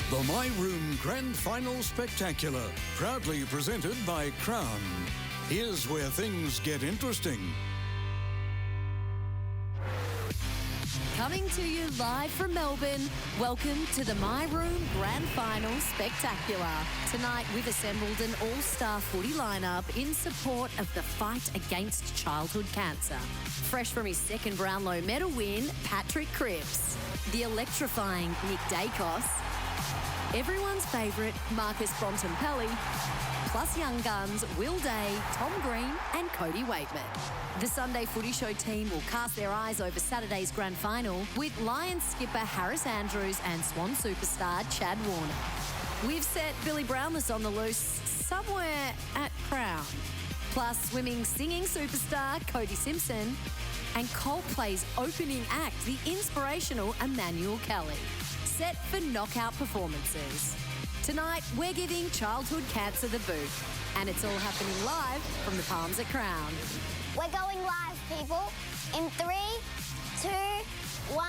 The My Room Grand Final Spectacular, proudly presented by Crown. Here's where things get interesting. Coming to you live from Melbourne, welcome to the My Room Grand Final Spectacular. Tonight we've assembled an all-star footy lineup in support of the fight against childhood cancer. Fresh from his second Brownlow medal win, Patrick Cripps. The electrifying Nick Dacos. Everyone's favourite Marcus Bontempelli. Plus young guns Will Day, Tom Green and Cody Waitman. The Sunday Footy Show team will cast their eyes over Saturday's grand final with Lions skipper Harris Andrews and Swan superstar Chad Warner. We've set Billy Brownless on the loose somewhere at Crown. Plus swimming singing superstar Cody Simpson and Coldplay's opening act, the inspirational Emmanuel Kelly. Set for knockout performances. Tonight, we're giving childhood cancer the boot. And it's all happening live from the Palms at Crown. We're going live, people. In 3, 2, 1,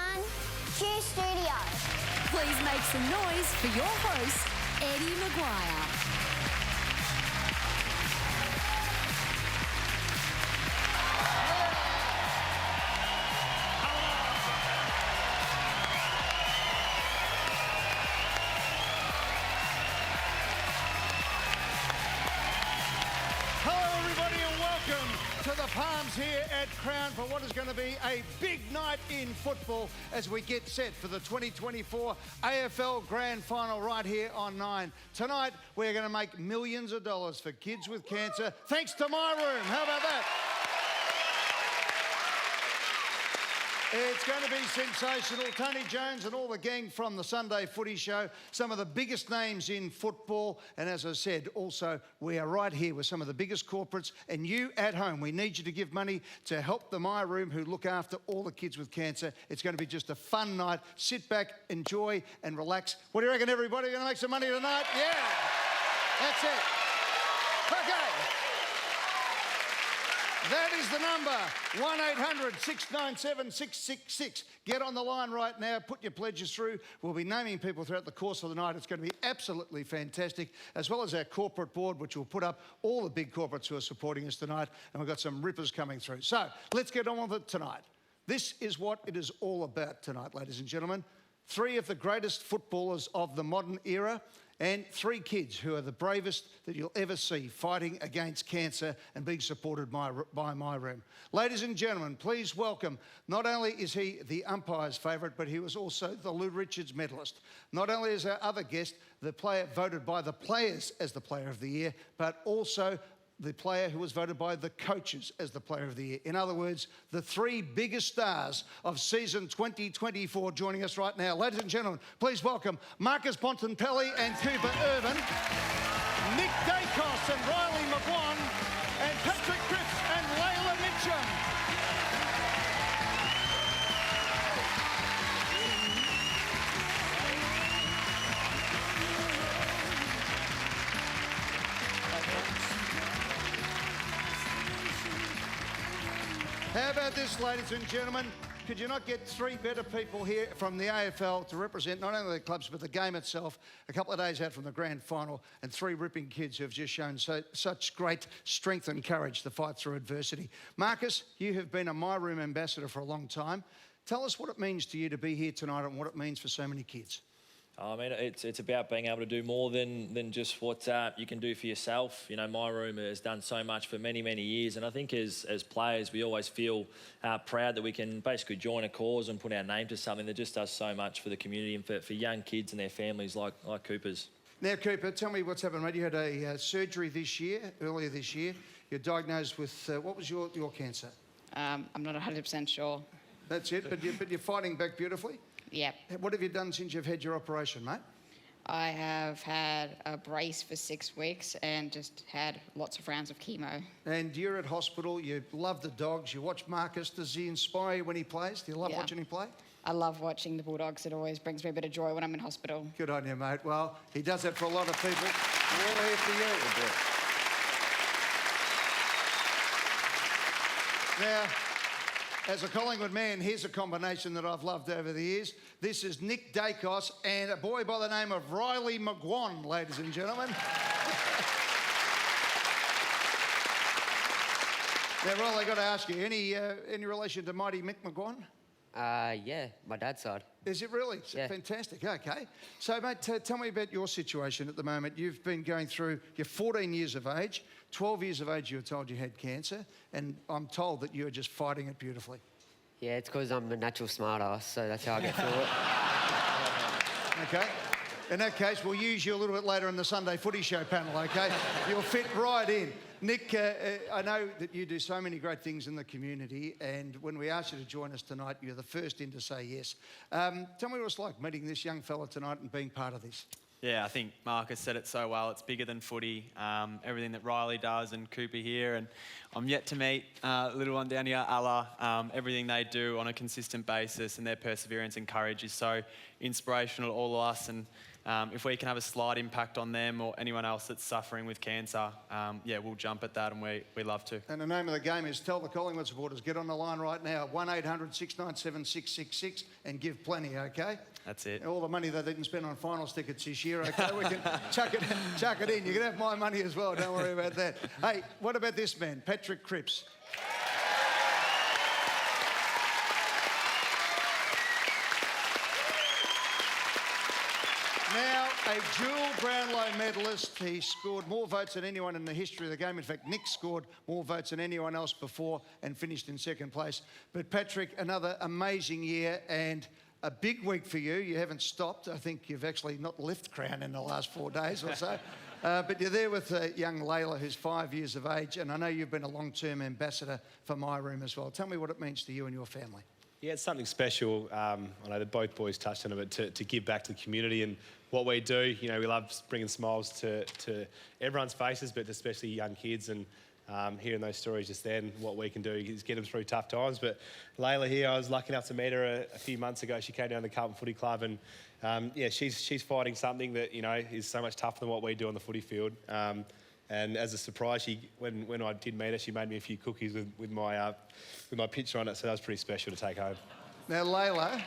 cue studio. Please make some noise for your host, Eddie Maguire. To the Palms here at Crown for what is going to be a big night in football as we get set for the 2024 AFL Grand Final right here on 9. Tonight, we're going to make millions of dollars for kids with cancer thanks to My Room. How about that? It's going to be sensational. Tony Jones and all the gang from the Sunday Footy Show, some of the biggest names in football. And as I said, also, we are right here with some of the biggest corporates. And you at home, we need you to give money to help the My Room who look after all the kids with cancer. It's going to be just a fun night. Sit back, enjoy and relax. What do you reckon, everybody? Going to make some money tonight? Yeah, that's it. Okay. That is the number, 1-800-697-666. Get on the line right now, put your pledges through. We'll be naming people throughout the course of the night. It's going to be absolutely fantastic, as well as our corporate board, which will put up all the big corporates who are supporting us tonight, and we've got some rippers coming through. So let's get on with it tonight. This is what it is all about tonight, ladies and gentlemen. 3 of the greatest footballers of the modern era, and 3 kids who are the bravest that you'll ever see fighting against cancer and being supported by My Room. Ladies and gentlemen, please welcome, not only is he the umpire's favourite, but he was also the Lou Richards medalist. Not only is our other guest the player voted by the players as the Player of the Year, but also the player who was voted by the coaches as the Player of the Year. In other words, the 3 biggest stars of season 2024 joining us right now. Ladies and gentlemen, please welcome Marcus Bontempelli and Cooper Irvin, Nick Dacos and Riley McGuan, and Patrick Cripps and Layla Mitchum. How about this, ladies and gentlemen? Could you not get 3 better people here from the AFL to represent not only the clubs but the game itself, a couple of days out from the grand final, and 3 ripping kids who have just shown such great strength and courage to fight through adversity. Marcus, you have been a My Room ambassador for a long time. Tell us what it means to you to be here tonight and what it means for so many kids. I mean, it's about being able to do more than just what you can do for yourself. You know, My Room has done so much for many, many years. And I think as players, we always feel proud that we can basically join a cause and put our name to something that just does so much for the community and for young kids and their families like Cooper's. Now, Cooper, tell me what's happened, mate. You had a surgery earlier this year. You're diagnosed with, what was your cancer? I'm not 100% sure. That's it, but you're fighting back beautifully? Yep. What have you done since you've had your operation, mate? I have had a brace for 6 weeks and just had lots of rounds of chemo. And you're at hospital, you love the dogs, you watch Marcus. Does he inspire you when he plays? Do you love watching him play? I love watching the Bulldogs. It always brings me a bit of joy when I'm in hospital. Good on you, mate. Well, he does that for a lot of people. We're all here for you. Now, As a Collingwood man, here's a combination that I've loved over the years. This is Nick Dacos and a boy by the name of Riley McGuan, ladies and gentlemen. Now, Riley, I've got to ask you, any relation to Mighty Mick McGuan? Yeah, my dad's side. Is it really? Yeah. Fantastic. Okay. So, mate, tell me about your situation at the moment. You've been going through, you're 14 years of age. 12 years of age, you were told you had cancer, and I'm told that you're just fighting it beautifully. Yeah, it's because I'm a natural smart ass, so that's how I get through it. Okay. In that case, we'll use you a little bit later in the Sunday Footy Show panel, okay? You'll fit right in. Nick, I know that you do so many great things in the community, and when we asked you to join us tonight, you're the first in to say yes. Tell me what it's like meeting this young fella tonight and being part of this. Yeah, I think Marcus said it so well. It's bigger than footy. Everything that Riley does and Cooper here, and I'm yet to meet little one down here, Allah. Everything they do on a consistent basis and their perseverance and courage is so inspirational to all of us. And if we can have a slight impact on them or anyone else that's suffering with cancer, yeah, we'll jump at that, and we love to. And the name of the game is tell the Collingwood supporters, get on the line right now, 1-800-697-666, and give plenty, okay? That's it. All the money they didn't spend on finals tickets this year, okay? We can chuck it in. You can have my money as well, don't worry about that. Hey, what about this man, Patrick Cripps? Now, a dual Brownlow medalist. He scored more votes than anyone in the history of the game. In fact, Nick scored more votes than anyone else before and finished in second place. But Patrick, another amazing year and a big week for you. You haven't stopped. I think you've actually not left Crown in the last 4 days or so. But you're there with young Layla, who's 5 years of age. And I know you've been a long-term ambassador for My Room as well. Tell me what it means to you and your family. Yeah, it's something special. I know that both boys touched on it, but to give back to the community and what we do. You know, we love bringing smiles to everyone's faces, but especially young kids, and hearing those stories just then, what we can do is get them through tough times. But Layla here, I was lucky enough to meet her a few months ago. She came down to the Carlton Footy Club, and yeah, she's fighting something that, you know, is so much tougher than what we do on the footy field. And as a surprise, when I did meet her, she made me a few cookies with my picture on it, so that was pretty special to take home. Now, Layla,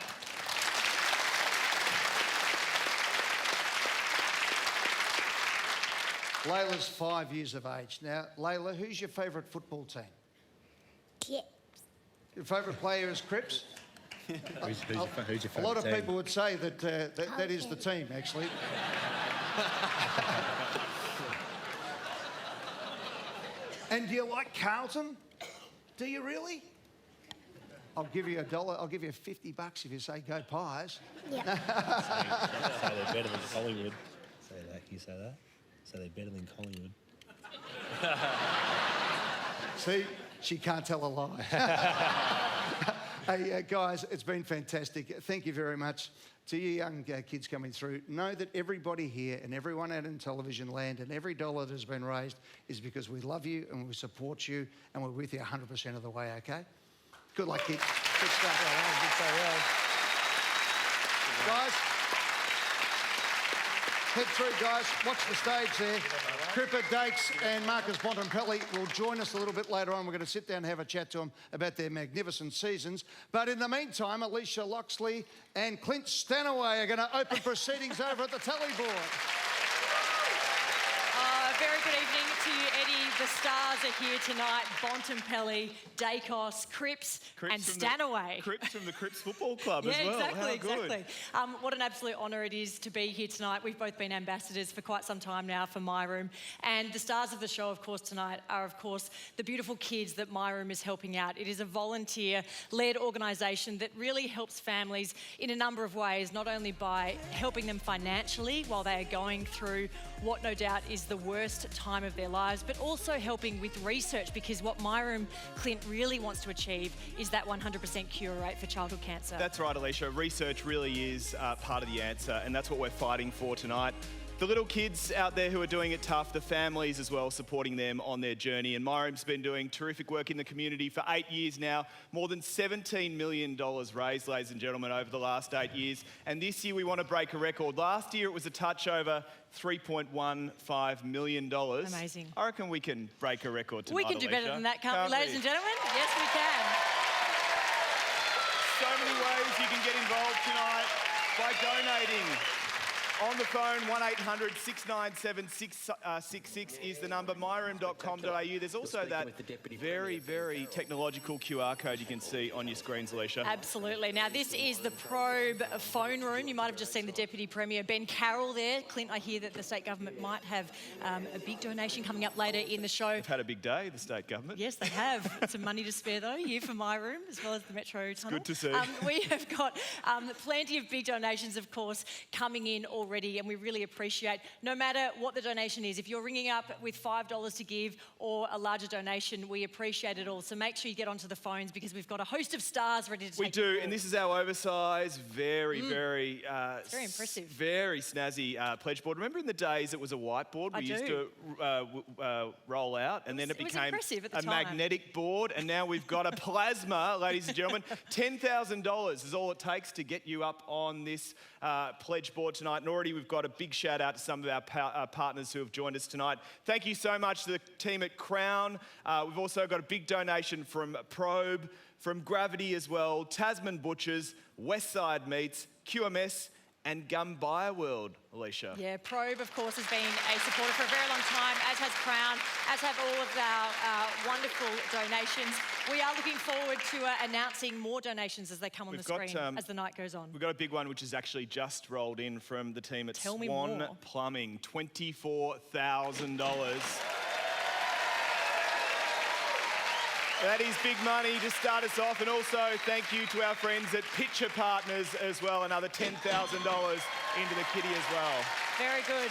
Layla's 5 years of age. Now, Layla, who's your favourite football team? Cripps. Your favourite player is Cripps? Who's your favourite A lot of team? people would say that that is the team, actually. And do you like Carlton? Do you really? I'll give you $1. I'll give you $50 if you say go Pies. Yeah. Say they're better than Collingwood. Say that. Can you say that? Say they're better than Collingwood. See, she can't tell a lie. Hey, guys, it's been fantastic. Thank you very much. To you young kids coming through, know that everybody here and everyone out in television land and every dollar that has been raised is because we love you and we support you and we're with you 100% of the way, okay? Good luck, kids. Good stuff. Guys, head through, guys. Watch the stage there. Cooper Dates and Marcus Bontempelli will join us a little bit later on. We're going to sit down and have a chat to them about their magnificent seasons. But in the meantime, Alicia Loxley and Clint Stanaway are going to open proceedings over at the telly board. Very good evening to you, Eddie. The stars are here tonight. Bontempelli, Dacos, Cripps and Stanaway. Cripps from the Cripps Football Club as Yeah, well. exactly. What an absolute honour it is to be here tonight. We've both been ambassadors for quite some time now for My Room. And the stars of the show, of course, tonight are, of course, the beautiful kids that My Room is helping out. It is a volunteer-led organisation that really helps families in a number of ways, not only by helping them financially while they are going through what no doubt is the worst time of their lives, but also helping with research, because what My Room, Clint, really wants to achieve is that 100% cure rate for childhood cancer. That's right, Alicia. Research really is part of the answer, and that's what we're fighting for tonight. The little kids out there who are doing it tough, the families as well, supporting them on their journey. And My Room's been doing terrific work in the community for 8 years now. More than $17 million raised, ladies and gentlemen, over the last 8 years. And this year we want to break a record. Last year it was a touch over $3.15 million. Amazing. I reckon we can break a record tonight, We can do Alicia. better than that, can't we, ladies and gentlemen? Yes, we can. Well, ladies and gentlemen, yes, we can. What an absolute honour it is to be here tonight. Bontham Pelly, Dacos, Cripps and Stanaway. so many ways you can get involved tonight by donating. On the phone, 1800 697 666 is the number, myroom.com.au. There's also that very, very technological QR code you can see on your screens, Alicia. Absolutely. Now, this is the Probe phone room. You might have just seen the Deputy Premier, Ben Carroll, there. Clint, I hear that the state government might have a big donation coming up later in the show. They've had a big day, the state government. Yes, they have. Some money to spare, though, here for My Room, as well as the Metro Tunnel. Good to see. We have got plenty of big donations, of course, coming in already, and we really appreciate, no matter what the donation is, if you're ringing up with $5 to give or a larger donation, we appreciate it all. So make sure you get onto the phones, because we've got a host of stars ready to take We do, your and this is our oversized, very very impressive, very snazzy pledge board. Remember in the days it was a whiteboard we used to roll out, and then it became impressive at the a time. magnetic board, and now we've got a plasma, ladies and gentlemen. $10,000 is all it takes to get you up on this pledge board tonight, and already we've got a big shout out to some of our partners who have joined us tonight. Thank you so much to the team at Crown. We've also got a big donation from Probe, from Gravity as well, Tasman Butchers, Westside Meats, QMS, and Gumbaya World, Alicia. Yeah, Probe, of course, has been a supporter for a very long time, as has Crown, as have all of our wonderful donations. We are looking forward to announcing more donations as they come on the screen as the night goes on. We've got a big one which has actually just rolled in from the team at Swan Plumbing, $24,000. That is big money to start us off, and also thank you to our friends at Pitcher Partners as well, another $10,000 into the kitty as well. Very good.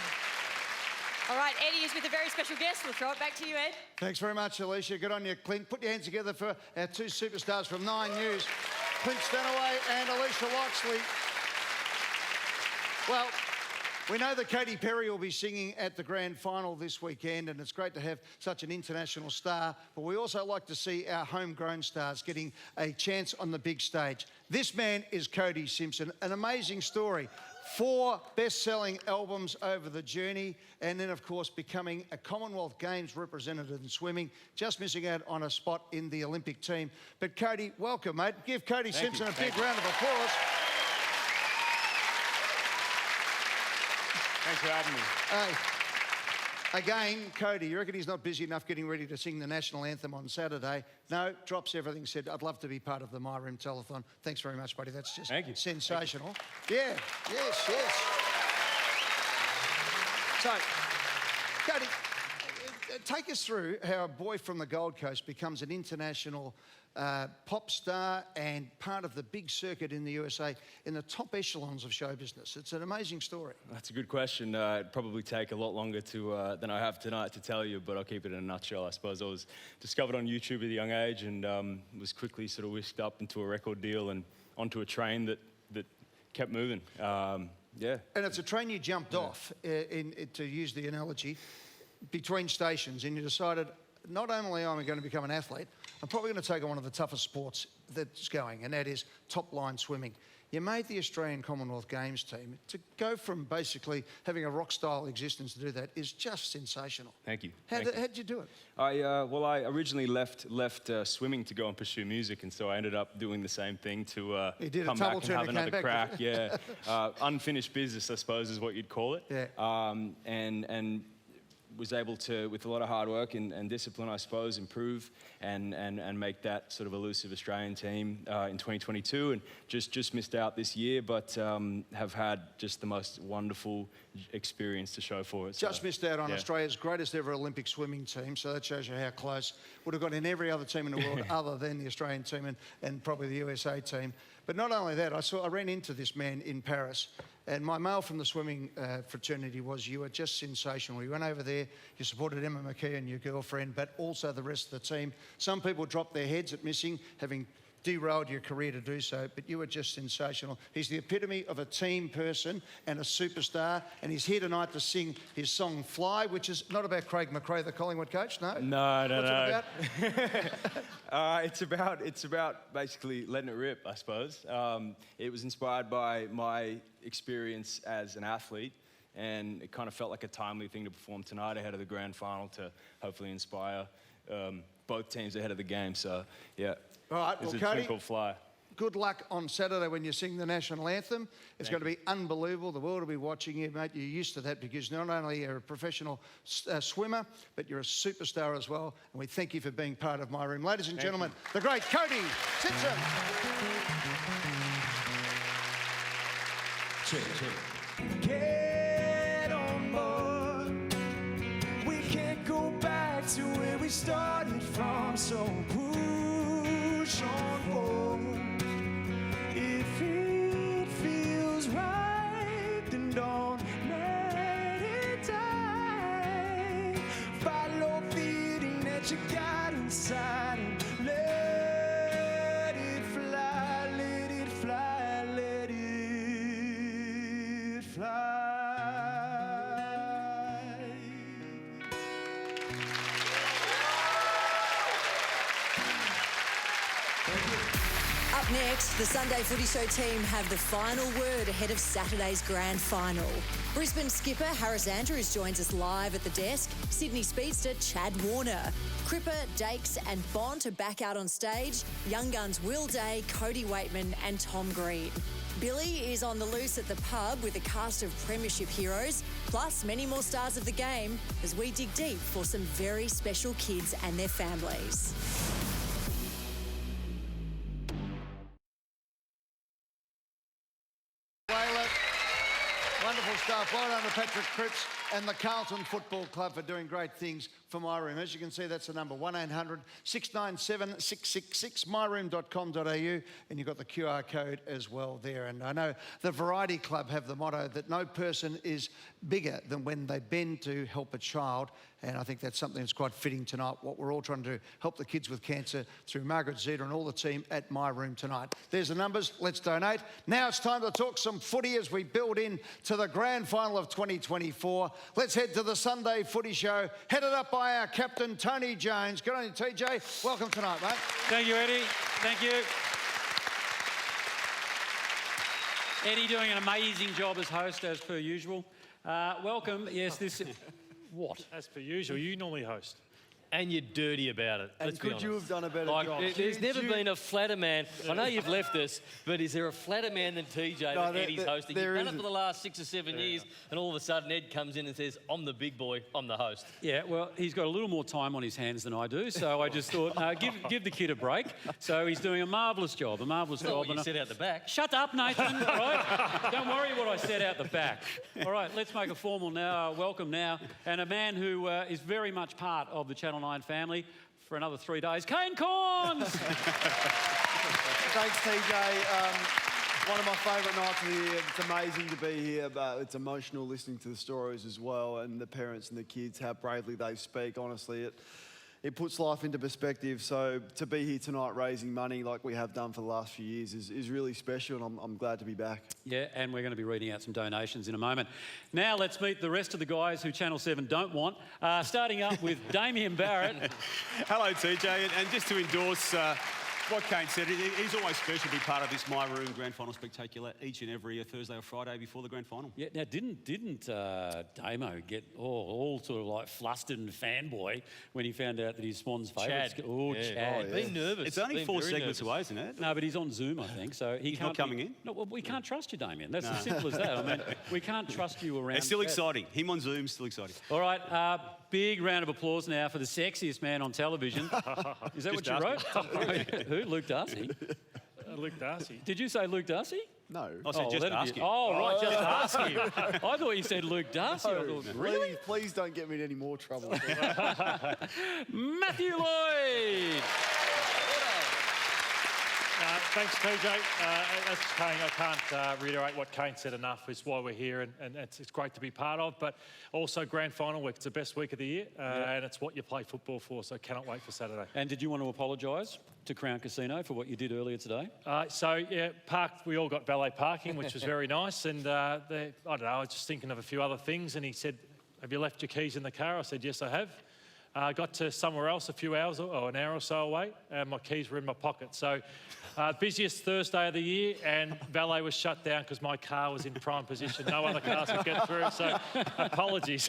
All right, Eddie is with a very special guest. We'll throw it back to you, Ed. Thanks very much, Alicia. Good on you, Clint. Put your hands together for our two superstars from 9 News, Clint Stanaway and Alicia Loxley. Well, we know that Katy Perry will be singing at the grand final this weekend, and it's great to have such an international star, but we also like to see our homegrown stars getting a chance on the big stage. This man is Cody Simpson, an amazing story. 4 best-selling albums over the journey, and then, of course, becoming a Commonwealth Games representative in swimming, just missing out on a spot in the Olympic team. But Cody, welcome, mate. Give Cody Simpson a big round of applause. Thanks for having me. Again, Cody, you reckon he's not busy enough getting ready to sing the national anthem on Saturday? No, drops everything, said, I'd love to be part of the My Room telethon. Thanks very much, buddy. That's just sensational. Yeah, yes. So, Cody, take us through how a boy from the Gold Coast becomes an international pop star and part of the big circuit in the USA in the top echelons of show business. It's an amazing story. That's a good question. It'd probably take a lot longer than I have tonight to tell you, but I'll keep it in a nutshell. I suppose I was discovered on YouTube at a young age and was quickly sort of whisked up into a record deal and onto a train that kept moving. Yeah. And it's a train you jumped off, to use the analogy, between stations, and you decided, not only am I going to become an athlete, I'm probably going to take on one of the toughest sports that's going, and that is top-line swimming. You made the Australian Commonwealth Games team. To go from basically having a rock-style existence to do that is just sensational. Thank you. How did you do it? I originally left swimming to go and pursue music, and so I ended up doing the same thing to come back and have another crack. Yeah, unfinished business, I suppose, is what you'd call it. Yeah. And was able to, with a lot of hard work and discipline, I suppose, improve and make that sort of elusive Australian team in 2022, and just missed out this year, but have had just the most wonderful experience to show for it. Just missed out on Australia's greatest ever Olympic swimming team, so that shows you how close. Would have got in every other team in the world other than the Australian team and probably the USA team. But not only that, I ran into this man in Paris, and my mail from the swimming fraternity was, you were just sensational. You went over there, you supported Emma McKee and your girlfriend, but also the rest of the team. Some people dropped their heads at missing, having derailed your career to do so, but you were just sensational. He's the epitome of a team person and a superstar, and he's here tonight to sing his song Fly, which is not about Craig McRae, the Collingwood coach, no? No. What's it about? It's about basically letting it rip, I suppose. It was inspired by my experience as an athlete, and it kind of felt like a timely thing to perform tonight ahead of the grand final to hopefully inspire both teams ahead of the game. So, yeah. All right, it's well, a Cody, tune called Fly. good luck on Saturday when you sing the national anthem. It's going to be unbelievable. The world will be watching you, mate. You're used to that because not only are you a professional swimmer, but you're a superstar as well. And we thank you for being part of My Room. Ladies and gentlemen, the great Cody Simpson. Get on board. We can't go back to where we started from, so push on forward. If it feels right, then don't let it die. Follow the feeling that you got inside and let it fly, let it fly, let it fly. Up next, the Sunday Footy Show team have the final word ahead of Saturday's grand final. Brisbane skipper Harris Andrews joins us live at the desk. Sydney speedster Chad Warner. Cripper, Dakes and Bont are back out on stage. Young guns Will Day, Cody Waitman and Tom Green. Billy is on the loose at the pub with a cast of premiership heroes, plus many more stars of the game as we dig deep for some very special kids and their families. Wonderful stuff. Well done to Patrick Cripps and the Carlton Football Club for doing great things for My Room. As you can see, that's the number 1800 697 666, myroom.com.au, and you've got the QR code as well there. And I know the Variety Club have the motto that no person is bigger than when they bend to help a child, and I think that's something that's quite fitting tonight, what we're all trying to do, help the kids with cancer through Margaret Zeta and all the team at My Room tonight. There's the numbers. Let's donate. Now it's time to talk some footy as we build in to the grand final of 2024. Let's head to the Sunday Footy Show, headed up by our captain, Tony Jones. Good on you, TJ. Welcome tonight, mate. Thank you, Eddie. Thank you. Eddie doing an amazing job as host, as per usual. Welcome. Yes, this... What? As per usual, you normally host. And you're dirty about it. And could you have done a better job? There's never been a flatter man. I know you've left us, but is there a flatter man than TJ when Eddie's hosting? You've done it for the last 6 or 7 years, and all of a sudden Ed comes in and says, I'm the big boy, I'm the host. Yeah, well, he's got a little more time on his hands than I do, so I just thought, give the kid a break. So he's doing a marvellous job, What you said out the back. Shut up, Nathan, all right? Don't worry what I said out the back. All right, let's make a formal welcome now, and a man who is very much part of the Channel 9 family for another 3 days, Kane Corns! Thanks, TJ. One of my favourite nights of the year. It's amazing to be here, but it's emotional listening to the stories as well, and the parents and the kids, how bravely they speak. Honestly, it puts life into perspective. So to be here tonight raising money like we have done for the last few years is really special, and I'm glad to be back. Yeah, and we're going to be reading out some donations in a moment. Now let's meet the rest of the guys who Channel 7 don't want, starting up with Damien Barrett. Hello, TJ, and just to endorse what Kane said, he's always special to be part of this My Room Grand Final Spectacular each and every Thursday or Friday before the Grand Final. Yeah, now didn't Damo get all sort of like flustered and fanboy when he found out that his Swans favourites... Chad. Oh, Yeah. Chad. Oh, been nervous. It's only 4 segments away, isn't it? No, but he's on Zoom, I think, so he's not coming in? No, well, we can't trust you, Damien. That's as simple as that. I mean, we can't trust you around... It's still exciting. Him on Zoom, still exciting. All right, big round of applause now for the sexiest man on television. Is that what you wrote? Who? Luke Darcy? Luke Darcy. Did you say Luke Darcy? No. I said just ask him. Oh, right, just ask him. I thought you said Luke Darcy. I thought, really? Please don't get me in any more trouble. Matthew Lloyd. Thanks, TJ. As Kane, I can't reiterate what Kane said enough. It's why we're here, and it's great to be part of. But also, grand final week. It's the best week of the year, and it's what you play football for. So cannot wait for Saturday. And did you want to apologise to Crown Casino for what you did earlier today? Parked. We all got valet parking, which was very nice. And I don't know. I was just thinking of a few other things, and he said, "Have you left your keys in the car?" I said, "Yes, I have." Got to somewhere else a few hours or an hour or so away, and my keys were in my pocket. So, busiest Thursday of the year, and valet was shut down because my car was in prime position. No other cars could get through. So, apologies.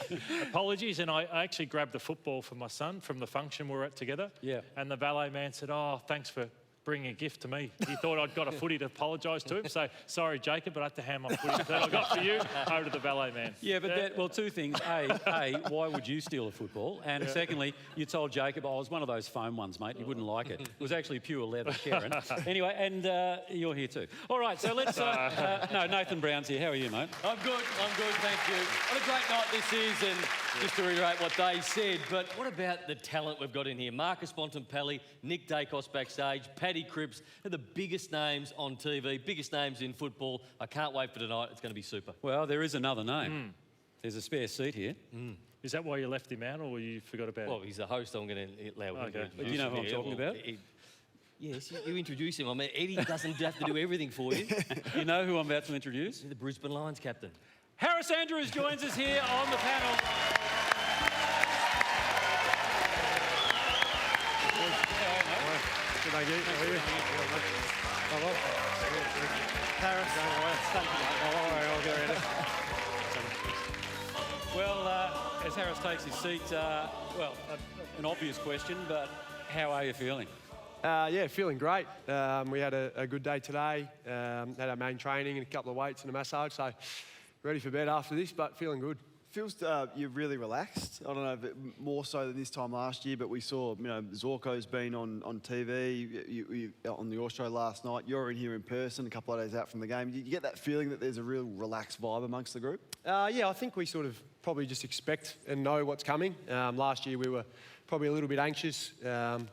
And I actually grabbed the football for my son from the function we were at together. Yeah. And the valet man said, "Oh, thanks for bringing a gift to me. He thought I'd got a footy to apologise to him. So, sorry, Jacob, but I had to hand my footy that I got for you over to the valet man. Yeah, but well, two things. A, why would you steal a football? And secondly, you told Jacob, I was one of those foam ones, mate. You wouldn't like it. It was actually pure leather, Karen. Anyway, and you're here too. All right, so let's... no, Nathan Brown's here. How are you, mate? I'm good, thank you. What a great night this is, and just to reiterate what they said, but what about the talent we've got in here? Marcus Bontempelli, Nick Dacos backstage, Paddy Cripps, they're the biggest names on TV, biggest names in football. I can't wait for tonight. It's going to be super. Well, there is another name. There's a spare seat here. Is that why you left him out, or you forgot about Well, he's the host. I'm going to allow him to But do you know who I'm talking about? Yes, you introduce him. I mean, Eddie doesn't have to do everything for you. You know who I'm about to introduce? The Brisbane Lions captain. Harris Andrews joins us here on the panel. Thank you. How are you? Harris. I'll get around it. Well, as Harris takes his seat, an obvious question, but how are you feeling? Yeah, feeling great. We had a good day today. Had our main training and a couple of weights and a massage, so ready for bed after this, but feeling good. Feels you're really relaxed. I don't know if more so than this time last year, but we saw, Zorko's been on TV, you on the Austro last night. You're in here in person a couple of days out from the game. You get that feeling that there's a real relaxed vibe amongst the group? Yeah, I think we sort of probably just expect and know what's coming. Last year we were probably a little bit anxious, the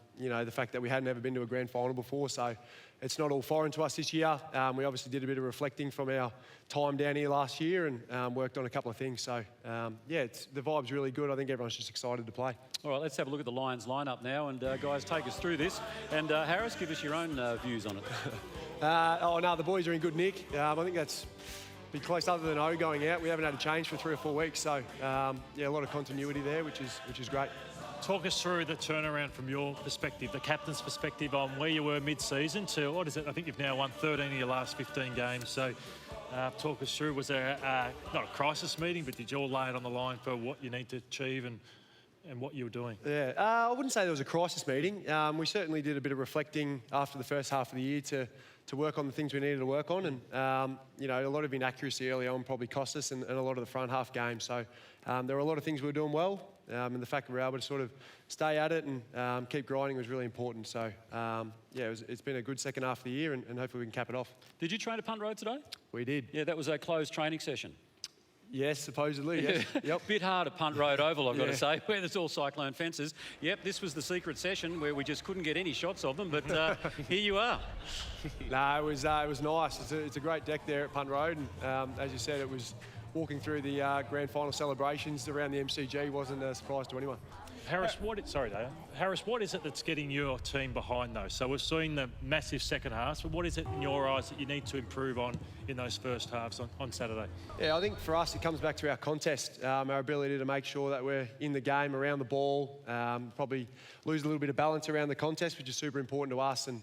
fact that we hadn't ever been to a grand final before, so it's not all foreign to us this year. We obviously did a bit of reflecting from our time down here last year and worked on a couple of things. So, the vibe's really good. I think everyone's just excited to play. All right, let's have a look at the Lions lineup now. And, guys, take us through this. And, Harris, give us your own views on it. The boys are in good nick. I think that's been close other than O going out. We haven't had a change for 3 or 4 weeks. So, a lot of continuity there, which is great. Talk us through the turnaround from your perspective, the captain's perspective, on where you were mid-season to, what is it? I think you've now won 13 of your last 15 games. So talk us through, was there not a crisis meeting, but did you all lay it on the line for what you need to achieve and what you were doing? Yeah, I wouldn't say there was a crisis meeting. We certainly did a bit of reflecting after the first half of the year to work on the things we needed to work on. And, a lot of inaccuracy early on probably cost us and a lot of the front half games. So there were a lot of things we were doing well. And the fact that we were able to sort of stay at it and keep grinding was really important. So, it's been a good second half of the year and hopefully we can cap it off. Did you train at Punt Road today? We did. Yeah, that was a closed training session. Yes, supposedly, yes. Yep. Bit hard at Punt Road Oval, I've got to say, where there's all cyclone fences. Yep, this was the secret session where we just couldn't get any shots of them, but here you are. No, it was nice. It's a great deck there at Punt Road. And as you said, it was walking through the grand final celebrations around the MCG wasn't a surprise to anyone. Harris, what is it that's getting your team behind those? So we've seen the massive second halves, but what is it in your eyes that you need to improve on in those first halves on Saturday? Yeah, I think for us it comes back to our contest, our ability to make sure that we're in the game around the ball, probably lose a little bit of balance around the contest, which is super important to us. And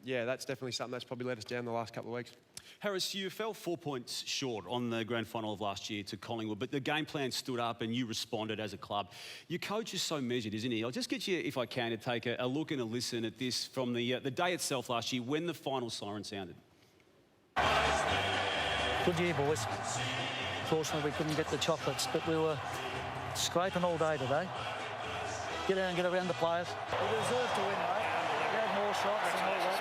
that's definitely something that's probably let us down the last couple of weeks. Harris, you fell 4 points short on the grand final of last year to Collingwood, but the game plan stood up and you responded as a club. Your coach is so measured, isn't he? I'll just get you, if I can, to take a look and a listen at this from the day itself last year when the final siren sounded. Good year, boys. Fortunately, we couldn't get the chocolates, but we were scraping all day today. Get out and get around the players. We deserved to win, mate. We had more shots and all that.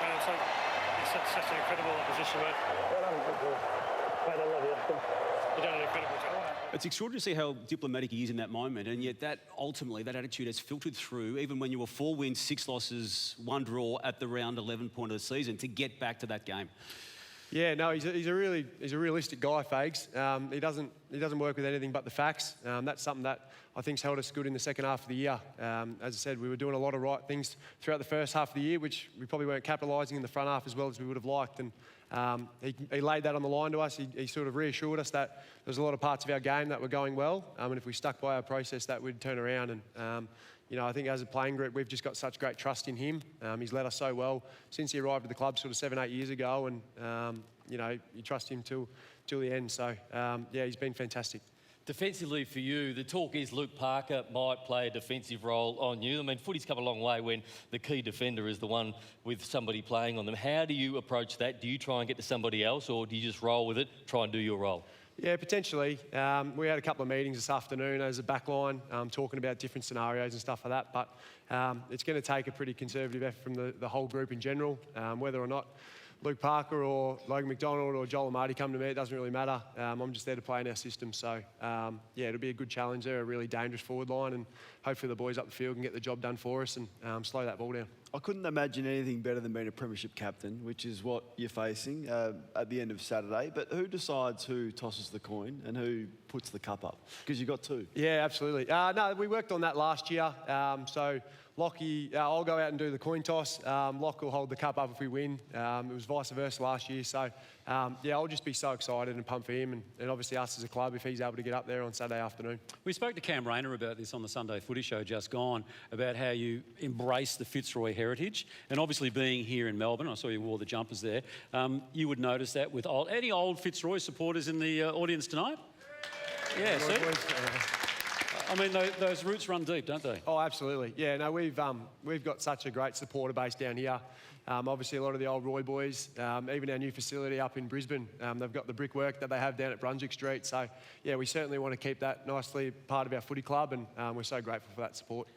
It's such an incredible opposition, mate. I love you. You've done an incredible job. It's extraordinary to see how diplomatic he is in that moment, and yet that attitude has filtered through, even when you were 4 wins, 6 losses, 1 draw at the round 11 point of the season, to get back to that game. Yeah, no, he's a realistic guy, Fags. He doesn't work with anything but the facts. That's something that I think's held us good in the second half of the year. As I said, we were doing a lot of right things throughout the first half of the year, which we probably weren't capitalising in the front half as well as we would have liked. And he laid that on the line to us. He sort of reassured us that there was a lot of parts of our game that were going well, and if we stuck by our process, that would turn around. And I think as a playing group, we've just got such great trust in him. He's led us so well since he arrived at the club sort of 7-8 years ago, and you trust him till the end. So he's been fantastic. defensively for you, the talk is Luke Parker might play a defensive role on you. I mean, footy's come a long way when the key defender is the one with somebody playing on them. How do you approach that? Do you try and get to somebody else, or do you just roll with it, try and do your role? Yeah, potentially. We had a couple of meetings this afternoon as a backline, talking about different scenarios and stuff like that. But it's going to take a pretty conservative effort from the whole group in general. Whether or not Luke Parker or Logan McDonald or Joel Amati come to me, it doesn't really matter. I'm just there to play in our system. So, yeah, it'll be a good challenge there, a really dangerous forward line, and hopefully the boys up the field can get the job done for us and slow that ball down. I couldn't imagine anything better than being a premiership captain, which is what you're facing at the end of Saturday. But who decides who tosses the coin and who puts the cup up? Because you've got two. Yeah, absolutely. No, we worked on that last year. So Lockie, I'll go out and do the coin toss. Locke will hold the cup up if we win. It was vice versa last year. So, yeah, I'll just be so excited and pumped for him and obviously us as a club if he's able to get up there on Saturday afternoon. We spoke to Cam Rayner about this on the Sunday Footy Show just gone, about how you embrace the Fitzroy heritage. And obviously being here in Melbourne, I saw you wore the jumpers there, you would notice that with any old Fitzroy supporters in the audience tonight? Yeah, see? I mean, those roots run deep, don't they? Oh, absolutely. Yeah, no, we've got such a great supporter base down here. Obviously, a lot of the old Roy boys, even our new facility up in Brisbane, they've got the brickwork that they have down at Brunswick Street. So, yeah, we certainly want to keep that nicely part of our footy club, and we're so grateful for that support.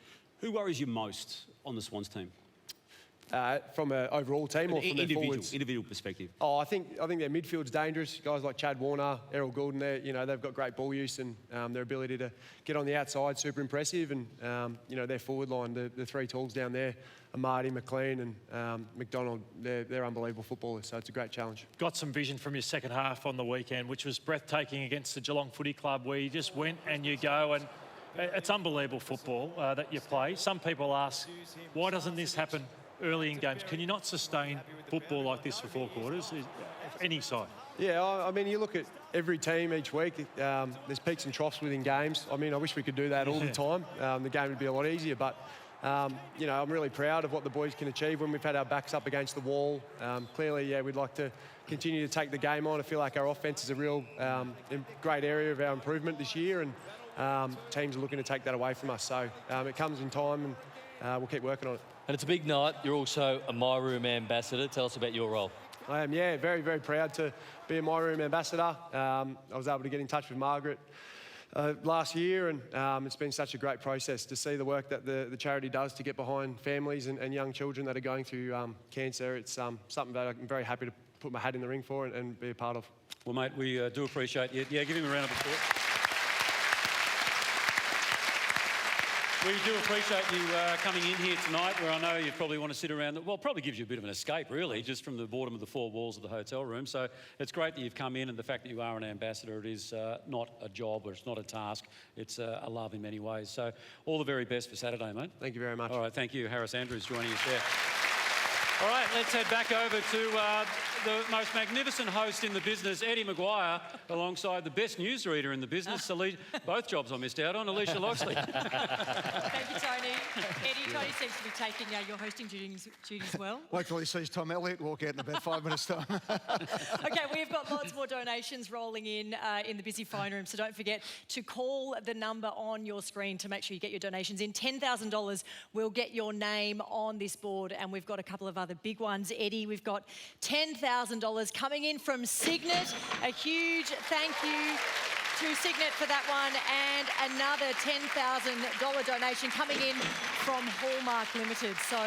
Who worries you most on the Swans team? From an overall team or from their forwards? Individual perspective. Oh, I think their midfield's dangerous. Guys like Chad Warner, Errol Goulden, they've got great ball use and their ability to get on the outside, super impressive. And, their forward line, the three talls down there, Amati, McLean and McDonald, they're unbelievable footballers, so it's a great challenge. Got some vision from your second half on the weekend, which was breathtaking against the Geelong Footy Club, where you just went and you go, and it's unbelievable football that you play. Some people ask, why doesn't this happen early in games? Can you not sustain football like this for 4 quarters, any side? Yeah, I mean, you look at every team each week, there's peaks and troughs within games. I mean, I wish we could do that all the time. The game would be a lot easier, but, I'm really proud of what the boys can achieve when we've had our backs up against the wall. Clearly, yeah, we'd like to continue to take the game on. I feel like our offence is a real great area of our improvement this year, and teams are looking to take that away from us. So it comes in time, and we'll keep working on it. And it's a big night. You're also a My Room ambassador. Tell us about your role. I am, yeah, very, very proud to be a My Room ambassador. I was able to get in touch with Margaret last year, and it's been such a great process to see the work that the charity does to get behind families and young children that are going through cancer. It's something that I'm very happy to put my hat in the ring for and be a part of. Well, mate, we do appreciate you. Yeah, give him a round of applause. We do appreciate you coming in here tonight, where I know you probably want to sit around. Well, probably gives you a bit of an escape, really, just from the boredom of the 4 walls of the hotel room. So it's great that you've come in, and the fact that you are an ambassador, it is not a job or it's not a task. It's a love in many ways. So all the very best for Saturday, mate. Thank you very much. All right, thank you. Harris Andrews joining us there. All right, let's head back over to the most magnificent host in the business, Eddie Maguire, alongside the best newsreader in the business. Both jobs I missed out on, Alicia Loxley. Thank you, Tony. Eddie, Tony seems to be taking your hosting duties well. Wait till he sees Tom Elliott walk out in about 5 minutes' time. OK, we've got lots more donations rolling in the busy phone room, so don't forget to call the number on your screen to make sure you get your donations in. $10,000 will get your name on this board, and we've got a couple of other big ones. Eddie, we've got $10,000 coming in from Signet. A huge thank you to Signet for that one, and another $10,000 donation coming in from Hallmark Limited. So,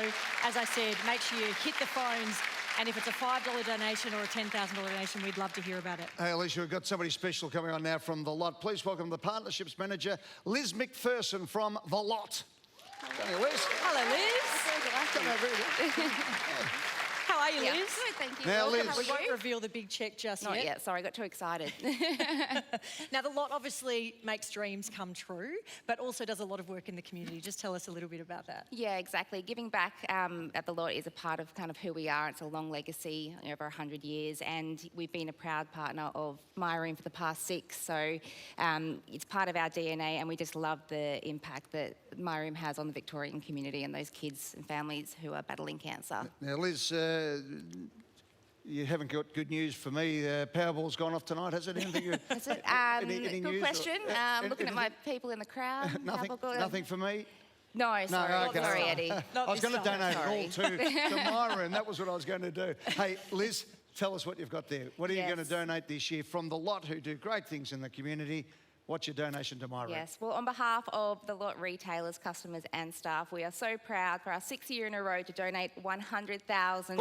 as I said, make sure you hit the phones, and if it's a $5 donation or a $10,000 donation, we'd love to hear about it. Hey, Alicia, we've got somebody special coming on now from The Lot. Please welcome the Partnerships Manager, Liz McPherson from The Lot. Hello, Liz. Hello, Liz. Come over here. How are you, Liz? Good, thank you. Now, Liz. We won't reveal the big check just Not yet. yet. Sorry, I got too excited. Now, The Lot obviously makes dreams come true, but also does a lot of work in the community. Just tell us a little bit about that. Yeah, exactly. Giving back at The Lot is a part of kind of who we are. It's a long legacy, over 100 years, and we've been a proud partner of My Room for the past 6. So it's part of our DNA, and we just love the impact that My Room has on the Victorian community and those kids and families who are battling cancer. Now, Liz, You haven't got good news for me. Powerball's gone off tonight, has it? Anything? That's it. Any Good news? question. Looking at my people in the crowd. Nothing for me? No, sorry. Okay. Sorry, Eddie. I was going to donate it all Sorry. to my room. That was what I was going to do. Hey, Liz, tell us what you've got there. What are you going to donate this year from the lot who do great things in the community? What's your donation to my room? Yes, well, on behalf of the lot retailers, customers and staff, we are so proud for our 6th year in a row to donate $100,000.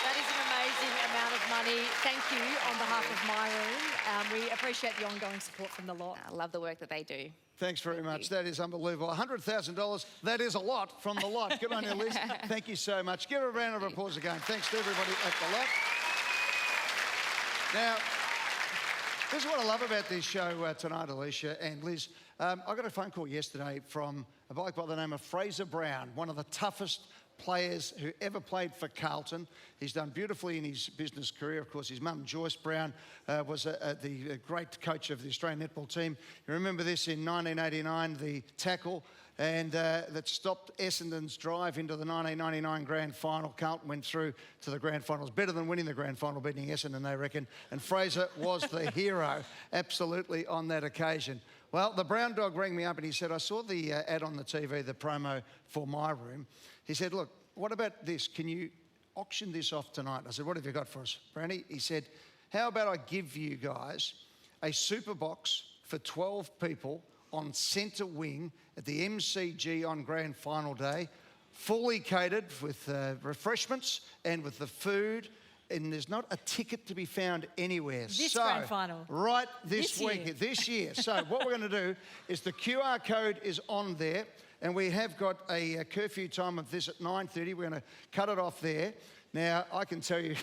That is an amazing amount of money. Thank you on behalf of my room. We appreciate the ongoing support from the lot. I love the work that they do. Thanks very much. That is unbelievable. $100,000, that is a lot from the lot. Good on you, Liz. Thank you so much. Give a round of applause again. Thanks to everybody at the lot. Now, this is what I love about this show tonight, Alicia and Liz. I got a phone call yesterday from a bloke by the name of Fraser Brown, one of the toughest players who ever played for Carlton. He's done beautifully in his business career. Of course, his mum, Joyce Brown, was the great coach of the Australian netball team. You remember this in 1989, the tackle, and that stopped Essendon's drive into the 1999 grand final. Carlton went through to the grand finals. Better than winning the grand final, beating Essendon, they reckon. And Fraser was the hero, absolutely, on that occasion. Well, the brown dog rang me up and he said, I saw the ad on the TV, the promo for my room. He said, look, what about this? Can you auction this off tonight? I said, what have you got for us, Brownie? He said, how about I give you guys a super box for 12 people on centre wing at the MCG on grand final day, fully catered with refreshments and with the food, and there's not a ticket to be found anywhere. This grand final. Right this week, this year. So what we're going to do is the QR code is on there, and we have got a curfew time of this at 9:30. We're going to cut it off there. Now, I can tell you,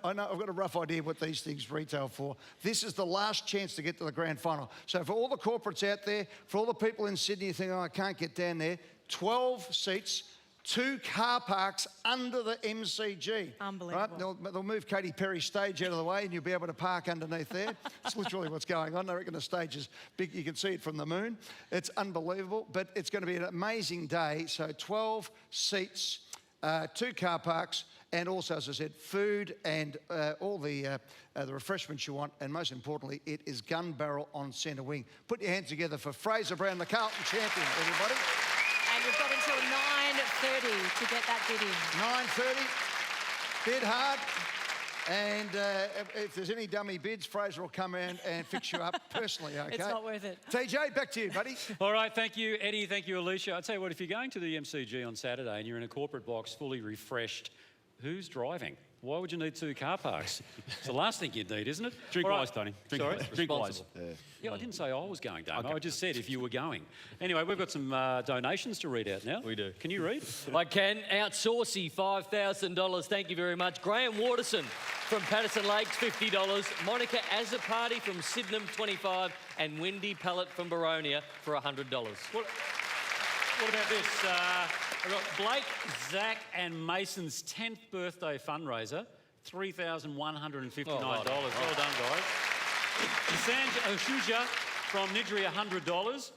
I know I've got a rough idea what these things retail for. This is the last chance to get to the grand final. So for all the corporates out there, for all the people in Sydney who think, oh, I can't get down there, 12 seats, 2 car parks under the MCG. Unbelievable. Right? They'll move Katy Perry's stage out of the way and you'll be able to park underneath there. It's literally what's going on. I reckon the stage is big. You can see it from the moon. It's unbelievable, but it's going to be an amazing day. So 12 seats, 2 car parks, and also, as I said, food and all the refreshments you want. And most importantly, it is gun barrel on centre wing. Put your hands together for Fraser Brown, the Carlton champion, everybody. And you've got until 9:30 to get that bid in. 9:30, bid hard. And if there's any dummy bids, Fraser will come in and fix you up personally, okay? It's not worth it. TJ, back to you, buddy. All right, thank you, Eddie. Thank you, Alicia. I'll tell you what, if you're going to the MCG on Saturday and you're in a corporate box fully refreshed, who's driving? Why would you need 2 car parks? It's the last thing you'd need, isn't it? Drink All wise, Tony. Drink Sorry? wise. Drink wise. Yeah, I didn't say I was going, Damo. Okay. I just said if you were going. Anyway, we've got some donations to read out now. We do. Can you read? I can. Outsourcey, $5,000. Thank you very much. Graham Waterson from Patterson Lakes, $50. Monica Azzopardi from Sydenham, $25. And Wendy Pallett from Baronia for $100. What about this? I've got Blake, Zach and Mason's 10th birthday fundraiser, $3,159. Well done, guys. Sanj Oshuja from Nidri, $100.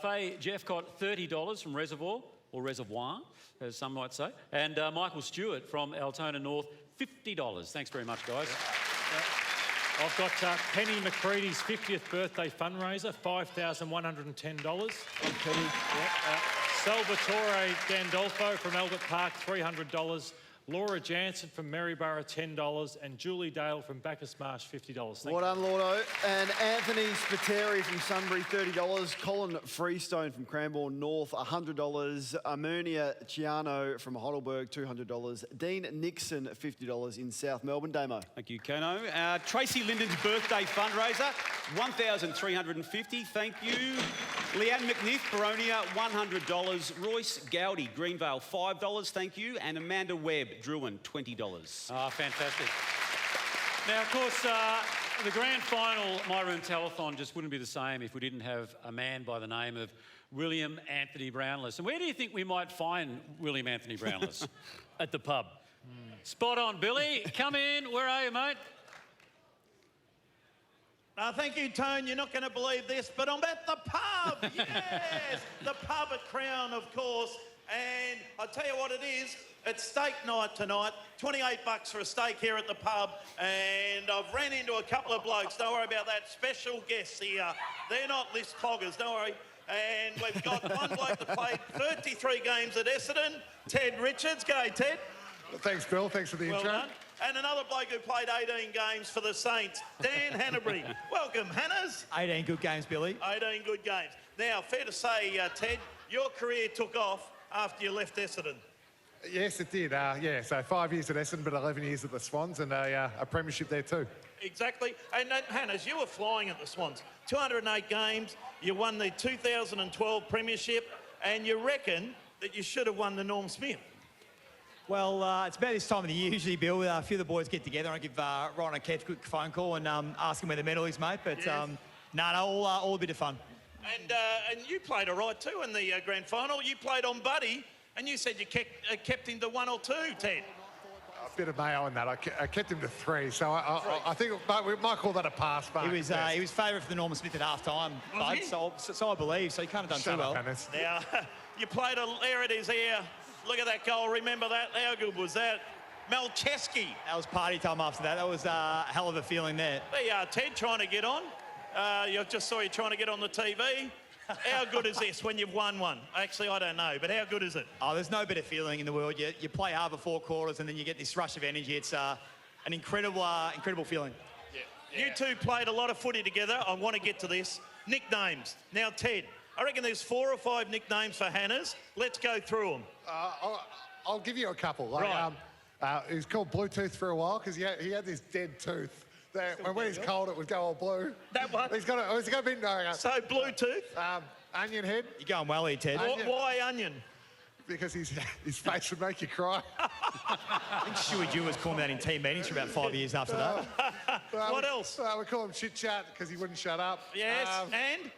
Faye Jeffcott, $30 from Reservoir, or Reservoir, as some might say. And Michael Stewart from Altona North, $50. Thanks very much, guys. I've got Penny McCready's 50th birthday fundraiser, $5,110. Penny. Salvatore Gandolfo from Albert Park, $300. Laura Jansen from Maryborough, $10. And Julie Dale from Bacchus Marsh, $50. Well done, Lordo. And Anthony Spiteri from Sunbury, $30. Colin Freestone from Cranbourne North, $100. Amernia Ciano from Heidelberg, $200. Dean Nixon, $50 in South Melbourne. Damo. Thank you, Kano. Tracy Linden's birthday fundraiser, $1,350. Thank you. Leanne McNiff, Baronia, $100. Royce Gowdy, Greenvale, $5. Thank you. And Amanda Webb, Druin, $20. Oh, fantastic. Now, of course, the grand final My Room Telethon just wouldn't be the same if we didn't have a man by the name of William Anthony Brownless. And where do you think we might find William Anthony Brownless? At the pub. Spot on, Billy. Come in. Where are you, mate? Thank you, Tone. You're not going to believe this, but I'm at the pub. Yes, the pub at Crown, of course. And I'll tell you what it is. It's steak night tonight. $28 for a steak here at the pub. And I've ran into a couple of blokes. Don't worry about that. Special guests here. They're not list cloggers. Don't worry. And we've got one bloke that played 33 games at Essendon, Ted Richards. G'day, Ted. Well, thanks, Bill. Thanks for the intro. Well done. And another bloke who played 18 games for the Saints, Dan Hannabury. Welcome, Hannahs. 18 good games, Billy. 18 good games. Now, fair to say, Ted, your career took off after you left Essendon. Yes, it did. Yeah, so 5 years at Essendon, but 11 years at the Swans, and a premiership there too. Exactly. And Hannahs, you were flying at the Swans. 208 games, you won the 2012 premiership, and you reckon that you should have won the Norm Smith. Well, it's about this time of the year usually, Bill. A few of the boys get together. I give Ryan and Kev a quick phone call and ask him where the medal is, mate. But Yes. all a bit of fun. And you played all right too in the grand final. You played on Buddy, and you said you kept him to 1 or 2, Ted. A bit of mayo in that. I kept him to 3, so I think we might call that a pass. But He was favourite for the Norman Smith at half time, bud. he? So I believe. So you can't have done Shut too up, well. Hannes. Now, you played there it is here. Look at that goal. Remember that? How good was that? Malcheski. That was party time after that. That was a hell of a feeling there. There you are, Ted, trying to get on. You just saw you trying to get on the TV. How good is this when you've won one? Actually, I don't know, but how good is it? Oh, there's no better feeling in the world. You play hard for 4 quarters and then you get this rush of energy. It's an incredible feeling. You two played a lot of footy together. I want to get to this. Nicknames. Now, Ted, I reckon there's 4 or 5 nicknames for Hannahs. Let's go through them. I'll give you a couple. Right. He was called Bluetooth for a while because he had this dead tooth. When he's cold, it would go all blue. That one? He's got a bit... So, Bluetooth? Onion head. You're going well here, Ted. Why onion? Because his face would make you cry. I think Stewie Dew was calling that in team meetings for about 5 years after that. What else? We call him Chit Chat because he wouldn't shut up. Yes, and?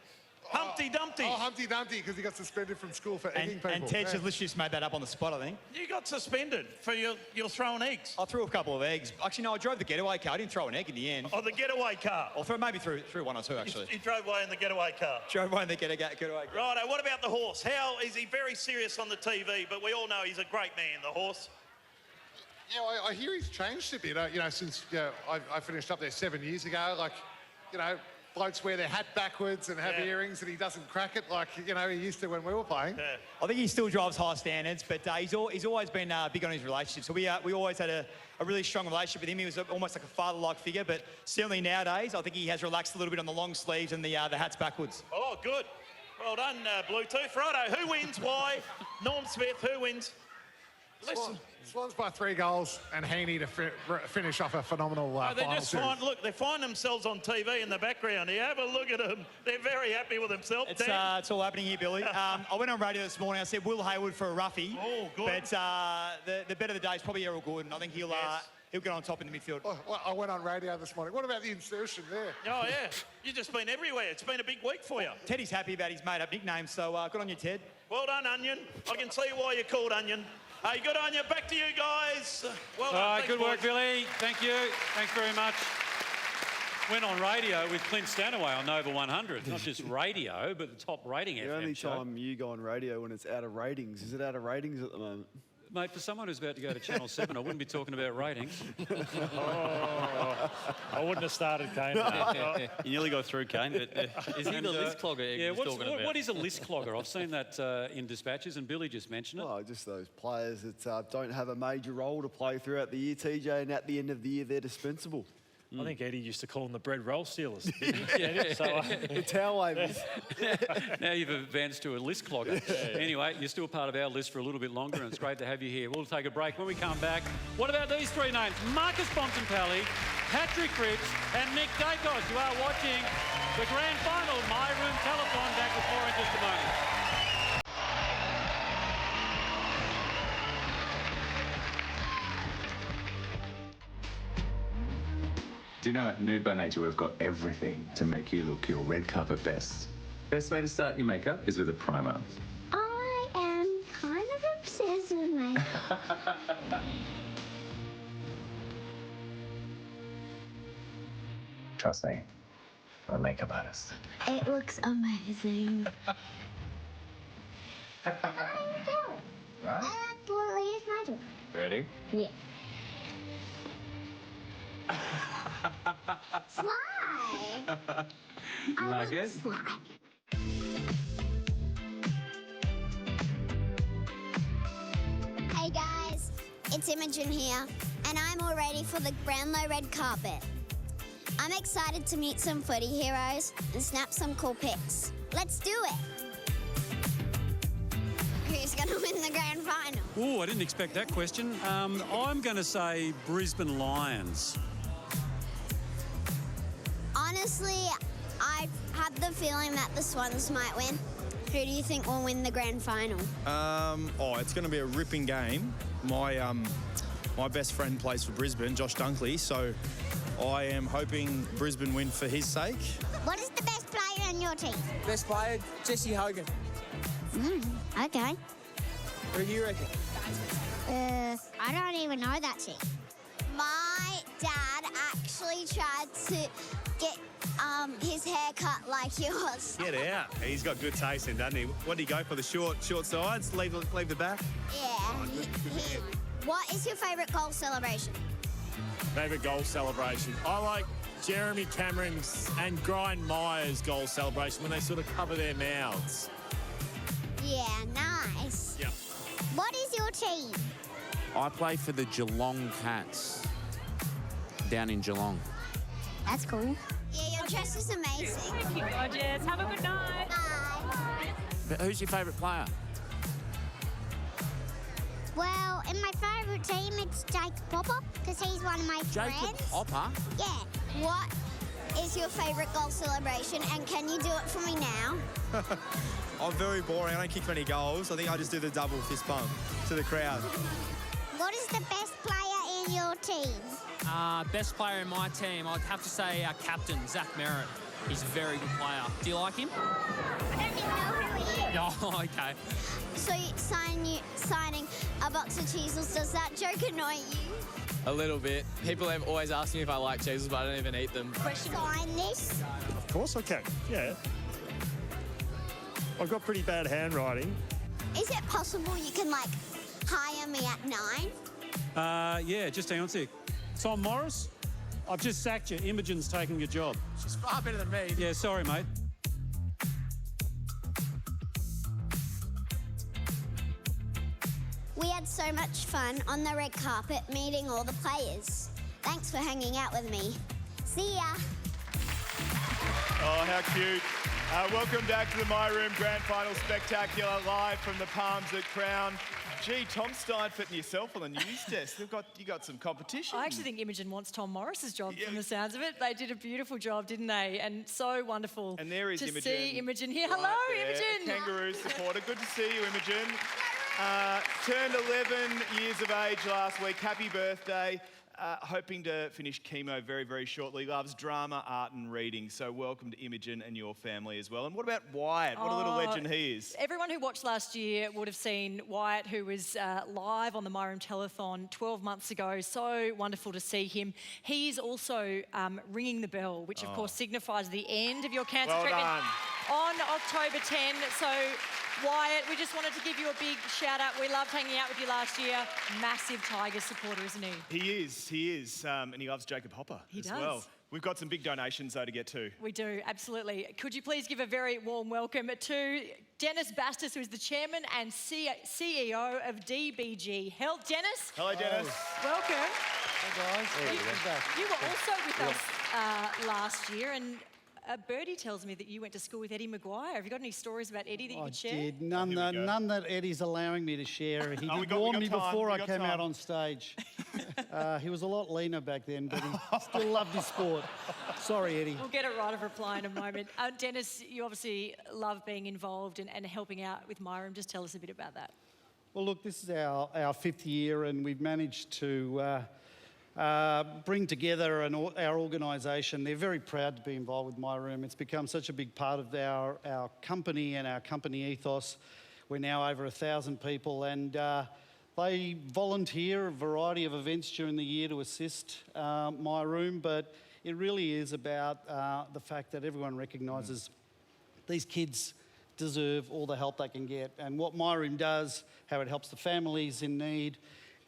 Humpty Dumpty. Oh, Humpty Dumpty because he got suspended from school for egging people. And Ted just literally just made that up on the spot, I think. You got suspended for your throwing eggs. I threw a couple of eggs. Actually, no, I drove the getaway car. I didn't throw an egg in the end. Oh, the getaway car. Or maybe threw 1 or 2, actually. You drove away in the getaway car. Drove away in the getaway car. Righto, what about the horse? How is he very serious on the TV, but we all know he's a great man, the horse. Yeah, I hear he's changed a bit, since I finished up there 7 years ago. Blokes wear their hat backwards and have earrings and he doesn't crack it like, he used to when we were playing. Yeah. I think he still drives high standards, but he's always been big on his relationship. So we always had a really strong relationship with him. He was almost like a father-like figure, but certainly nowadays, I think he has relaxed a little bit on the long sleeves and the hats backwards. Oh, good. Well done, Bluetooth. Righto, who wins? Why? Norm Smith, who wins? Listen. Swans by 3 goals and Heaney to finish off a phenomenal They final just series. they find themselves on TV in the background. You have a look at them. They're very happy with themselves. It's all happening here, Billy. I went on radio this morning. I said Will Hayward for a roughie. Oh, good. But the better of the day is probably Errol Gordon. I think he'll get on top in the midfield. I went on radio this morning. What about the insertion there? Oh, yeah. You've just been everywhere. It's been a big week for you. Teddy's happy about his made-up nickname, so good on you, Ted. Well done, Onion. I can see why you're called Onion. Hey, good on you. Back to you guys. Well done. All right, Thanks, good work, boys. Billy. Thank you. Thanks very much. Went on radio with Clint Stanaway on Nova 100. Not just radio, but the top rating The FM only show. time you go on radio when it's out of ratings. Is it out of ratings at the moment? Mate, for someone who's about to go to Channel 7, I wouldn't be talking about ratings. I wouldn't have started, Kane. You nearly got through, Kane. But, Is he the list clogger Yeah, he was talking about? what is a list clogger? I've seen that in dispatches, and Billy just mentioned it. Oh, just those players that don't have a major role to play throughout the year, TJ, and at the end of the year, they're dispensable. I think Eddie used to call them the bread roll stealers. The towel wavers. Now you've advanced to a list clogger. Anyway, you're still part of our list for a little bit longer, and it's great to have you here. We'll take a break. When we come back, what about these 3 names? Marcus Bontempelli, Patrick Cripps, and Nick Dacos. You are watching the grand final, My Room Telethon. Back with more in just a moment. Do you know at Nude by Nature we've got everything to make you look your red carpet best. Best way to start your makeup is with a primer. I am kind of obsessed with makeup. Trust me. for a makeup artist. It looks amazing. Right? Ready? Yeah. Fly! Like it? Fly. Hey guys, it's Imogen here, and I'm all ready for the Brownlow red carpet. I'm excited to meet some footy heroes and snap some cool pics. Let's do it! Who's going to win the grand final? Oh, I didn't expect that question. I'm going to say Brisbane Lions. Honestly, I have the feeling that the Swans might win. Who do you think will win the grand final? It's going to be a ripping game. My best friend plays for Brisbane, Josh Dunkley, so I am hoping Brisbane win for his sake. What is the best player on your team? Best player, Jesse Hogan. Okay. Who do you reckon? I don't even know that team. My dad actually tried to get his hair cut like yours. Get out. He's got good taste in, doesn't he? What did he go for, the short sides? Leave the back? Yeah. What is your favourite goal celebration? Favourite goal celebration. I like Jeremy Cameron's and Brian Myers' goal celebration when they sort of cover their mouths. Yeah, nice. Yep. What is your team? I play for the Geelong Cats down in Geelong. That's cool. Yeah, your dress is amazing. Thank you, gorgeous. Have a good night. Bye. But who's your favourite player? Well, in my favourite team, it's Jacob Popper, because he's one of my Jacob friends. Hopper? Yeah. What is your favourite goal celebration, and can you do it for me now? I'm very boring. I don't kick many goals. I think I just do the double fist bump to the crowd. What is the best player in your team? Best player in my team, I'd have to say our captain, Zach Merritt. He's a very good player. Do you like him? I don't even know who he is. Oh, okay. So signing a box of cheesels, does that joke annoy you? A little bit. People have always asked me if I like cheeses, but I don't even eat them. Sign this? Of course I can, yeah. I've got pretty bad handwriting. Is it possible you can, hire me at 9? Yeah, just hang on a sec. Tom Morris, I've just sacked you. Imogen's taking your job. She's far better than me. Yeah, sorry, mate. We had so much fun on the red carpet meeting all the players. Thanks for hanging out with me. See ya. Oh, how cute. Welcome back to the My Room Grand Final Spectacular, live from the Palms at Crown. Gee, Tom Steinfort and yourself on the news desk. You got some competition. I actually think Imogen wants Tom Morris's job from the sounds of it. They did a beautiful job, didn't they? And so wonderful And there is to Imogen. see Imogen here. Right Hello, there. Imogen. Kangaroo supporter. Good to see you, Imogen. Turned 11 years of age last week. Happy birthday. Hoping to finish chemo very, very shortly. Loves drama, art and reading. So welcome to Imogen and your family as well. And what about Wyatt? What a little legend he is. Everyone who watched last year would have seen Wyatt, who was live on the My Room Telethon 12 months ago. So wonderful to see him. He's also ringing the bell, which of course signifies the end of your cancer Well treatment done. on October 10. So Wyatt, we just wanted to give you a big shout out. We loved hanging out with you last year. Massive Tigers supporter, isn't he? He is. And he loves Jacob Hopper as does. well. We've got some big donations though to get to. We do, absolutely. Could you please give a very warm welcome to Dennis Bastos, who is the chairman and CEO of DBG Health. Dennis. Hello, Dennis. Welcome. Hey guys. You were also with us last year, and Birdie tells me that you went to school with Eddie Maguire. Have you got any stories about Eddie that you could share? Did. None that Eddie's allowing me to share. He did warn me before I came out on stage. He was a lot leaner back then, but he still loved his sport. Sorry, Eddie. We'll get a right of reply in a moment. Dennis, you obviously love being involved and helping out with My Room. Just tell us a bit about that. Well, look, this is our fifth year, and we've managed to bring together our organisation. They're very proud to be involved with My Room. It's become such a big part of our company and our company ethos. We're now over 1,000 people, and they volunteer a variety of events during the year to assist My Room, but it really is about the fact that everyone recognises these kids deserve all the help they can get. And what My Room does, how it helps the families in need,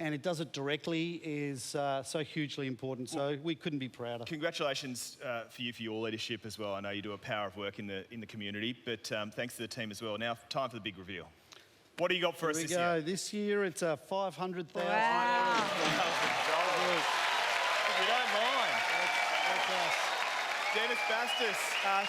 and it does it directly, is so hugely important. So we couldn't be prouder. Congratulations for you for your leadership as well. I know you do a power of work in the community, but thanks to the team as well. Now, time for the big reveal. What do you got for us this year? Here we go. This year it's a $500,000. Wow. If you don't mind. That's us. Dennis Bastos,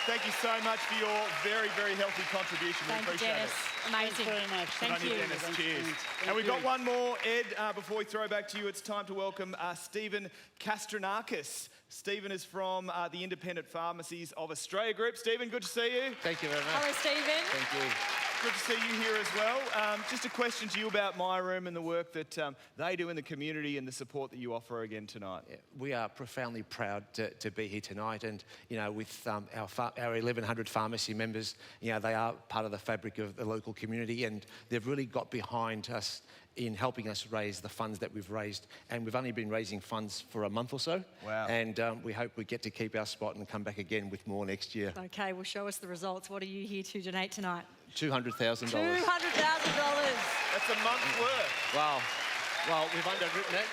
thank you so much for your very, very healthy contribution. We Thank you, appreciate Dennis. it. Amazing. Thanks very much. Thank you. Dennis. Thanks, Cheers. Dennis. And we've Thank got you. one more, Ed, before we throw back to you. It's time to welcome Stephen Kastranakis. Stephen is from the Independent Pharmacies of Australia Group. Stephen, good to see you. Thank you very much. Hello, Stephen. Thank you. Good to see you here as well. Just a question to you about My Room and the work that they do in the community and the support that you offer again tonight. Yeah, we are profoundly proud to be here tonight, and with our 1,100 pharmacy members, they are part of the fabric of the local community, and they've really got behind us in helping us raise the funds that we've raised. And we've only been raising funds for a month or so. Wow. And we hope we get to keep our spot and come back again with more next year. Okay, well, show us the results. What are you here to donate tonight? $200,000. $200,000. That's a month's worth. Wow. Well, we've underwritten it,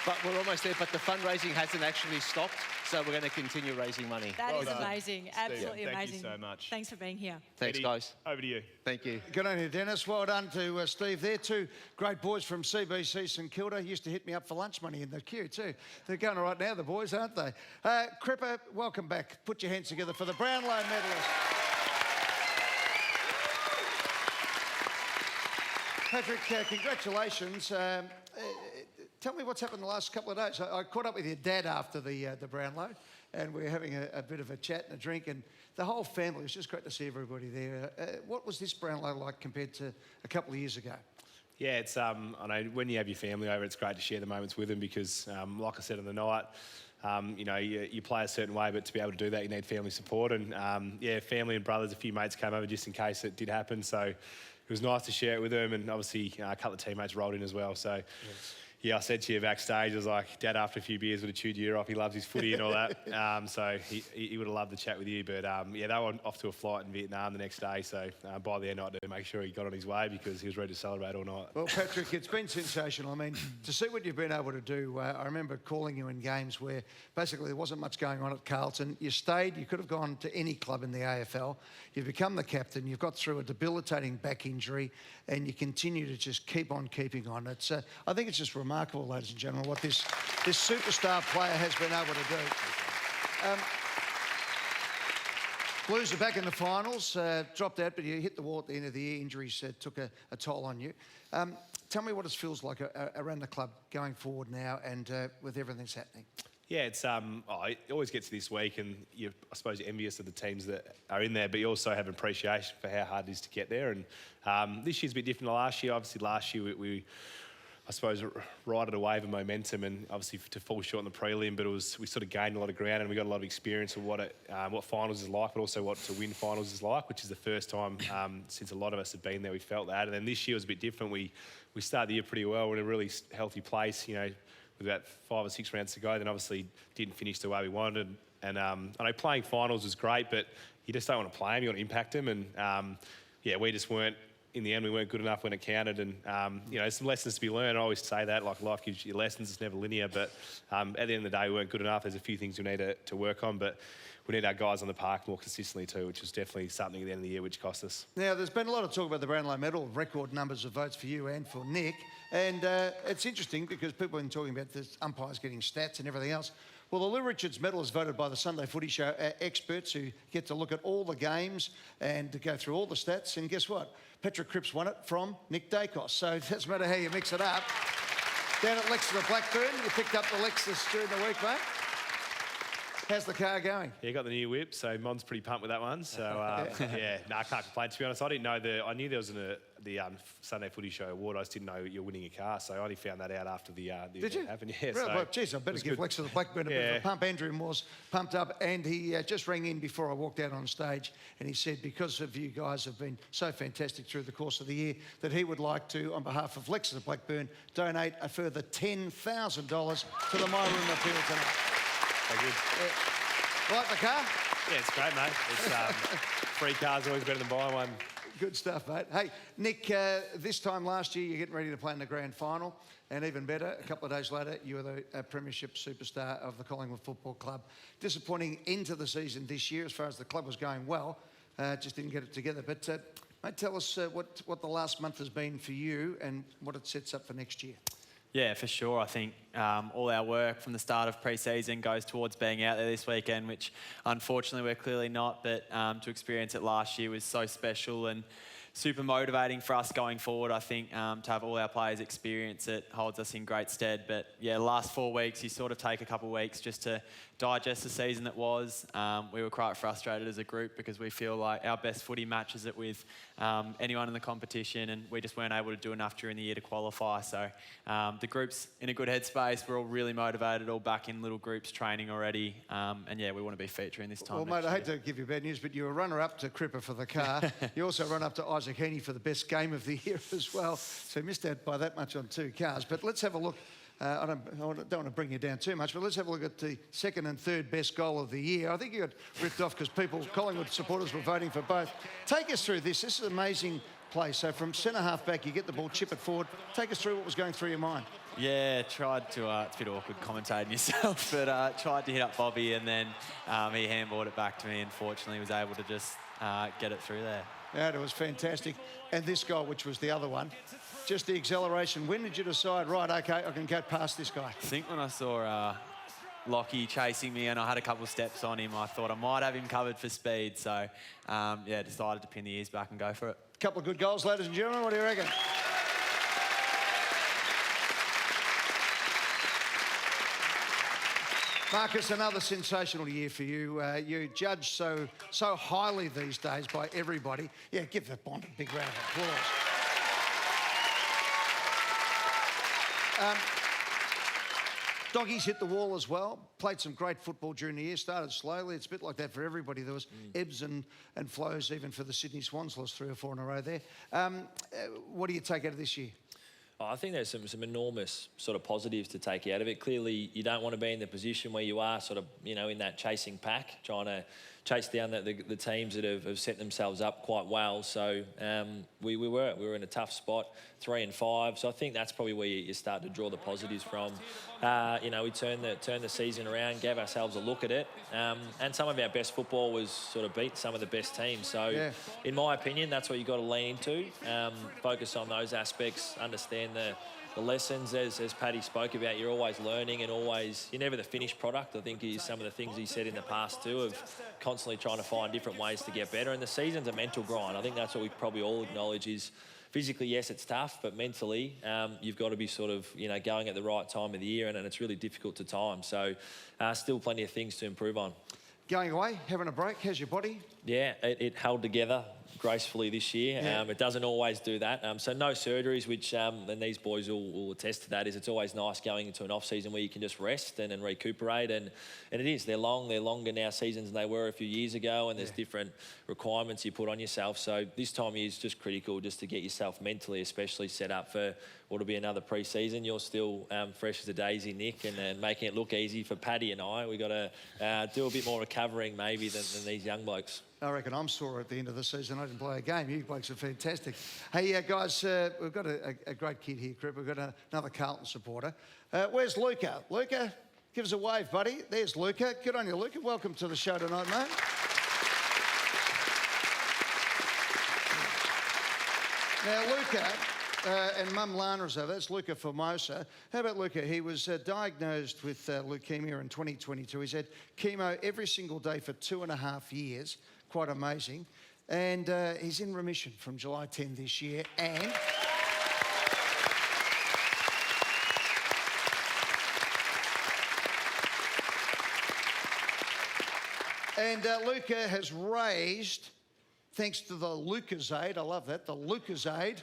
but we're almost there. But the fundraising hasn't actually stopped, so we're going to continue raising money. That is amazing. Absolutely Thank amazing. you so much. Thanks for being here. Thanks, Eddie, guys. Over to you. Thank you. Good on you, Dennis. Well done to Steve there. Two great boys from CBC St Kilda used to hit me up for lunch money in the queue too. They're going all right now, the boys, aren't they? Cripper, welcome back. Put your hands together for the Brownlow medalist. Patrick, congratulations. Tell me what's happened the last couple of days. I caught up with your dad after the Brownlow, and we were having a bit of a chat and a drink, and the whole family, it was just great to see everybody there. What was this Brownlow like compared to a couple of years ago? Yeah, it's I know when you have your family over, it's great to share the moments with them because, like I said on the night, you play a certain way, but to be able to do that, you need family support. And family and brothers, a few mates came over just in case it did happen. So it was nice to share it with them, and obviously a couple of teammates rolled in as well. So. Yeah, I said to you backstage, I was like, Dad, after a few beers, would have chewed your ear off. He loves his footy and all that. So he would have loved to chat with you. But they were off to a flight in Vietnam the next day. So by the end, I had to make sure he got on his way because he was ready to celebrate all night. Well, Patrick, it's been sensational. I mean, to see what you've been able to do, I remember calling you in games where basically there wasn't much going on at Carlton. You stayed, you could have gone to any club in the AFL. You've become the captain. You've got through a debilitating back injury and you continue to just keep on keeping on. It's, I think it's just remarkable, ladies and gentlemen, what this superstar player has been able to do. Blues are back in the finals, dropped out, but you hit the wall at the end of the year. Injuries took a toll on you. Tell me what it feels like around the club going forward now and with everything that's happening. Yeah, it's it always gets to this week, and I suppose you're envious of the teams that are in there, but you also have appreciation for how hard it is to get there. And this year's a bit different to last year. Obviously, last year we I suppose, rided a wave of momentum, and obviously to fall short in the prelim, but we sort of gained a lot of ground and we got a lot of experience of what finals is like, but also what to win finals is like, which is the first time since a lot of us have been there we felt that. And then this year was a bit different. We started the year pretty well. We're in a really healthy place, with about 5 or 6 rounds to go. Then obviously didn't finish the way we wanted. And I know playing finals was great, but you just don't want to play them. You want to impact them. And we just weren't. In the end, we weren't good enough when it counted, and there's some lessons to be learned. I always say that, like life gives you lessons, it's never linear, but at the end of the day, we weren't good enough. There's a few things we need to work on, but we need our guys on the park more consistently too, which was definitely something at the end of the year which cost us. Now, there's been a lot of talk about the Brownlow medal, record numbers of votes for you and for Nick, and it's interesting because people have been talking about the umpires getting stats and everything else. Well, the Lou Richards medal is voted by the Sunday Footy Show experts who get to look at all the games and to go through all the stats, and guess what? Patrick Cripps won it from Nick Dacos. So it doesn't matter how you mix it up. Down at Lexus Blackburn, you picked up the Lexus during the week, mate. How's the car going? Yeah, got the new whip, so Mon's pretty pumped with that one. So, yeah, no, I can't complain. To be honest, I didn't know I knew there was the Sunday Footy Show award. I just didn't know you're winning a car, so I only found that out after the Did you? happened. Yeah, Well, so well, geez, I better give Lex of the Blackburn a bit of a pump. Andrew was pumped up, and he just rang in before I walked out on stage, and he said, because of you guys have been so fantastic through the course of the year, that he would like to, on behalf of Lex of the Blackburn, donate a further $10,000 to the My Room appeal tonight. So good. Like the car? Yeah, it's great, mate. It's free car's always better than buying one. Good stuff, mate. Hey, Nick, this time last year, you're getting ready to play in the grand final. And even better, a couple of days later, you were the premiership superstar of the Collingwood Football Club. Disappointing end to the season this year as far as the club was going well. Just didn't get it together. But, mate, tell us what the last month has been for you and what it sets up for next year. Yeah, for sure. I think all our work from the start of pre-season goes towards being out there this weekend, which unfortunately we're clearly not. But to experience it last year was so special and super motivating for us going forward. I think to have all our players experience it holds us in great stead. But yeah, the last 4 weeks, you sort of take a couple of weeks just to digest the season that was. We were quite frustrated as a group because we feel like our best footy matches it with anyone in the competition, and we just weren't able to do enough during the year to qualify. So the group's in a good headspace. We're all really motivated, all back in little groups training already. And yeah, we want to be featuring this time. Well, mate, I hate to give you bad news, but you were runner-up to Cripper for the car. You also run up to Isaac Heaney for the best game of the year as well. So you missed out by that much on 2 cars. But let's have a look. I don't want to bring you down too much, but let's have a look at the second and third best goal of the year. I think you got ripped off because Collingwood supporters were voting for both. Take us through this. This is an amazing play. So from centre half back, you get the ball, chip it forward. Take us through what was going through your mind. Yeah, tried to, it's a bit awkward commentating yourself, but tried to hit up Bobby, and then he handballed it back to me, and fortunately was able to just get it through there. Yeah, it was fantastic. And this goal, which was the other one, just the acceleration. When did you decide, right, OK, I can go past this guy? I think when I saw Lockie chasing me and I had a couple of steps on him, I thought I might have him covered for speed. So, yeah, decided to pin the ears back and go for it. A couple of good goals, ladies and gentlemen. What do you reckon? Marcus, another sensational year for you. You judged so highly these days by everybody. Yeah, give the Bond a big round of applause. Doggies hit the wall as well. Played some great football during the year. Started slowly. It's a bit like that for everybody. There was ebbs and flows even for the Sydney Swans. Lost 3 or 4 in a row there. What do you take out of this year? I think there's some enormous sort of positives to take out of it. Clearly, you don't want to be in the position where you are sort of, you know, in that chasing pack, trying to chase down the teams that have set themselves up quite well. So we were in a tough spot, 3 and 5. So I think that's probably where you start to draw the positives from. You know, we turned the season around, gave ourselves a look at it, and some of our best football was sort of beat some of the best teams. So in my opinion, that's what you've got to lean into. Focus on those aspects, understand the lessons, as Paddy spoke about. You're always learning, and you're never the finished product. I think is some of the things he said in the past too, of constantly trying to find different ways to get better. And the season's a mental grind. I think that's what we probably all acknowledge is physically, yes, it's tough, but mentally, you've got to be sort of, you know, going at the right time of the year, and it's really difficult to time. So still plenty of things to improve on. Going away, having a break, how's your body? Yeah, it held together gracefully this year. It doesn't always do that. So no surgeries, which, and these boys will attest to that, is it's always nice going into an off-season where you can just rest and recuperate. And it is. They're longer now seasons than they were a few years ago, and there's different requirements you put on yourself. So this time of year is just critical just to get yourself mentally especially set up for what'll be another pre-season. You're still fresh as a daisy, Nick, and making it look easy for Paddy and I. We've got to do a bit more recovering maybe than these young blokes. I reckon I'm sore at the end of the season. I didn't play a game. You blokes are fantastic. Hey, guys, we've got a great kid here, Crip. We've got another Carlton supporter. Where's Luca? Luca, give us a wave, buddy. There's Luca. Good on you, Luca. Welcome to the show tonight, mate. Now, Luca, and Mum Lana's over. That's Luca Formosa. How about Luca? He was diagnosed with leukemia in 2022. He's had chemo every single day for 2.5 years. Quite amazing. And he's in remission from July 10 this year. And And Luca has raised, thanks to the Lucas Aid, I love that, the Lucas Aid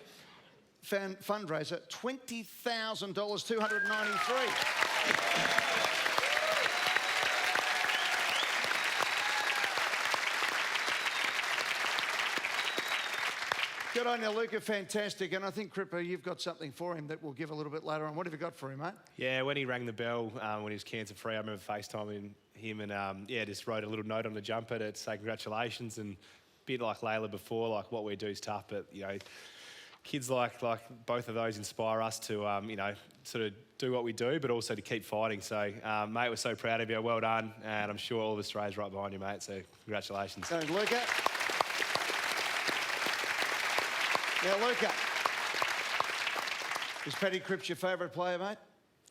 fundraiser, $20,000, $293. Good on you, Luca. Fantastic. And I think, Cripper, you've got something for him that we'll give a little bit later on. What have you got for him, mate? Yeah, when he rang the bell when he was cancer-free, I remember FaceTiming him and, just wrote a little note on the jumper to say congratulations. And a bit like Layla before, like what we do is tough, but, kids like both of those inspire us to, sort of do what we do, but also to keep fighting. So, mate, we're so proud of you. Well done. And I'm sure all of Australia's right behind you, mate. So, congratulations. So, Luca. Now, Luca, is Paddy Cripps your favourite player, mate?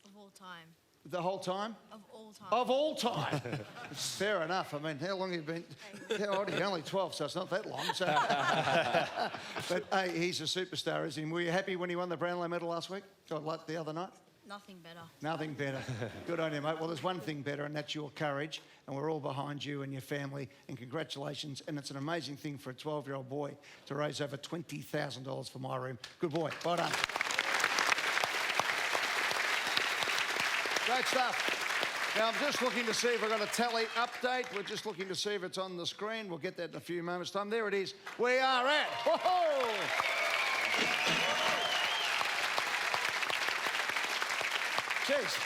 Of all time. The whole time? Of all time. Of all time. Fair enough. I mean, how long have you been? How old are you? Only 12, so it's not that long. So. But hey, he's a superstar, isn't he? Were you happy when he won the Brownlow medal last week? Or like the other night? Nothing better. Nothing better. Good on you, mate. Well, there's one thing better, and that's your courage. And we're all behind you and your family. And congratulations. And it's an amazing thing for a 12-year-old boy to raise over $20,000 for My Room. Good boy. Well done. Great stuff. Now, I'm just looking to see if we've got a tally update. We're just looking to see if it's on the screen. We'll get that in a few moments' time. There it is. We are at... Whoa! Jeez.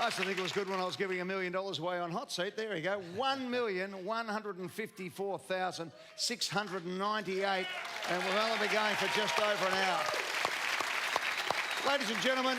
I used to think it was good when I was giving $1 million away on Hot Seat. There you go. 1,154,698. And we'll only be going for just over an hour. Ladies and gentlemen,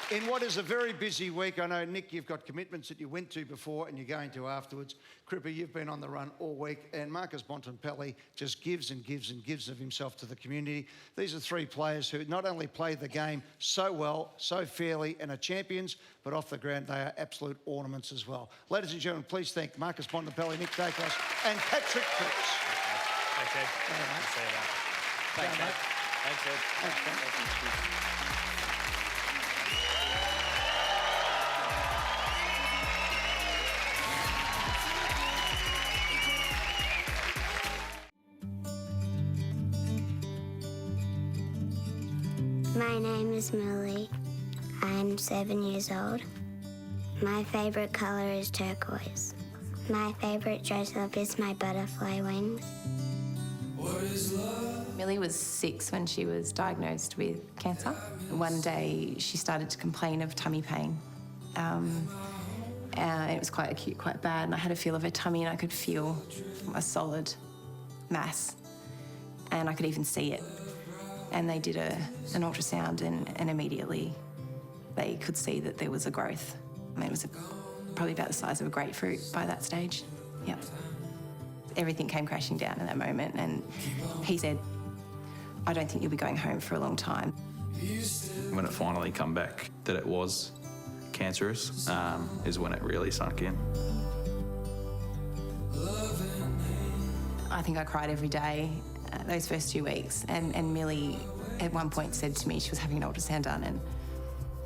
in what is a very busy week, I know, Nick, you've got commitments that you went to before and you're going to afterwards. Cripper, you've been on the run all week, and Marcus Bontempelli just gives and gives and gives of himself to the community. These are three players who not only play the game so well, so fairly, and are champions, but off the ground they are absolute ornaments as well. Ladies and gentlemen, please thank Marcus Bontempelli, Nick Dacos, and Patrick Cripps. Thanks, Ed. Thanks, Ed. Thanks, Ed. Thanks, My name is Millie. I'm 7 years old. My favourite colour is turquoise. My favourite dress up is my butterfly wings. Millie was 6 when she was diagnosed with cancer. One day she started to complain of tummy pain. It was quite acute, quite bad, and I had a feel of her tummy and I could feel a solid mass and I could even see it. And they did an ultrasound and immediately they could see that there was a growth. I mean, it was probably about the size of a grapefruit by that stage. Yep. Everything came crashing down in that moment, and he said, I don't think you'll be going home for a long time. When it finally come back that it was cancerous is when it really sunk in. I think I cried every day those first 2 weeks, and Millie at one point said to me, she was having an ultrasound done, and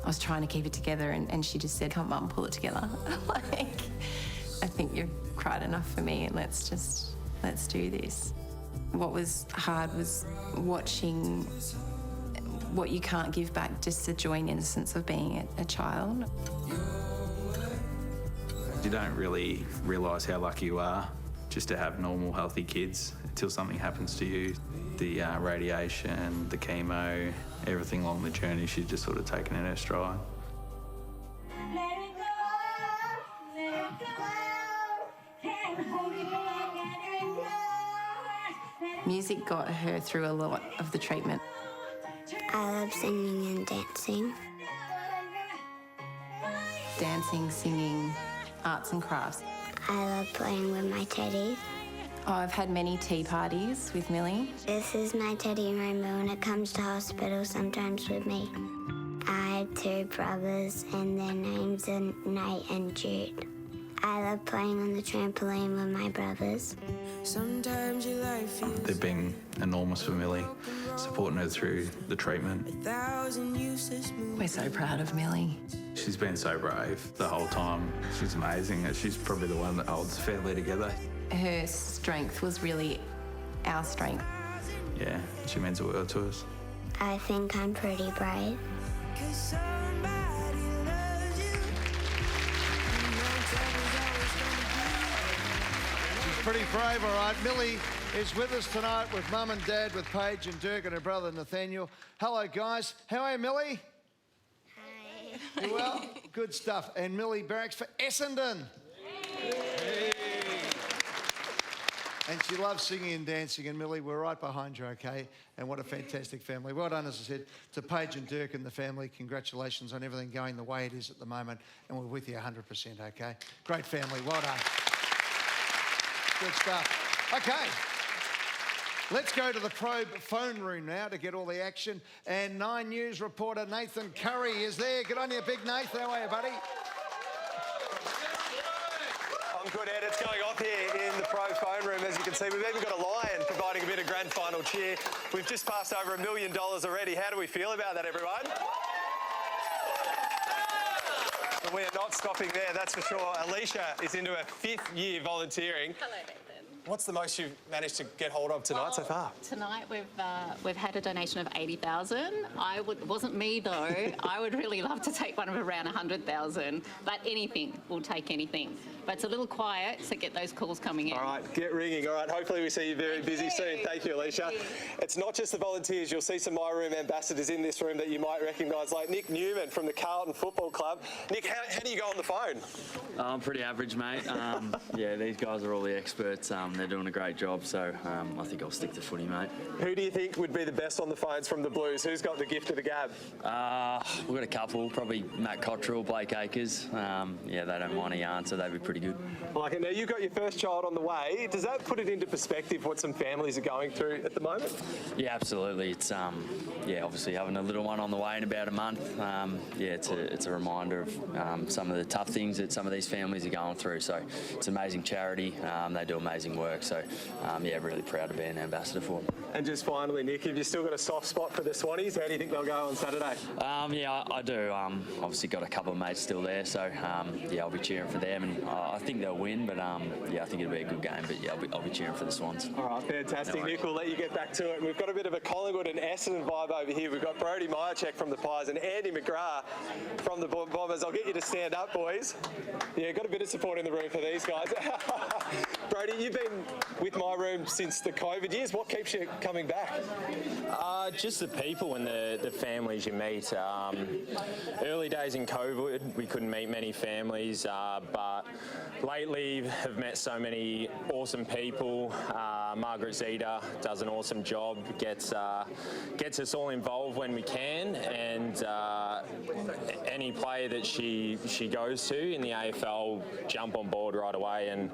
I was trying to keep it together, and she just said, come Mum, pull it together. Like, I think you've cried enough for me, and let's do this. What was hard was watching what you can't give back, just the joy and innocence of being a child. You don't really realise how lucky you are just to have normal, healthy kids until something happens to you. The radiation, the chemo, everything along the journey, she's just sort of taken in her stride. Music got her through a lot of the treatment. I love singing and dancing. Dancing, singing, arts and crafts. I love playing with my teddies. Oh, I've had many tea parties with Millie. This is my teddy Rainbow when it comes to hospital sometimes with me. I had 2 brothers and their names are Nate and Jude. I love playing on the trampoline with my brothers. Sometimes your life feels... They've been enormous for Millie, supporting her through the treatment. We're so proud of Millie. She's been so brave the whole time. She's amazing. She's probably the one that holds the family together. Her strength was really our strength. Yeah, she means the world to us. I think I'm pretty brave. She's pretty brave, all right. Millie is with us tonight with Mum and Dad, with Paige and Dirk and her brother Nathaniel. Hello, guys. How are you, Millie? Hi. You well? Good stuff. And Millie Barracks for Essendon. Hey. And she loves singing and dancing. And Millie, we're right behind you, okay? And what a fantastic family. Well done, as I said, to Paige and Dirk and the family. Congratulations on everything going the way it is at the moment. And we're with you 100%, okay? Great family. Well done. Good stuff. Okay. Let's go to the Probe phone room now to get all the action. And 9 News reporter Nathan Curry is there. Good on you, Big Nathan. How are you, buddy? I'm good, Ed. It's going off here in the Probe phone room. As you can see, we've even got a lion providing a bit of grand final cheer. We've just passed over $1 million already. How do we feel about that, everyone? But we are not stopping there, that's for sure. Alicia is into her 5th year volunteering. Hello, Nathan. What's the most you've managed to get hold of tonight so far? Tonight we've had a donation of 80,000. It wasn't me though. I would really love to take one of around 100,000, but anything, we'll take anything. But it's a little quiet, so get those calls coming in. All right, get ringing. All right, hopefully we see you very busy soon. Thank you, Alicia. It's not just the volunteers. You'll see some My Room ambassadors in this room that you might recognise, like Nick Newman from the Carlton Football Club. Nick, how do you go on the phone? I'm pretty average, mate. Yeah, these guys are all the experts. They're doing a great job, so I think I'll stick to footy, mate. Who do you think would be the best on the phones from the Blues? Who's got the gift of the gab? We've got a couple, probably Matt Cottrell, Blake Acres. Yeah, they don't mind a yarn, so they'd be pretty good. Like it. Now, you've got your first child on the way. Does that put it into perspective what some families are going through at the moment? Yeah, absolutely. It's yeah, obviously having a little one on the way in about a month. Yeah, it's a reminder of some of the tough things that some of these families are going through. So it's an amazing charity. They do amazing work. So yeah, really proud to be an ambassador for them. And just finally, Nick, have you still got a soft spot for the Swannies? How do you think they'll go on Saturday? Yeah, I do. Obviously got a couple of mates still there, so yeah, I'll be cheering for them, and I think they'll win. But yeah, I think it'll be a good game. But yeah, I'll be cheering for the Swans. All right, fantastic, no, Nick. We'll let you get back to it. We've got a bit of a Collingwood and Essendon vibe over here. We've got Brody Myercheck from the Pies and Andy McGrath from the Bombers. I'll get you to stand up, boys. Yeah, got a bit of support in the room for these guys. Brody, you've been with My Room since the COVID years. What keeps you coming back? Just the people and the families you meet. Early days in COVID, we couldn't meet many families, but lately have met so many awesome people. Margaret Zeta does an awesome job, gets us all involved when we can, and any player that she goes to in the AFL jump on board right away. And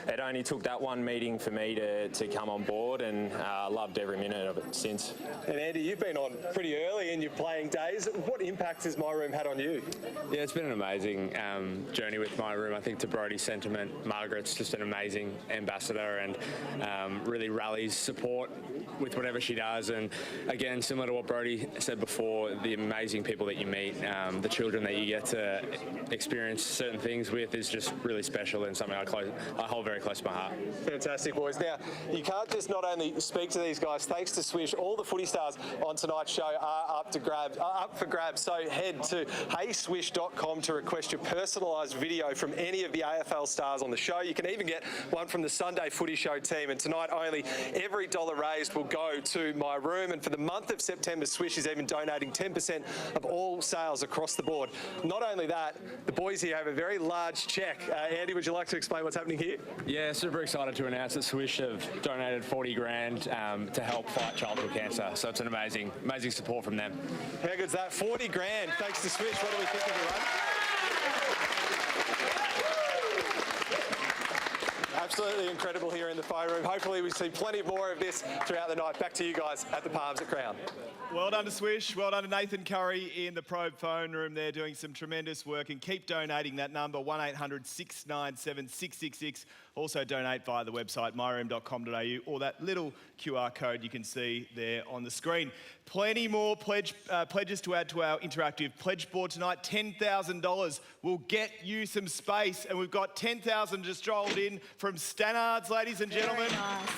it only took that one meeting for me to come on board, and loved every minute of it since. And Andy, you've been on pretty early in your playing days. What impact has My Room had on you? Yeah, it's been an amazing journey with My Room. I think to Brody's sentiment, Margaret's just an amazing ambassador and really rallies support with whatever she does. And again, similar to what Brody said before, the amazing people that you meet, the children that you get to experience certain things with is just really special and something I hold very close to my heart. Fantastic, boys. Now, you can't just not only speak to these guys. Thanks to Swish, all the footy stars on tonight's show are up for grabs. So head to heyswish.com to request your personalised video from any of the AFL stars on the show. You can even get one from the Sunday Footy Show team. And tonight only, every dollar raised will go to My Room. And for the month of September, Swish is even donating 10% of all sales across the board. Not only that, the boys here have a very large cheque. Andy, would you like to explain what's happening here? Yeah, super excited to announce that Swish have donated 40 grand to help fight childhood cancer. So it's an amazing support from them. How good's that? 40 grand, thanks to Swish. What do we think, everyone? Absolutely incredible here in the phone room. Hopefully we see plenty more of this throughout the night. Back to you guys at the Palms at Crown. Well done to Swish. Well done to Nathan Curry in the Probe phone room there doing some tremendous work. And keep donating. That number, 1800 697 666. Also donate via the website myroom.com.au or that little QR code you can see there on the screen. Plenty more pledges to add to our interactive pledge board tonight. $10,000 will get you some space. And we've got 10,000 just rolled in from Stannards, ladies and gentlemen. Very nice.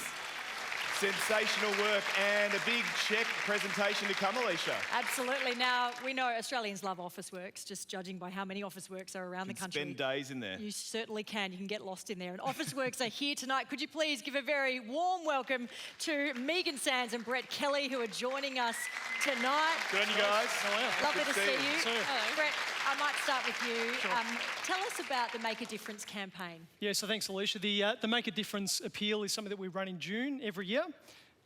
Sensational work and a big check presentation to come, Alicia. Absolutely. Now, we know Australians love Officeworks, just judging by how many Officeworks are around the country. Spend days in there. You certainly can. You can get lost in there. And Officeworks are here tonight. Could you please give a very warm welcome to Megan Sands and Brett Kelly, who are joining us tonight. Good on you guys. Lovely to see you. Hello. Brett, I might start with you. Tell us about the Make a Difference campaign. Yeah, so thanks, Alicia. The Make a Difference appeal is something that we run in June every year.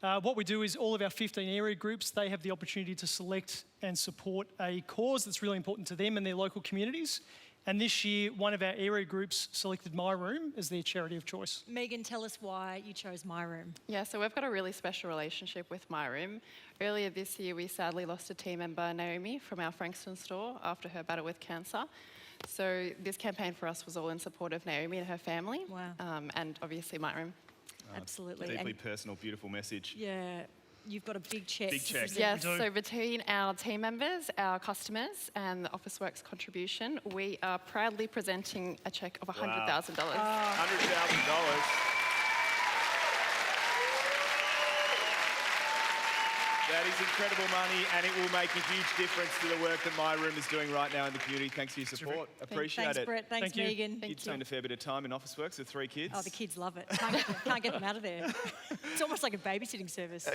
What we do is all of our 15 area groups, they have the opportunity to select and support a cause that's really important to them and their local communities. And this year, one of our area groups selected My Room as their charity of choice. Megan, tell us why you chose My Room. Yeah, so we've got a really special relationship with My Room. Earlier this year, we sadly lost a team member, Naomi, from our Frankston store after her battle with cancer. So this campaign for us was all in support of Naomi and her family. Wow. And obviously My Room. Absolutely. Deeply personal, beautiful message. Yeah, you've got a big check. Big check. Yes, so between our team members, our customers and the Officeworks contribution, we are proudly presenting a cheque of $100,000. $100,000. That is incredible money, and it will make a huge difference to the work that My Room is doing right now in the community. Thanks for your support. Appreciate Thanks, it. Brett. Thanks, Megan. You spend a fair bit of time in Officeworks with 3 kids. Oh, the kids love it. Can't get them out of there. It's almost like a babysitting service.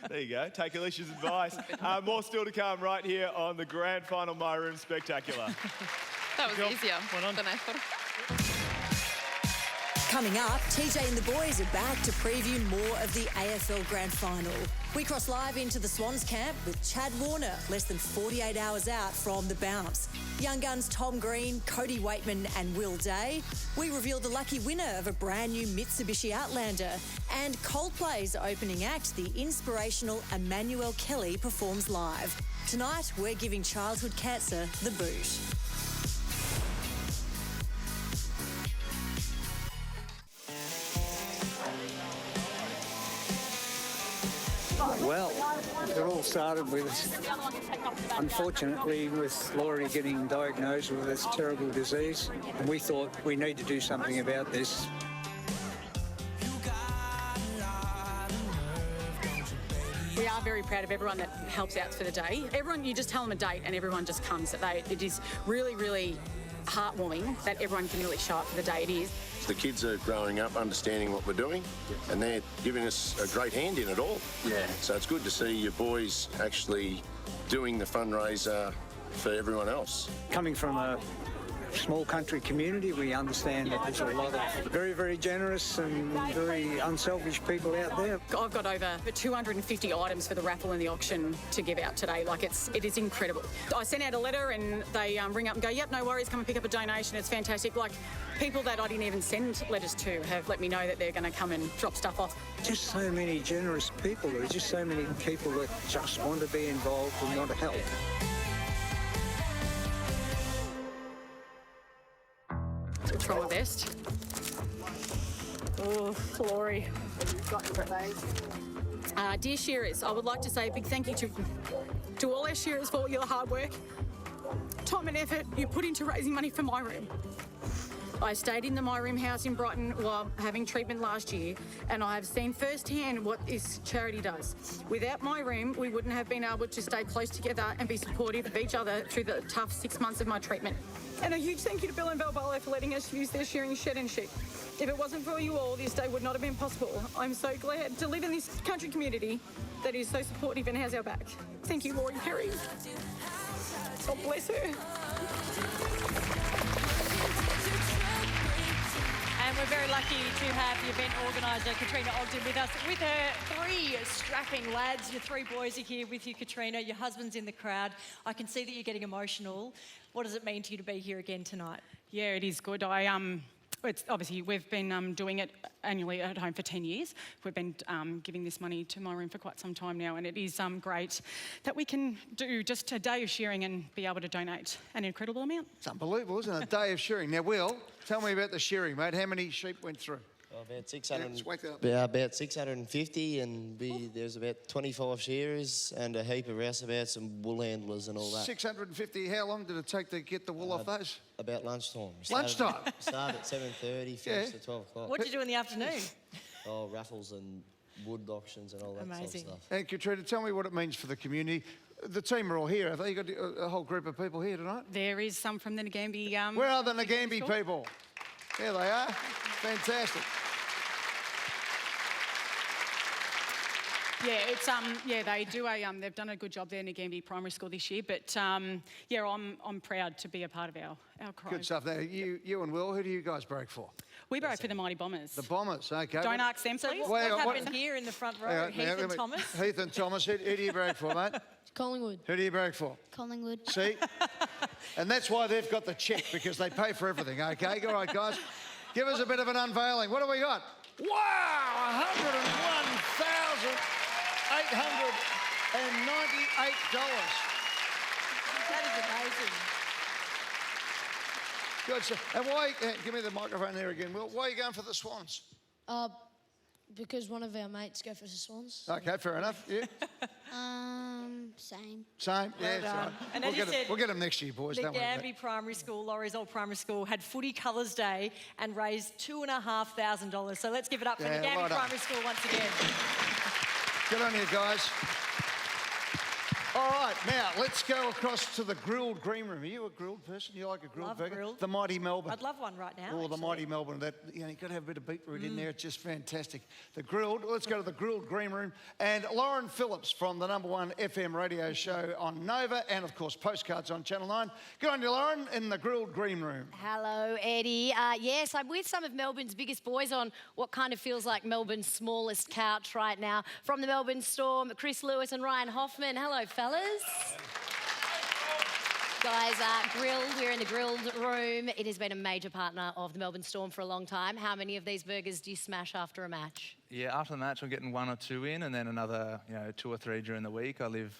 There you go. Take Alicia's advice. More still to come right here on the Grand Final My Room Spectacular. That was easier than I thought. Coming up, TJ and the boys are back to preview more of the AFL Grand Final. We cross live into the Swans camp with Chad Warner, less than 48 hours out from the bounce. Young Guns Tom Green, Cody Waitman and Will Day. We reveal the lucky winner of a brand new Mitsubishi Outlander. And Coldplay's opening act, the inspirational Emmanuel Kelly, performs live. Tonight, we're giving childhood cancer the boot. Well, it all started with, unfortunately, with Laurie getting diagnosed with this terrible disease. And we thought we need to do something about this. We are very proud of everyone that helps out for the day. Everyone, you just tell them a date and everyone just comes. It is really, really heartwarming that everyone can really show up for the day it is. The kids are growing up, understanding what we're doing, and they're giving us a great hand in it all. Yeah. So it's good to see your boys actually doing the fundraiser for everyone else. Coming from a small country community, we understand that there's a lot of very, very generous and very unselfish people out there. I've got over 250 items for the raffle and the auction to give out today. It is incredible. I sent out a letter and they ring up and go, yep, no worries, come and pick up a donation. It's fantastic. People that I didn't even send letters to have let me know that they're going to come and drop stuff off. Just so many generous people. There's just so many people that just want to be involved and want to help. I'll try my best. Oh, Laurie. Dear shearers, I would like to say a big thank you to all our shearers for all your hard work, time and effort you put into raising money for My Room. I stayed in the My Room house in Brighton while having treatment last year, and I have seen firsthand what this charity does. Without My Room, we wouldn't have been able to stay close together and be supportive of each other through the tough 6 months of my treatment. And a huge thank you to Bill and Balboa for letting us use their shearing shed and sheep. If it wasn't for you all, this day would not have been possible. I'm so glad to live in this country community that is so supportive and has our back. Thank you, Laurie Perry. God bless her. And we're very lucky to have the event organiser, Katrina Ogden, with us. With her 3 strapping lads, your 3 boys are here with you, Katrina. Your husband's in the crowd. I can see that you're getting emotional. What does it mean to you to be here again tonight? Yeah, it is good. I obviously we've been doing it annually at home for 10 years. We've been giving this money to My Room for quite some time now, and it is great that we can do just a day of shearing and be able to donate an incredible amount. It's unbelievable, isn't it? A day of shearing. Now, Will, tell me about the shearing, mate. How many sheep went through? About 600. Let's wake up. About 650, and there's about 25 shearers and a heap of rouseabouts and wool handlers and all that. 650. How long did it take to get the wool off those? About lunchtime. Lunchtime? Start at 7:30, finish at 12 o'clock. What did you do in the afternoon? Oh, raffles and wood auctions and all that sort of stuff. And Katrina, tell me what it means for the community. The team are all here. Have they got a whole group of people here tonight? There is some from the Nagambie. Where are the Nagambie people? There they are. Fantastic. Yeah, it's they do they've done a good job there in Nagambie Primary School this year. But yeah, I'm proud to be a part of our crew. Good stuff. Now, you and Will, who do you guys break for? We break for the Mighty Bombers. The Bombers, okay. Don't ask them, please. So what happened here in the front row? Heath and Thomas? Heath and Thomas. Who do you break for, mate? Collingwood. Who do you break for? Collingwood. See? And that's why they've got the check, because they pay for everything, okay? All right, guys. Give us a bit of an unveiling. What do we got? Wow! $101,898. That is amazing. Good stuff. And why, give me the microphone there again, Will. Why are you going for the Swans? Because one of our mates go for the Swans. Okay, fair enough. Yeah. Same. Same? Yeah, Well done. right. And as you said, we'll get them next year, boys. Don't worry about it. Nagambie Primary School, Laurie's Old Primary School, had Footy Colours Day and raised $2,500. So let's give it up for Yeah, Nagambie well done. Primary School once again. Good on you, guys. All right, now let's go across to the grilled green room. Are you a grilled person? You like a grilled Love burger? grilled. The Mighty Melbourne. I'd love one right now. Oh, the actually. Mighty Melbourne. That, you've got to have a bit of beetroot in there. It's just fantastic. The grilled. Let's go to the grilled green room. And Lauren Phillips from the #1 FM radio show on Nova, and of course Postcards on Channel 9. Good on you, Lauren, in the grilled green room. Hello, Eddie. Yes, I'm with some of Melbourne's biggest boys on what kind of feels like Melbourne's smallest couch right now. From the Melbourne Storm, Chris Lewis and Ryan Hoffman. Hello, fellas. Guys, grilled. We're in the grilled room. It has been a major partner of the Melbourne Storm for a long time. How many of these burgers do you smash after a match? Yeah, after the match, I'm getting 1 or 2 in, and then another, 2 or 3 during the week. I live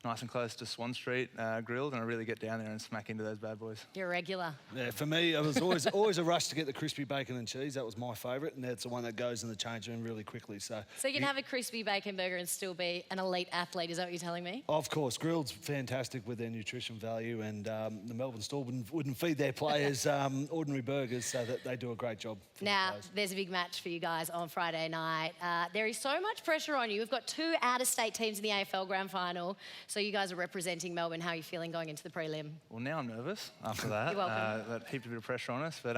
nice and close to Swan Street grilled, and I really get down there and smack into those bad boys. You're a regular. Yeah, for me, it was always a rush to get the crispy bacon and cheese. That was my favourite, and that's the one that goes in the change room really quickly. So you can have a crispy bacon burger and still be an elite athlete, is that what you're telling me? of course, grilled's fantastic with their nutrition value, and the Melbourne Storm wouldn't feed their players ordinary burgers, so that they do a great job. Now, there's a big match for you guys on Friday night. There is so much pressure on you. We've got 2 out-of-state teams in the AFL Grand Final, so you guys are representing Melbourne. How are you feeling going into the prelim? Well, now I'm nervous after that. You're welcome. That heaped a bit of pressure on us, but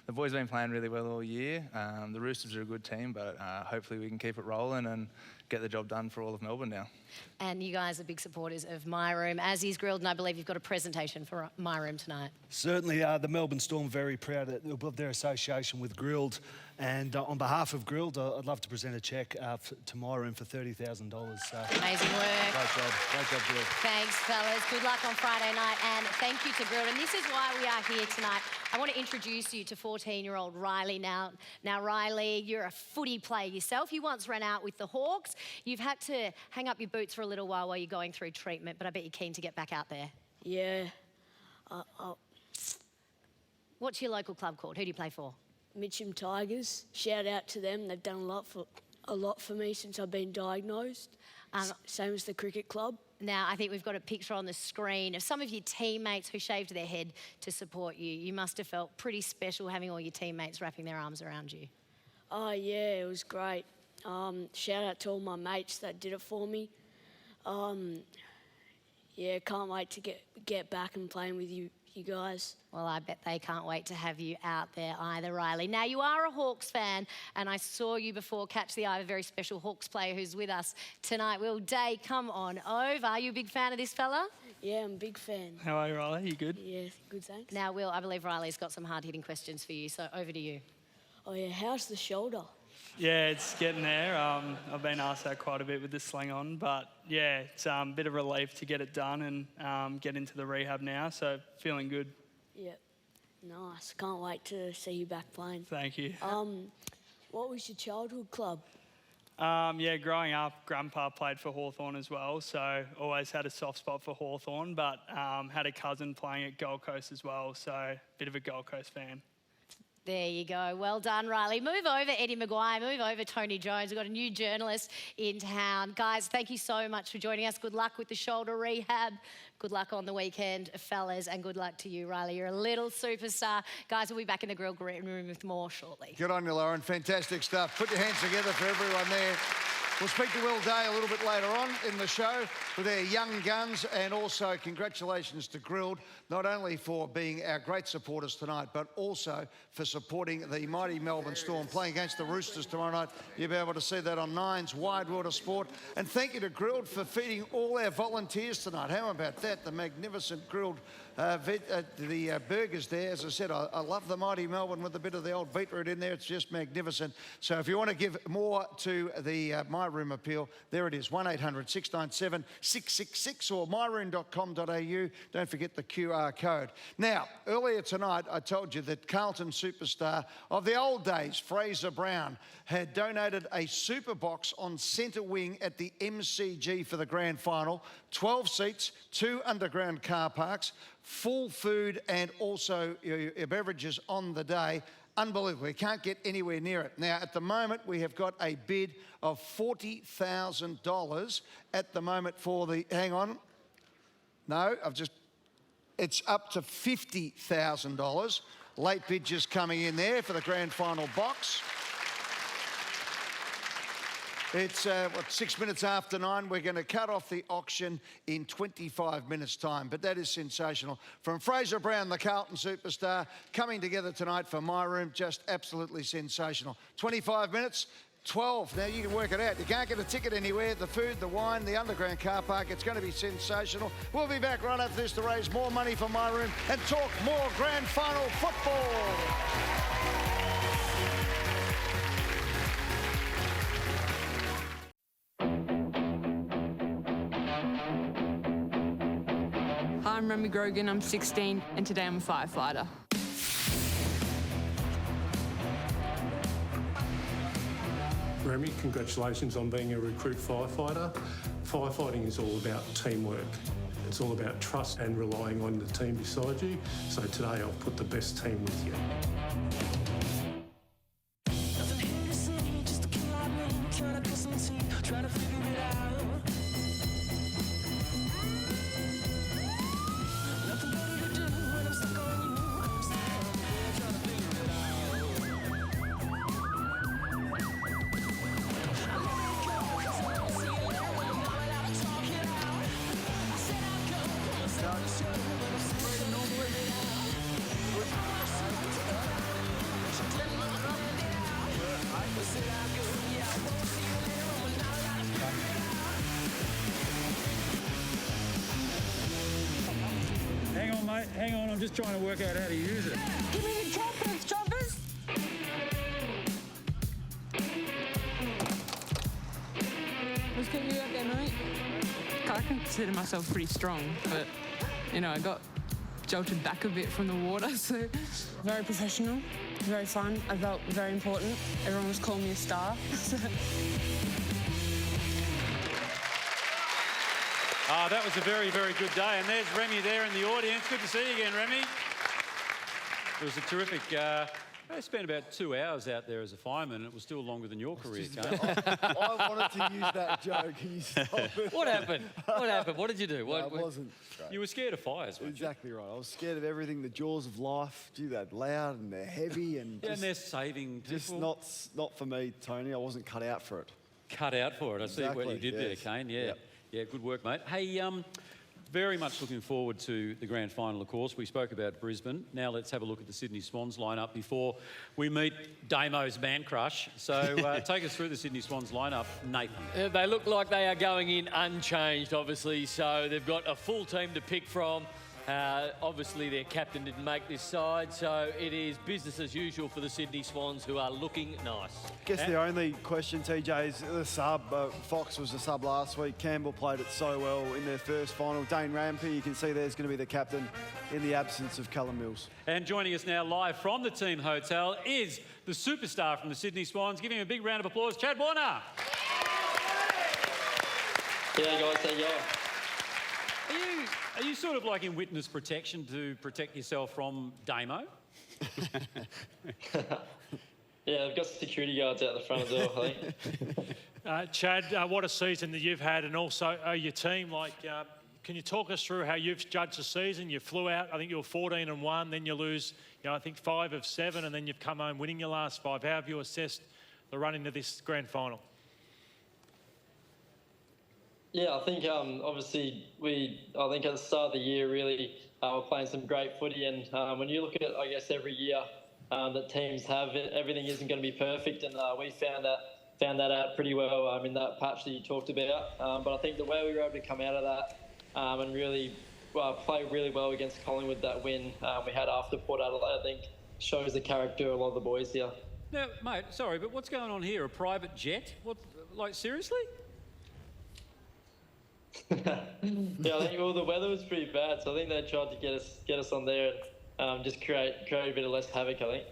the boys have been playing really well all year. The Roosters are a good team, but hopefully we can keep it rolling and get the job done for all of Melbourne now. And you guys are big supporters of My Room, as is Grilled, and I believe you've got a presentation for My Room tonight. Certainly, the Melbourne Storm very proud of their association with Grilled, and on behalf of Grilled, I'd love to present a cheque to My Room for $30,000. So. Amazing work. Great job, Grilled. Thanks, fellas. Good luck on Friday night, and thank you to Grilled. And this is why we are here tonight. I want to introduce you to 14-year-old Riley now. Now, Riley, you're a footy player yourself. You once ran out with the Hawks. You've had to hang up your boots for a little while you're going through treatment, but I bet you're keen to get back out there. Yeah. What's your local club called? Who do you play for? Mitcham Tigers. Shout out to them. They've done a lot for me since I've been diagnosed. Same as the cricket club. Now, I think we've got a picture on the screen of some of your teammates who shaved their head to support you. You must have felt pretty special having all your teammates wrapping their arms around you. Oh, yeah, it was great. Shout out to all my mates that did it for me. Yeah, can't wait to get back and playing with you guys. Well, I bet they can't wait to have you out there either, Riley. Now, you are a Hawks fan, and I saw you before catch the eye of a very special Hawks player who's with us tonight. Will Day, come on over. Are you a big fan of this fella? Yeah, I'm a big fan. How are you, Riley? You good? Yeah, good, thanks. Now, Will, I believe Riley's got some hard-hitting questions for you, so over to you. Oh, yeah, how's the shoulder? Yeah, it's getting there. I've been asked that quite a bit with the sling on, but yeah, it's a bit of relief to get it done and get into the rehab now, so feeling good. Yeah. Nice. Can't wait to see you back playing. Thank you. What was your childhood club? Yeah, growing up, Grandpa played for Hawthorn as well, so always had a soft spot for Hawthorn, but had a cousin playing at Gold Coast as well, so bit of a Gold Coast fan. There you go. Well done, Riley. Move over, Eddie Maguire. Move over, Tony Jones. We've got a new journalist in town. Guys, thank you so much for joining us. Good luck with the shoulder rehab. Good luck on the weekend, fellas, and good luck to you, Riley. You're a little superstar. Guys, we'll be back in the grill room with more shortly. Good on you, Lauren. Fantastic stuff. Put your hands together for everyone there. We'll speak to Will Day a little bit later on in the show with their young guns, and also congratulations to Grilled, not only for being our great supporters tonight, but also for supporting the mighty Melbourne Storm playing against the Roosters tomorrow night. You'll be able to see that on Nine's Wide World of Sport. And thank you to Grilled for feeding all our volunteers tonight. How about that? The magnificent Grilled burgers there. As I said, I love the mighty Melbourne with a bit of the old beetroot in there. It's just magnificent. So if you want to give more to the My Room appeal, there it is, 1800 697 666 or myroom.com.au. Don't forget the QR code. Now, earlier tonight, I told you that Carlton superstar of the old days, Fraser Brown, had donated a super box on centre wing at the MCG for the grand final. 12 seats, 2 underground car parks, full food and also your beverages on the day. Unbelievable. We can't get anywhere near it. Now, at the moment, we have got a bid of $40,000 at the moment for the... Hang on. No, it's up to $50,000. Late bid just coming in there for the grand final box. It's, 6 minutes after 9. We're going to cut off the auction in 25 minutes' time. But that is sensational. From Fraser Brown, the Carlton superstar, coming together tonight for My Room, just absolutely sensational. 25 minutes, 12. Now, you can work it out. You can't get a ticket anywhere. The food, the wine, the underground car park, it's going to be sensational. We'll be back right after this to raise more money for My Room and talk more grand final football. Hi, I'm Remy Grogan, I'm 16, and today I'm a firefighter. Remy, congratulations on being a recruit firefighter. Firefighting is all about teamwork. It's all about trust and relying on the team beside you. So today I'll put the best team with you. Hang on, mate. Hang on. I'm just trying to work out how to use it. Give me the choppers, choppers! What's getting you out there, mate? I consider myself pretty strong, but, you know, I got jolted back a bit from the water, so... Very professional, very fun. I felt very important. Everyone was calling me a star. That was a very, very good day. And there's Remy there in the audience. Good to see you again, Remy. It was a terrific... I spent about 2 hours out there as a fireman, and it was still longer than your career, Kane. I wanted to use that joke. You stopped it. What happened? What happened? What did you do? It wasn't great. You were scared of fires, weren't Exactly right. I was scared of everything, the jaws of life. Gee, they're loud and they're heavy and... Yeah, and they're saving people. Just not for me, Tony. I wasn't cut out for it. Cut out for it. I see what you did there, Kane. Yeah. Yep. Yeah, good work, mate. Hey, very much looking forward to the grand final, of course. We spoke about Brisbane. Now let's have a look at the Sydney Swans lineup before we meet Damo's man crush. So take us through the Sydney Swans lineup, Nathan. They look like they are going in unchanged, obviously. So they've got a full team to pick from. Obviously, their captain didn't make this side, so it is business as usual for the Sydney Swans, who are looking nice. Guess the only question, TJ, is the sub. Fox was the sub last week. Campbell played it so well in their first final. Dane Rampy, you can see there's going to be the captain in the absence of Callum Mills. And joining us now live from the team hotel is the superstar from the Sydney Swans. Give him a big round of applause, Chad Warner. Yeah, guys, how you going? Are you sort of like in witness protection to protect yourself from Damo? Yeah, I've got security guards out the front as well, I think. Chad, what a season that you've had, and also your team. Can you talk us through how you've judged the season? You flew out, I think you were 14-1, then you lose, I think 5 of 7, and then you've come home winning your last 5. How have you assessed the run into this grand final? Yeah, I think obviously I think at the start of the year really we're playing some great footy, and when you look at every year that teams have, everything isn't going to be perfect, and we found that out pretty well in that patch that you talked about. But I think the way we were able to come out of that and really play really well against Collingwood, that win we had after Port Adelaide, I think shows the character of a lot of the boys here. Now, mate, sorry, but what's going on here? A private jet? What? Like seriously? Yeah, I think the weather was pretty bad, so I think they tried to get us on there and just create a bit of less havoc, I think.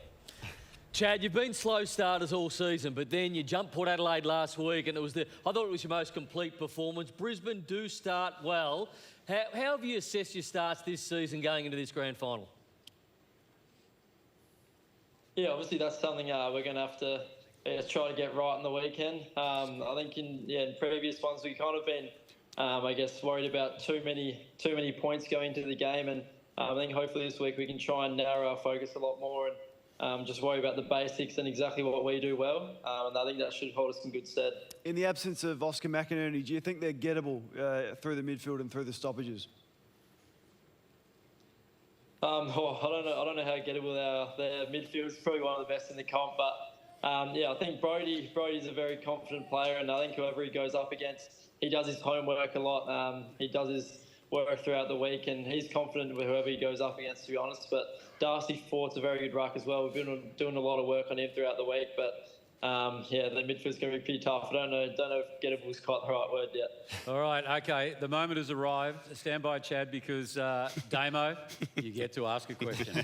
Chad, you've been slow starters all season, but then you jumped Port Adelaide last week, and I thought it was your most complete performance. Brisbane do start well. How have you assessed your starts this season going into this grand final? Yeah, obviously that's something we're going to have to try to get right on the weekend. I think in previous ones we kind of been worried about too many points going into the game, and I think hopefully this week we can try and narrow our focus a lot more and just worry about the basics and exactly what we do well, and I think that should hold us in good stead. In the absence of Oscar McInerney, do you think they're gettable through the midfield and through the stoppages? I don't know how gettable they are. Their midfield is probably one of the best in the comp, but I think Brody's a very confident player, and I think whoever he goes up against, he does his homework a lot. He does his work throughout the week, and he's confident with whoever he goes up against, to be honest. But Darcy Fort's a very good ruck as well. We've been doing a lot of work on him throughout the week, but the midfield's going to be pretty tough. I don't know if gettable is quite the right word yet. All right, okay. The moment has arrived. Stand by, Chad, because Damo, you get to ask a question.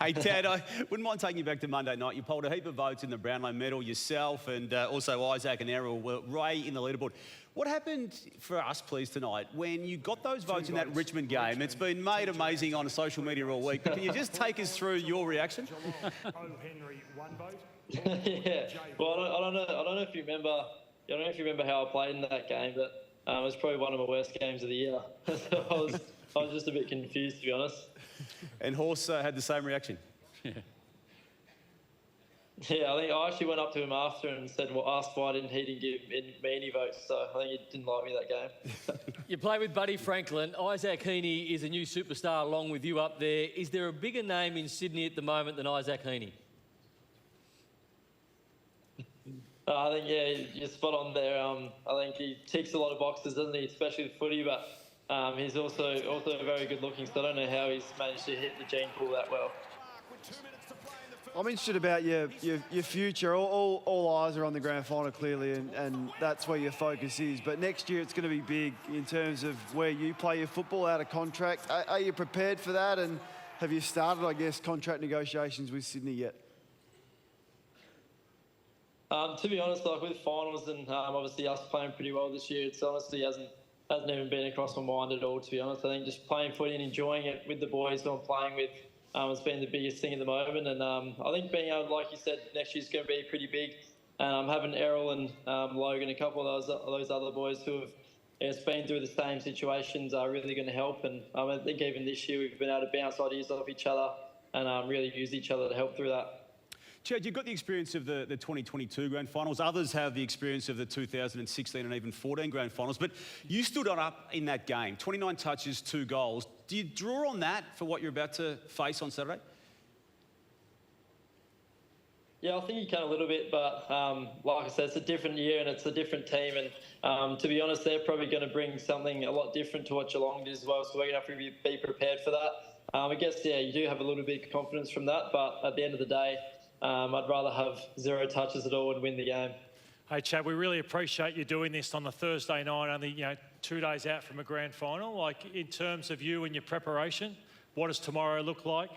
Hey, Ted, I wouldn't mind taking you back to Monday night. You polled a heap of votes in the Brownlow medal yourself, and also Isaac and Errol were way in the leaderboard. What happened for us, please, tonight when you got those votes in that Richmond game? It's been made amazing on social media all week, but can you just take us through your reaction? Henry, 1 vote. Yeah. Well, I don't know if you remember. I don't know if you remember how I played in that game, but it was probably one of my worst games of the year. So I was just a bit confused, to be honest. And Horse had the same reaction. Yeah, I think I actually went up to him after and asked why didn't give me any votes. So I think he didn't like me that game. You play with Buddy Franklin. Isaac Heaney is a new superstar along with you up there. Is there a bigger name in Sydney at the moment than Isaac Heaney? I think, you're spot on there. I think he ticks a lot of boxes, doesn't he, especially with footy, but he's also very good looking, so I don't know how he's managed to hit the gene pool that well. I'm interested about your future. All eyes are on the grand final, clearly, and that's where your focus is. But next year it's going to be big in terms of where you play your football out of contract. Are you prepared for that? And have you started, contract negotiations with Sydney yet? To be honest, with finals and obviously us playing pretty well this year, it's honestly hasn't even been across my mind at all, to be honest. I think just playing footy and enjoying it with the boys who I'm playing with has been the biggest thing at the moment. And I think being able, like you said, next year's going to be pretty big. Having Errol and Logan, a couple of those other boys who have been through the same situations are really going to help. And I think even this year we've been able to bounce ideas off each other and really use each other to help through that. Chad, you've got the experience of the 2022 grand finals. Others have the experience of the 2016 and even 14 grand finals. But you stood up in that game, 29 touches, 2 goals. Do you draw on that for what you're about to face on Saturday? Yeah, I think you can a little bit, but like I said, it's a different year and it's a different team. And to be honest, they're probably going to bring something a lot different to what Geelong did as well. So we're going to have to be prepared for that. I guess, yeah, you do have a little bit of confidence from that, but at the end of the day, I'd rather have 0 touches at all and win the game. Hey, Chad, we really appreciate you doing this on the Thursday night, only 2 days out from a grand final. Like, in terms of you and your preparation, what does tomorrow look like?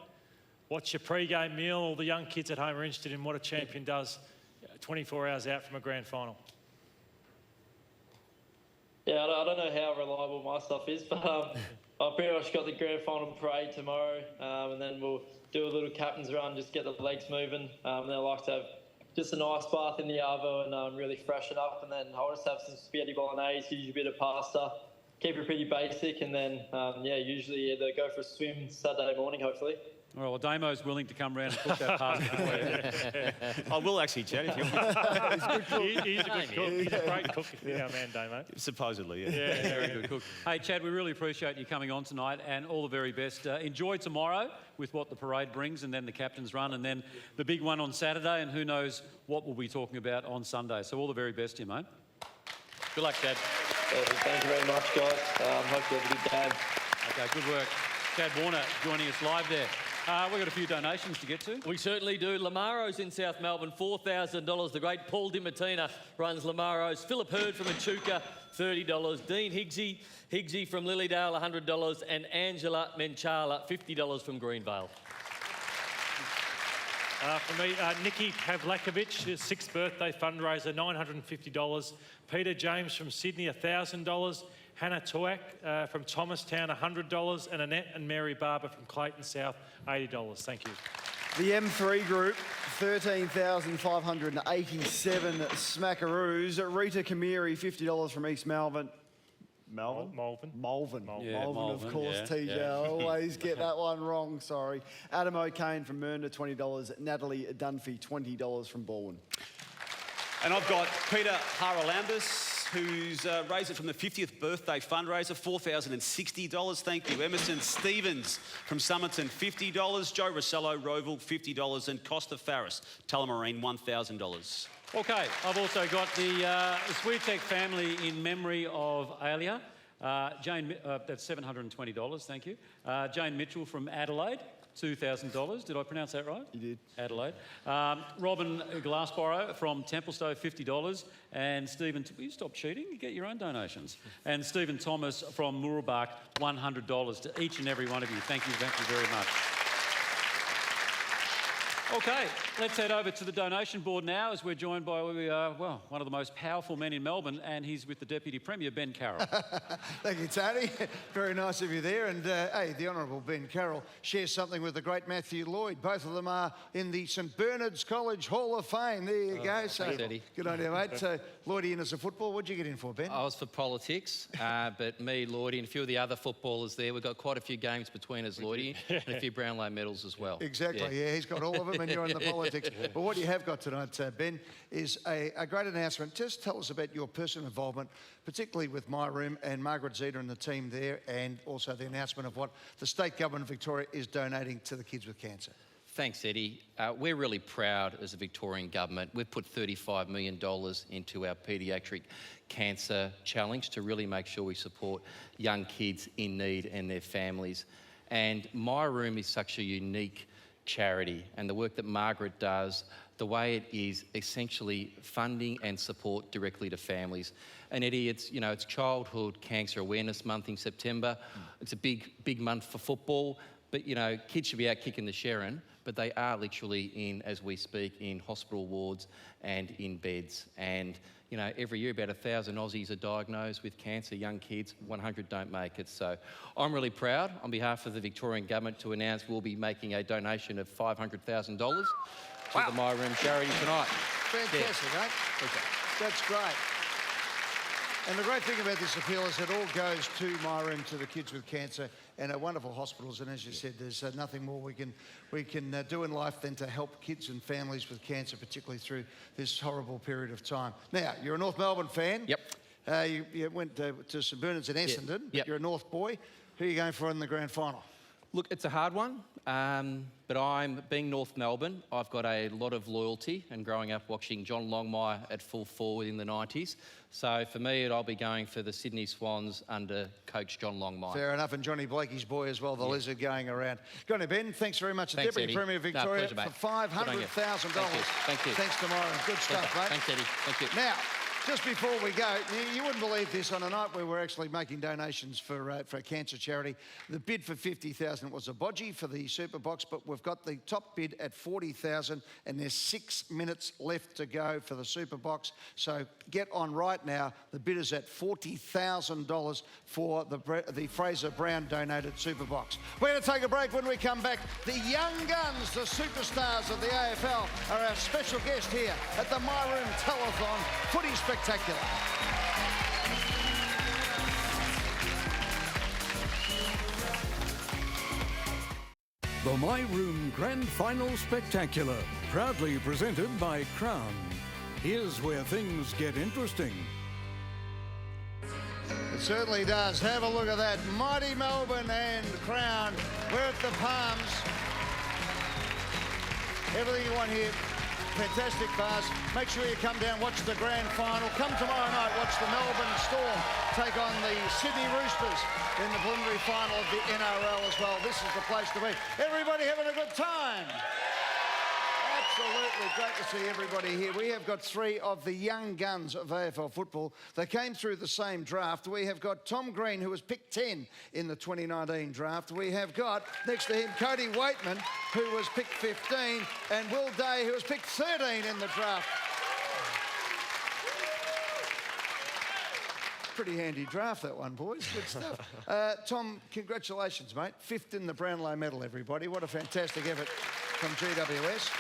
What's your pre-game meal? All the young kids at home are interested in what a champion does 24 hours out from a grand final. Yeah, I don't know how reliable my stuff is, but I've pretty much got the grand final parade tomorrow, and then we'll do a little captain's run, just get the legs moving. And then I like to have just a nice bath in the arvo and really freshen up, and then I'll just have some spaghetti bolognese, usually a bit of pasta, keep it pretty basic, and then, yeah, usually either go for a swim Saturday morning, hopefully. All right, well, Damo's willing to come round and cook that pasta for you. I will actually, Chad, if you want. He's a good cook. He's a great cook, our man, Damo. Supposedly, yeah. Yeah, very good cook. Hey, Chad, we really appreciate you coming on tonight, and all the very best. Enjoy tomorrow with what the parade brings, and then the captain's run, and then the big one on Saturday, and who knows what we'll be talking about on Sunday. So all the very best to you, mate. Good luck, Chad. Thank you very much, guys. Hope you have a good game. Okay, good work. Chad Warner joining us live there. We've got a few donations to get to. We certainly do. Lamaro's in South Melbourne, $4,000. The great Paul DiMartina runs Lamaro's. Philip Hurd from Echuca, $30. Dean Higgsy from Lilydale, $100. And Angela Menchala, $50 from Greenvale. For me, Nikki Pavlakovic, his 6th birthday fundraiser, $950. Peter James from Sydney, $1,000. Hannah Tuak from Thomastown, $100. And Annette and Mary Barber from Clayton South, $80. Thank you. The M3 group, 13,587 smackaroos. Rita Kamiri, $50 from East Melbourne. Malvern, Yeah, of course, yeah, TJ. yeah. I always get that one wrong, sorry. Adam O'Kane from Mernda, $20. Natalie Dunphy, $20 from Baldwin. And I've got Peter Haralambis, who's raised it from the 50th birthday fundraiser, $4,060. Thank you. Emerson Stevens from Somerton, $50. Joe Rossello, Roval, $50. And Costa Farris, Tullamarine, $1,000. Okay, I've also got the Sweetek family in memory of Alia. Jane, that's $720, thank you. Jane Mitchell from Adelaide, $2,000. Did I pronounce that right? You did. Adelaide. Robin Glassborough from Templestowe, $50. And Stephen, will you stop cheating? You get your own donations. And Stephen Thomas from Mooroolbark, $100 to each and every one of you. Thank you very much. Okay, let's head over to the donation board now as we're joined by, well, one of the most powerful men in Melbourne, and he's with the Deputy Premier, Ben Carroll. Thank you, Tony. Very nice of you there. And, hey, the Honourable Ben Carroll shares something with the great Matthew Lloyd. Both of them are in the St Bernard's College Hall of Fame. There you go. So, thanks, Eddie. Good on you, mate. So, Lloydie in as a football. What'd you get in for, Ben? I was for politics, but me, Lloydie, and a few of the other footballers there, we've got quite a few games between us, Lloydie, and a few Brownlow medals as well. Exactly, yeah, he's got all of them, and you're in the politics. But what you have got tonight, Ben, is a great announcement. Just tell us about your personal involvement, particularly with My Room and Margaret Zeta and the team there, and also the announcement of what the state government of Victoria is donating to the kids with cancer. Thanks, Eddie. We're really proud as a Victorian government. We've put $35 million into our paediatric cancer challenge to really make sure we support young kids in need and their families. And My Room is such a unique charity, and the work that Margaret does, the way it is essentially funding and support directly to families. And Eddie, it's Childhood Cancer Awareness Month in September. It's a big month for football, but kids should be out kicking the Sherrin, but they are literally in, as we speak, in hospital wards and in beds. And every year about 1,000 Aussies are diagnosed with cancer, young kids, 100 don't make it. So I'm really proud on behalf of the Victorian Government to announce we'll be making a donation of $500,000 to the My Room charity tonight. Fantastic, mate. That's great. And the great thing about this appeal is it all goes to My Room, to the kids with cancer, and our wonderful hospitals. And as you said, there's nothing more we can do in life than to help kids and families with cancer, particularly through this horrible period of time. Now, you're a North Melbourne fan. Yep. You went to St Bernard's in Essendon. Yep. You're a North boy. Who are you going for in the grand final? Look, it's a hard one, but being North Melbourne, I've got a lot of loyalty and growing up watching John Longmire at full forward in the 90s. So for me, I'll be going for the Sydney Swans under coach John Longmire. Fair enough, and Johnny Blakey's boy as well, the lizard going around. Go on, Ben, thanks very much. Thanks, Deputy Eddie. Premier of Victoria pleasure, mate. for $500,000. Thank you. Thanks to Myron. Good stuff, mate. Thanks, Eddie. Thank you. Now, just before we go, you wouldn't believe this, on a night where we're actually making donations for a cancer charity, the bid for $50,000 was a bodgy for the Super Box, but we've got the top bid at $40,000 and there's 6 minutes left to go for the Super Box. So get on right now. The bid is at $40,000 for the Fraser Brown donated Super Box. We're going to take a break. When we come back, the young guns, the superstars of the AFL, are our special guest here at the My Room Telethon Footy Spectacular. The My Room Grand Final Spectacular, proudly presented by Crown. Here's where things get interesting. It certainly does. Have a look at that. Mighty Melbourne and Crown. We're at the Palms. Everything you want here. Fantastic bars. Make sure you come down, watch the grand final. Come tomorrow night, watch the Melbourne Storm take on the Sydney Roosters in the preliminary final of the NRL as well. This is the place to be. Everybody having a good time? Absolutely great to see everybody here. We have got 3 of the young guns of AFL football. They came through the same draft. We have got Tom Green, who was picked 10 in the 2019 draft. We have got, next to him, Cody Waitman, who was picked 15, and Will Day, who was picked 13 in the draft. Pretty handy draft, that one, boys. Good stuff. Tom, congratulations, mate. 5th in the Brownlow medal, everybody. What a fantastic effort from GWS.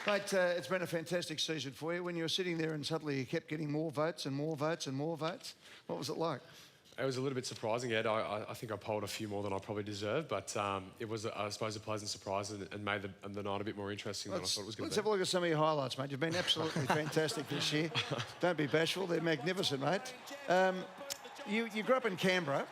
Mate, it's been a fantastic season for you. When you were sitting there and suddenly you kept getting more votes and more votes and more votes, what was it like? It was a little bit surprising, Ed. I think I polled a few more than I probably deserved, but it was, I suppose, a pleasant surprise and made the night a bit more interesting than I thought it was going to be. Let's have a look at some of your highlights, mate. You've been absolutely fantastic this year. Don't be bashful. They're magnificent, mate. You grew up in Canberra,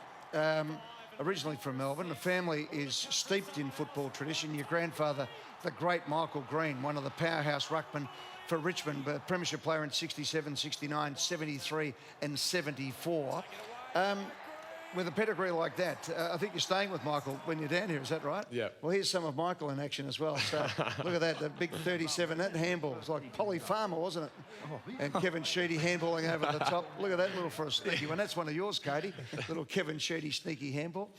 originally from Melbourne. The family is steeped in football tradition. Your grandfather, the great Michael Green, one of the powerhouse ruckmen for Richmond, premiership player in 67, 69, 73 and 74. With a pedigree like that, I think you're staying with Michael when you're down here, is that right? Yeah. Well, here's some of Michael in action as well. So look at that, the big 37, that handball. It's like Polly Farmer, wasn't it? And Kevin Sheedy handballing over the top. Look at that little for a sneaky one. That's one of yours, Katie. Little Kevin Sheedy sneaky handball.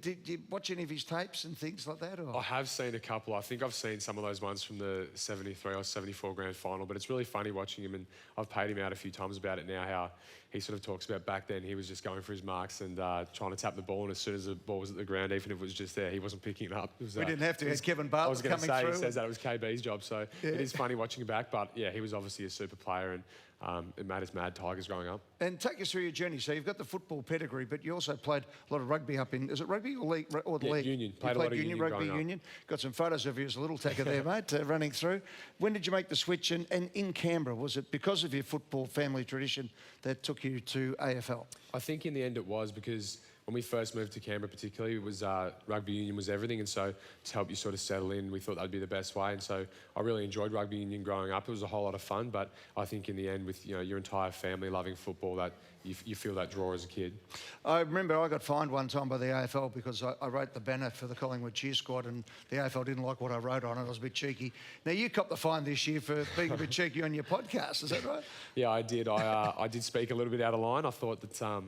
Did you watch any of his tapes and things like that? Or? I have seen a couple. I think I've seen some of those ones from the 73 or 74 grand final, but it's really funny watching him, and I've paid him out a few times about it now, how he sort of talks about back then he was just going for his marks and trying to tap the ball, and as soon as the ball was at the ground, even if it was just there, he wasn't picking it up. It was, we didn't have to. It's Kevin Bartlett I was going to say, through. he says that it was KB's job, so yeah. It is funny watching him back, but yeah, he was obviously a super player, and it made us mad Tigers growing up. And take us through your journey. So you've got the football pedigree, but you also played a lot of rugby up in, is it rugby or league? Or the league? Union. Played a lot of union, rugby union. Got some photos of you as a little tacker there, mate, running through. When did you make the switch? And in Canberra, was it because of your football family tradition that took you to AFL? I think in the end it was, because when we first moved to Canberra particularly, it was rugby union was everything, and so to help you sort of settle in, we thought that'd be the best way, and so I really enjoyed rugby union growing up. It was a whole lot of fun, but I think in the end, with your entire family loving football, that you feel that draw as a kid. I remember I got fined one time by the AFL because I wrote the banner for the Collingwood cheer squad, and the AFL didn't like what I wrote on it. I was a bit cheeky. Now, you copped the fine this year for being a bit cheeky on your podcast, is that right? Yeah, I did. I did speak a little bit out of line. I thought that,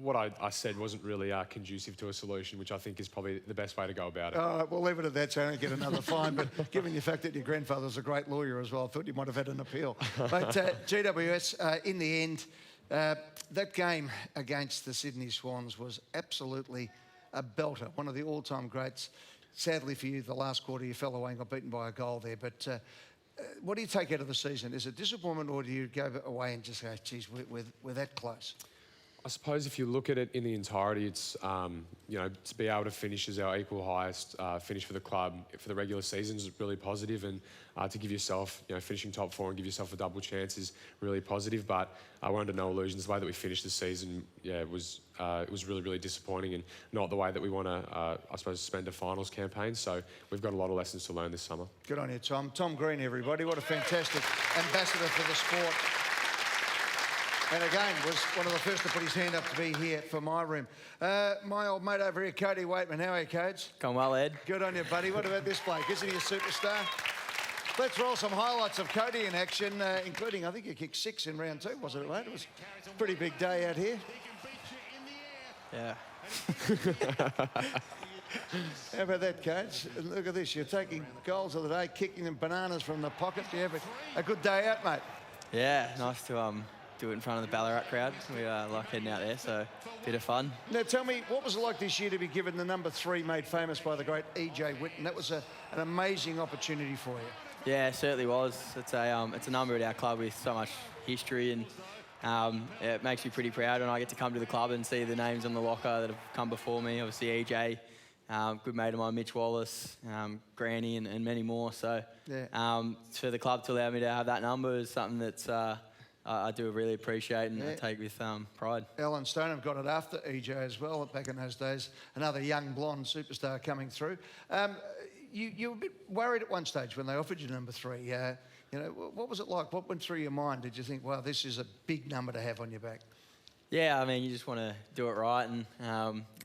what I said wasn't really conducive to a solution, which I think is probably the best way to go about it. All right, we'll leave it at that so I don't get another fine. But given the fact that your grandfather's a great lawyer as well, I thought you might have had an appeal. But GWS, in the end, that game against the Sydney Swans was absolutely a belter, one of the all-time greats. Sadly for you, the last quarter you fell away and got beaten by a goal there. But what do you take out of the season? Is it disappointment, or do you go away and just go, geez, we're that close? I suppose if you look at it in the entirety, it's, you know, to be able to finish as our equal highest finish for the club for the regular season is really positive, and to give yourself, you know, finishing top 4 and give yourself a double chance is really positive. But we're under no illusions. The way that we finished the season, yeah, it was really, really disappointing, and not the way that we want to, I suppose, spend a finals campaign. So we've got a lot of lessons to learn this summer. Good on you, Tom. Tom Green, everybody. What a fantastic ambassador for the sport. And again, was one of the first to put his hand up to be here for my room. My old mate over here, Cody Waitman. How are you, Codes? Going well, Ed. Good on you, buddy. What about this bloke? Isn't he a superstar? Let's roll some highlights of Cody in action, including, I think he kicked 6 in round 2, wasn't it, mate? It was a pretty big day out here. Yeah. How about that, Codes? Look at this. You're taking goals of the day, kicking them bananas from the pocket. Do you have a good day out, mate? Yeah, nice to do it in front of the Ballarat crowd. We like heading out there, so a bit of fun. Now tell me, what was it like this year to be given the number 3 made famous by the great E.J. Whitten? That was an amazing opportunity for you. Yeah, it certainly was. It's a number at our club with so much history, and yeah, it makes me pretty proud when I get to come to the club and see the names on the locker that have come before me. Obviously E.J., good mate of mine, Mitch Wallace, Granny, and many more. So yeah. For the club to allow me to have that number is something that's I do really appreciate and I take with pride. Alan Stoneham got it after EJ as well back in those days. Another young blonde superstar coming through. You were a bit worried at one stage when they offered you number 3. You know, what was it like? What went through your mind? Did you think, wow, this is a big number to have on your back? Yeah, I mean, you just want to do it right. And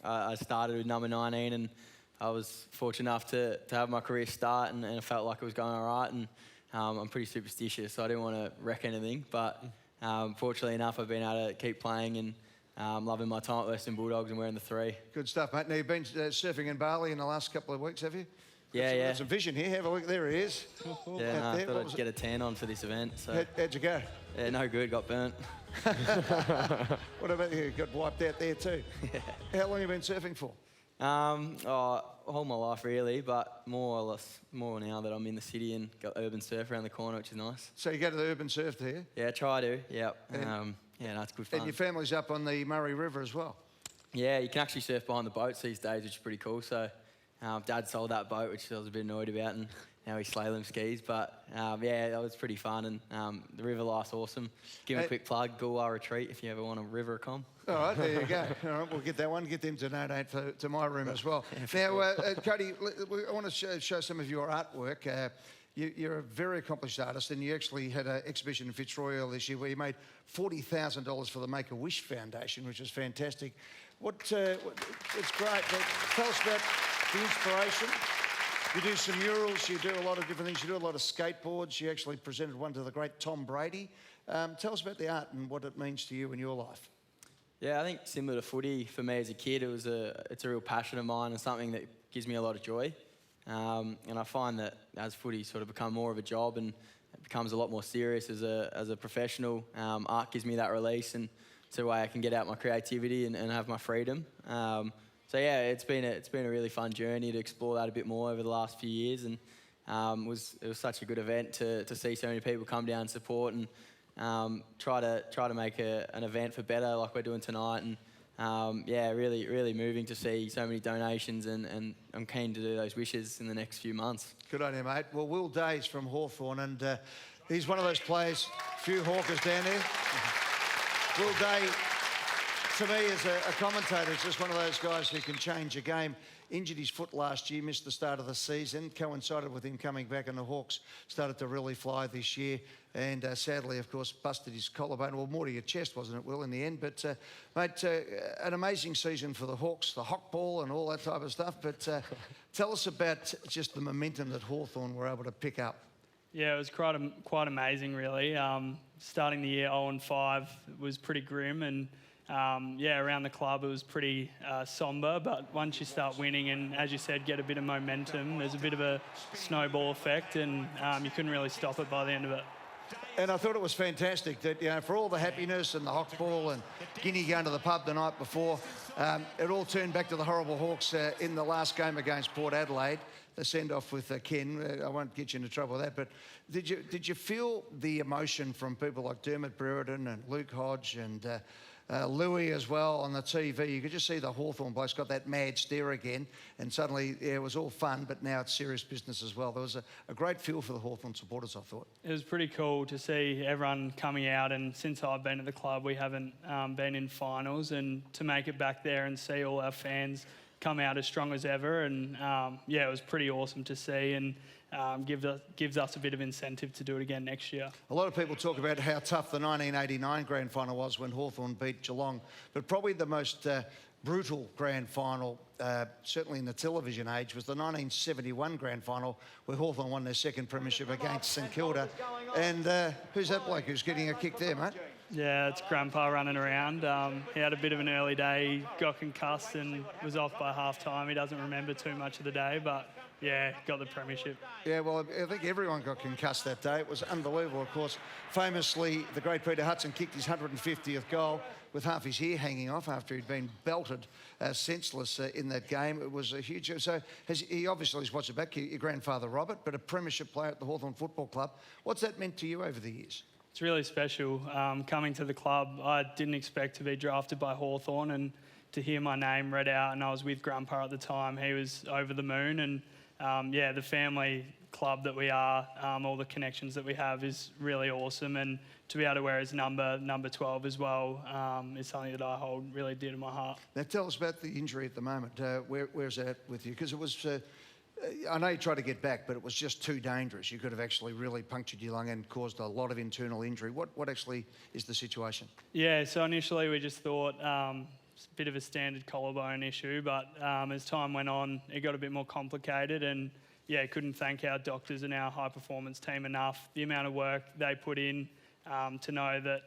I started with number 19 and I was fortunate enough to have my career start and I felt like it was going all right. And I'm pretty superstitious, so I didn't want to wreck anything. But fortunately enough, I've been able to keep playing and loving my time at Western Bulldogs and wearing the 3. Good stuff, mate. Now, you've been surfing in Bali in the last couple of weeks, have you? Yeah. Got some vision here. Have a look. There he is. Yeah, no, I thought I'd get a tan on for this event. So. How'd you go? Yeah, no good. Got burnt. What about you? Got wiped out there too? Yeah. How long have you been surfing for? All my life really, but more now that I'm in the city and got urban surf around the corner, which is nice. So you go to the urban surf, do you? Yeah, try to. Yep. Yeah, no, it's good fun. And your family's up on the Murray River as well. Yeah, you can actually surf behind the boats these days, which is pretty cool. So Dad sold that boat, which I was a bit annoyed about, and now he slalom skis. But yeah, that was pretty fun, and the river life's awesome. Give me a quick plug, Goolwa Retreat, if you ever want a river com. All right, there you go. All right, we'll get that one. Get them to donate to my room as well. Now, Cody, I want to show some of your artwork. You're a very accomplished artist, and you actually had an exhibition in Fitzroy this year where you made $40,000 for the Make-A-Wish Foundation, which is fantastic. It's great. Tell us about the inspiration. You do some murals, you do a lot of different things, you do a lot of skateboards. You actually presented one to the great Tom Brady. Tell us about the art and what it means to you in your life. Yeah, I think similar to footy, for me as a kid, it's a real passion of mine and something that gives me a lot of joy. And I find that as footy sort of become more of a job and it becomes a lot more serious as a professional, art gives me that release and it's a way I can get out my creativity and have my freedom. So yeah, it's been a really fun journey to explore that a bit more over the last few years, and it was such a good event to see so many people come down and support and try to make an event for better like we're doing tonight. And yeah, really moving to see so many donations, and I'm keen to do those wishes in the next few months. Good on you, mate. Well, Will Day's from Hawthorn, and he's one of those players, few Hawkers down there. Will Day, to me, as a commentator, is just one of those guys who can change a game. Injured his foot last year, missed the start of the season, coincided with him coming back, and the Hawks started to really fly this year. And sadly, of course, busted his collarbone. Well, more to your chest, wasn't it, Will, in the end? But, mate, an amazing season for the Hawks, the Hawk ball and all that type of stuff. But tell us about just the momentum that Hawthorn were able to pick up. Yeah, it was quite amazing, really. Starting the year 0-5 was pretty grim, and yeah, around the club it was pretty sombre. But once you start winning and, as you said, get a bit of momentum, there's a bit of a snowball effect, and you couldn't really stop it by the end of it. And I thought it was fantastic that, you know, for all the happiness and the Hawk ball and Guinea going to the pub the night before, it all turned back to the horrible Hawks in the last game against Port Adelaide. The send-off with Ken. I won't get you into trouble with that, but did you feel the emotion from people like Dermot Brereton and Luke Hodge and Louis as well on the TV. You could just see the Hawthorn bloke's got that mad stare again, and suddenly it was all fun, but now it's serious business as well. There was a great feel for the Hawthorn supporters, I thought. It was pretty cool to see everyone coming out, and since I've been at the club, we haven't been in finals, and to make it back there and see all our fans come out as strong as ever, and yeah, it was pretty awesome to see, and gives us a bit of incentive to do it again next year. A lot of people talk about how tough the 1989 grand final was when Hawthorn beat Geelong, but probably the most brutal grand final, certainly in the television age, was the 1971 grand final where Hawthorn won their second premiership against St Kilda. And who's that bloke who's getting a kick there, mate? Yeah, it's Grandpa running around. He had a bit of an early day, got concussed and was off by half-time. He doesn't remember too much of the day, but yeah, got the premiership. Yeah, well, I think everyone got concussed that day. It was unbelievable, of course. Famously, the great Peter Hudson kicked his 150th goal with half his hair hanging off after he'd been belted senseless in that game. It was a huge... So he obviously has watched it back, your grandfather Robert, but a premiership player at the Hawthorn Football Club. What's that meant to you over the years? It's really special. Coming to the club, I didn't expect to be drafted by Hawthorn, and to hear my name read out, and I was with Grandpa at the time, he was over the moon. And yeah, the family club that we are, all the connections that we have is really awesome, and to be able to wear his number 12 as well, is something that I hold really dear to my heart. Now tell us about the injury at the moment. Where's that with you? Because it was... I know you tried to get back, but it was just too dangerous. You could have actually really punctured your lung and caused a lot of internal injury. What actually is the situation? Yeah, so initially we just thought it's a bit of a standard collarbone issue, but as time went on, it got a bit more complicated, and yeah, couldn't thank our doctors and our high performance team enough. The amount of work they put in to know that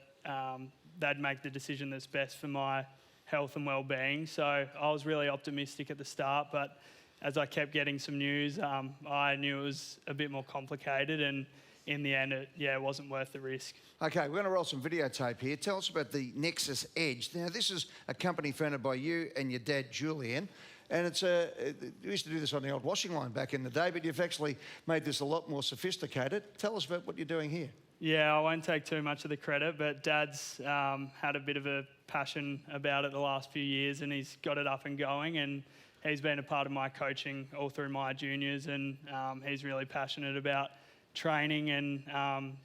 they'd make the decision that's best for my health and well-being. So I was really optimistic at the start, but as I kept getting some news, I knew it was a bit more complicated, and in the end, it wasn't worth the risk. Okay, we're going to roll some videotape here. Tell us about the Nexus Edge. Now, this is a company founded by you and your dad, Julian, and it's we used to do this on the old washing line back in the day, but you've actually made this a lot more sophisticated. Tell us about what you're doing here. Yeah, I won't take too much of the credit, but Dad's had a bit of a passion about it the last few years, and he's got it up and going, and he's been a part of my coaching all through my juniors, and he's really passionate about training and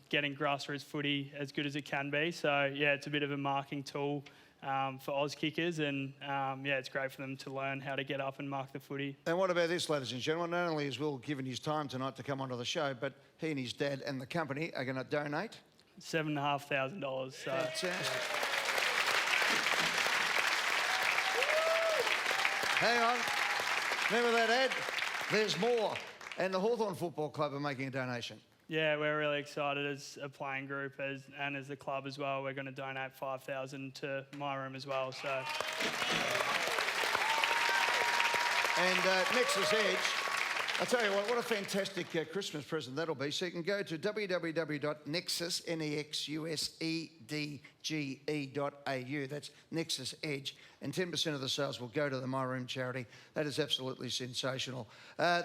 getting grassroots footy as good as it can be. So, yeah, it's a bit of a marking tool for Oz kickers, and yeah, it's great for them to learn how to get up and mark the footy. And what about this, ladies and gentlemen? Not only has Will given his time tonight to come onto the show, but he and his dad and the company are going to donate $7,500. So, fantastic. Hang on. Remember that ad? There's more. And the Hawthorn Football Club are making a donation. Yeah, we're really excited as a playing group and as the club as well. We're going to donate $5,000 to my room as well. So. And Nexus Edge, I'll tell you what a fantastic Christmas present that'll be. So you can go to www.nexus, nexusedge.au. That's Nexus Edge. And 10% of the sales will go to the My Room charity. That is absolutely sensational.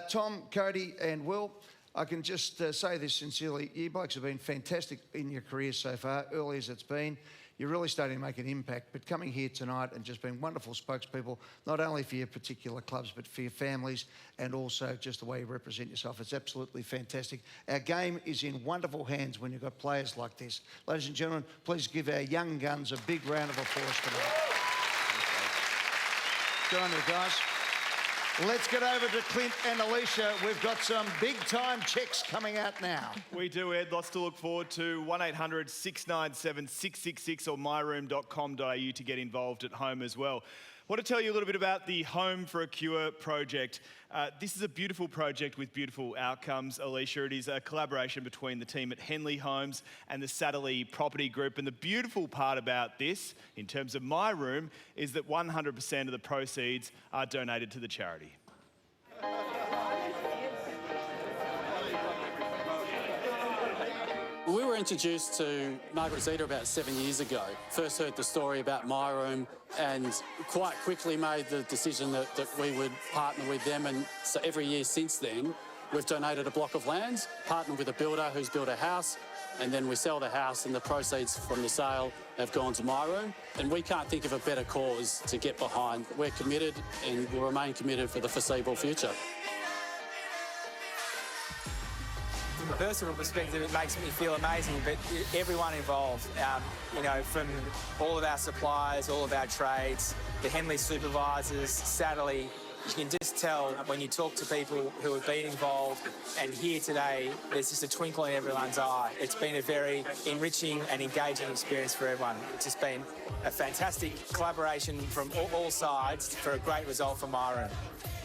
Tom, Cody and Will, I can just say this sincerely. You blokes have been fantastic in your careers so far, early as it's been. You're really starting to make an impact, but coming here tonight and just being wonderful spokespeople, not only for your particular clubs, but for your families and also just the way you represent yourself. It's absolutely fantastic. Our game is in wonderful hands when you've got players like this. Ladies and gentlemen, please give our young guns a big round of applause tonight. Good on you, guys. Let's get over to Clint and Alicia. We've got some big-time checks coming out now. We do, Ed. Lots to look forward to. 1800 697 666 or myroom.com.au to get involved at home as well. I want to tell you a little bit about the Home for a Cure project. This is a beautiful project with beautiful outcomes, Alicia. It is a collaboration between the team at Henley Homes and the Satterley Property Group. And the beautiful part about this, in terms of My Room, is that 100% of the proceeds are donated to the charity. We were introduced to Margaret Zeta about 7 years ago. First heard the story about My Room and quite quickly made the decision that we would partner with them. And so every year since then, we've donated a block of land, partnered with a builder who's built a house, and then we sell the house and the proceeds from the sale have gone to My Room. And we can't think of a better cause to get behind. We're committed and will remain committed for the foreseeable future. From a personal perspective, it makes me feel amazing, but everyone involved, you know, from all of our suppliers, all of our trades, the Henley supervisors, Satterley, you can just tell when you talk to people who have been involved, and here today, there's just a twinkle in everyone's eye. It's been a very enriching and engaging experience for everyone. It's just been a fantastic collaboration from all sides for a great result for My Room.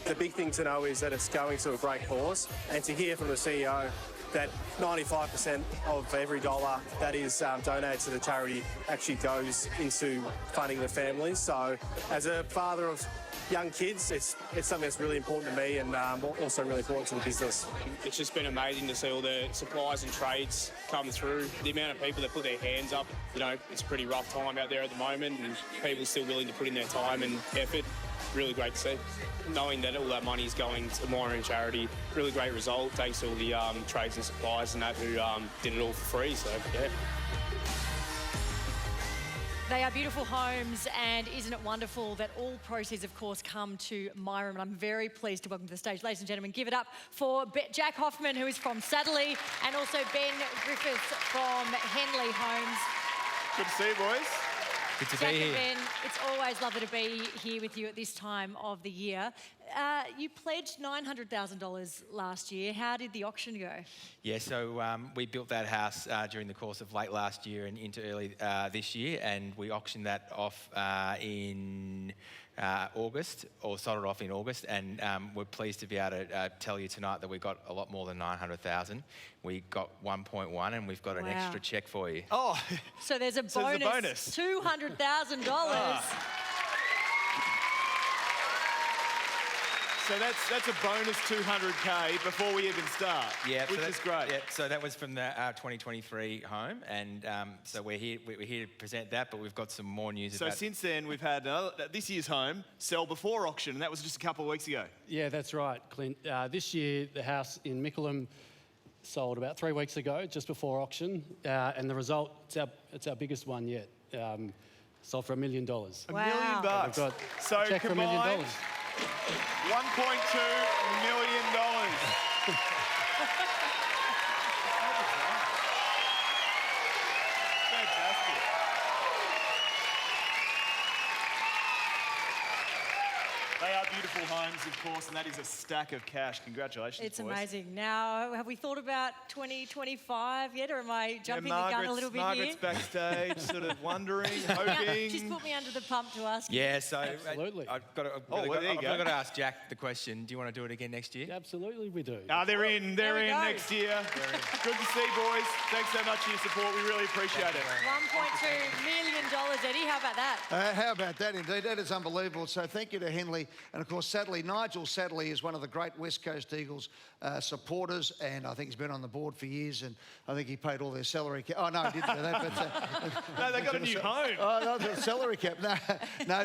The big thing to know is that it's going to a great cause, and to hear from the CEO that 95% of every dollar that is donated to the charity actually goes into funding the families. So as a father of young kids, it's something that's really important to me and also really important to the business. It's just been amazing to see all the suppliers and trades come through. The amount of people that put their hands up, you know, it's a pretty rough time out there at the moment, and people are still willing to put in their time and effort. Really great to see. Knowing that all that money is going to My Room charity, really great result. Thanks to all the trades and suppliers and that who did it all for free. So yeah. They are beautiful homes, and isn't it wonderful that all proceeds, of course, come to My Room. And I'm very pleased to welcome to the stage, ladies and gentlemen, give it up for Jack Hoffman, who is from Satterley, and also Ben Griffiths from Henley Homes. Good to see you, boys. Good to Jack be and here. Ben, it's always lovely to be here with you at this time of the year. You pledged $900,000 last year. How did the auction go? Yeah, so we built that house during the course of late last year and into early this year, and we auctioned that off in August, or sold it off in August, and we're pleased to be able to tell you tonight that we got a lot more than 900,000. We got 1.1, and we've got an extra check for you. Oh, so there's a bonus, $200,000. So that's a bonus 200K before we even start, which is great. Yeah, so that was from the 2023 home, and so we're here to present that, but we've got some more news So about... since then, we've had this year's home sell before auction, and that was just a couple of weeks ago. Yeah, that's right, Clint. This year, the house in Mickleham sold about 3 weeks ago, just before auction, and the result, it's our biggest one yet. Sold for $1 million. $1 million bucks. We've got So a check for $1 million. combined, $1.2 million. Fantastic. They are beautiful homes, of course, and that is a stack of cash. Congratulations, It's boys. amazing. Now, have we thought about 2025 yet, or am I jumping the gun a little bit Margaret's here? backstage, sort of wondering, Yeah, hoping. she's put me under the pump to ask. Yeah, so Absolutely. I've got to ask Jack the question. Do you want to do it again next year? Absolutely, we do. They're in. They're There we in go. next year. Good to see, boys. Thanks so much for your support. We really appreciate it. $1.2 million, Eddie. How about that? How about that, indeed? That is unbelievable. So thank you to Henley. And, of course, Satterley. Nigel Satterley is one of the great West Coast Eagles supporters, and I think he's been on the board for years, and I think he paid all their salary cap. Oh, no, he didn't do that. But, No, they got a new home. Oh, no, the salary cap. No,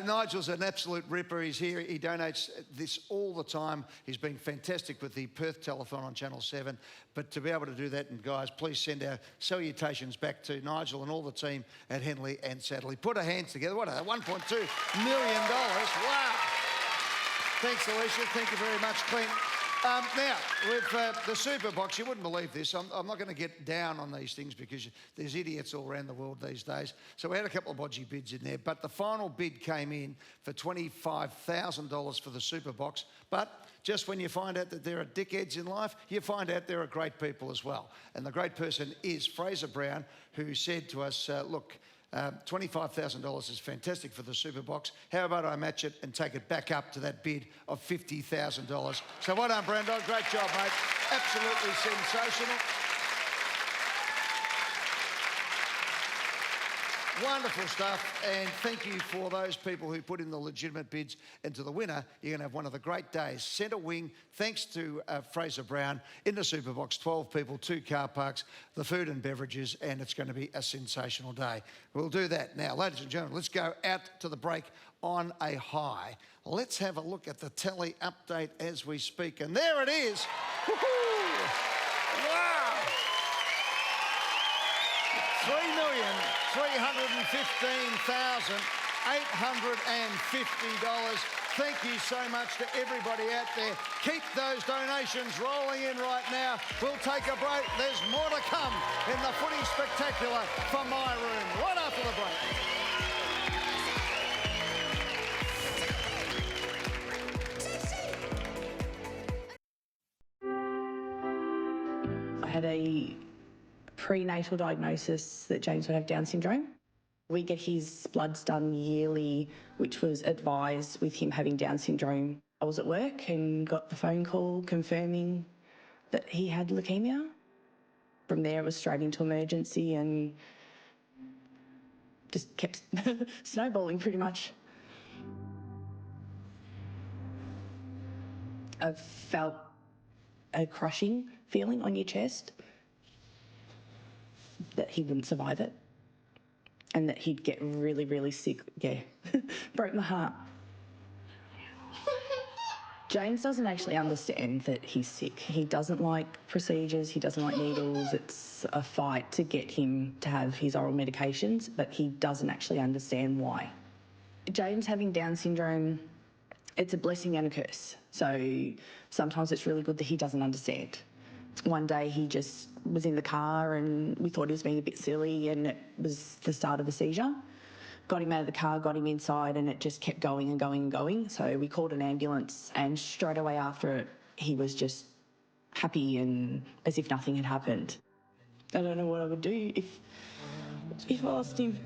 Nigel's an absolute ripper. He's here. He donates this all the time. He's been fantastic with the Perth Telethon on Channel 7. But to be able to do that, and guys, please send our salutations back to Nigel and all the team at Henley and Satterley. Put our hands together. What a $1.2 million. Wow. Thanks, Alicia. Thank you very much, Clint. Now, with the Super Box, you wouldn't believe this. I'm not going to get down on these things because there's idiots all around the world these days. So we had a couple of bodgy bids in there, but the final bid came in for $25,000 for the Super Box. But just when you find out that there are dickheads in life, you find out there are great people as well. And the great person is Fraser Brown, who said to us, look, $25,000 is fantastic for the Super Box. How about I match it and take it back up to that bid of $50,000? So well done, Brando. Great job, mate. Absolutely sensational. Wonderful stuff, and thank you for those people who put in the legitimate bids. And to the winner, you're going to have one of the great days. Centre wing, thanks to Fraser Brown, in the Superbox, 12 people, 2 car parks, the food and beverages, and it's going to be a sensational day. We'll do that now. Ladies and gentlemen, let's go out to the break on a high. Let's have a look at the tally update as we speak, and there it is. Wow! $3,315,850. Thank you so much to everybody out there. Keep those donations rolling in right now. We'll take a break. There's more to come in the Footy Spectacular from my room right after the break. I had a prenatal diagnosis that James would have Down syndrome. We get his bloods done yearly, which was advised with him having Down syndrome. I was at work and got the phone call confirming that he had leukemia. From there, it was straight into emergency and just kept snowballing pretty much. I felt a crushing feeling on your chest, that he wouldn't survive it and that he'd get really, really sick. Yeah, broke my heart. James doesn't actually understand that he's sick. He doesn't like procedures, he doesn't like needles. It's a fight to get him to have his oral medications, but he doesn't actually understand why. James having Down syndrome, it's a blessing and a curse. So sometimes it's really good that he doesn't understand. One day he just was in the car and we thought he was being a bit silly and it was the start of a seizure. Got him out of the car, got him inside, and it just kept going and going and going. So we called an ambulance and straight away after it, he was just happy and as if nothing had happened. I don't know what I would do if I lost him.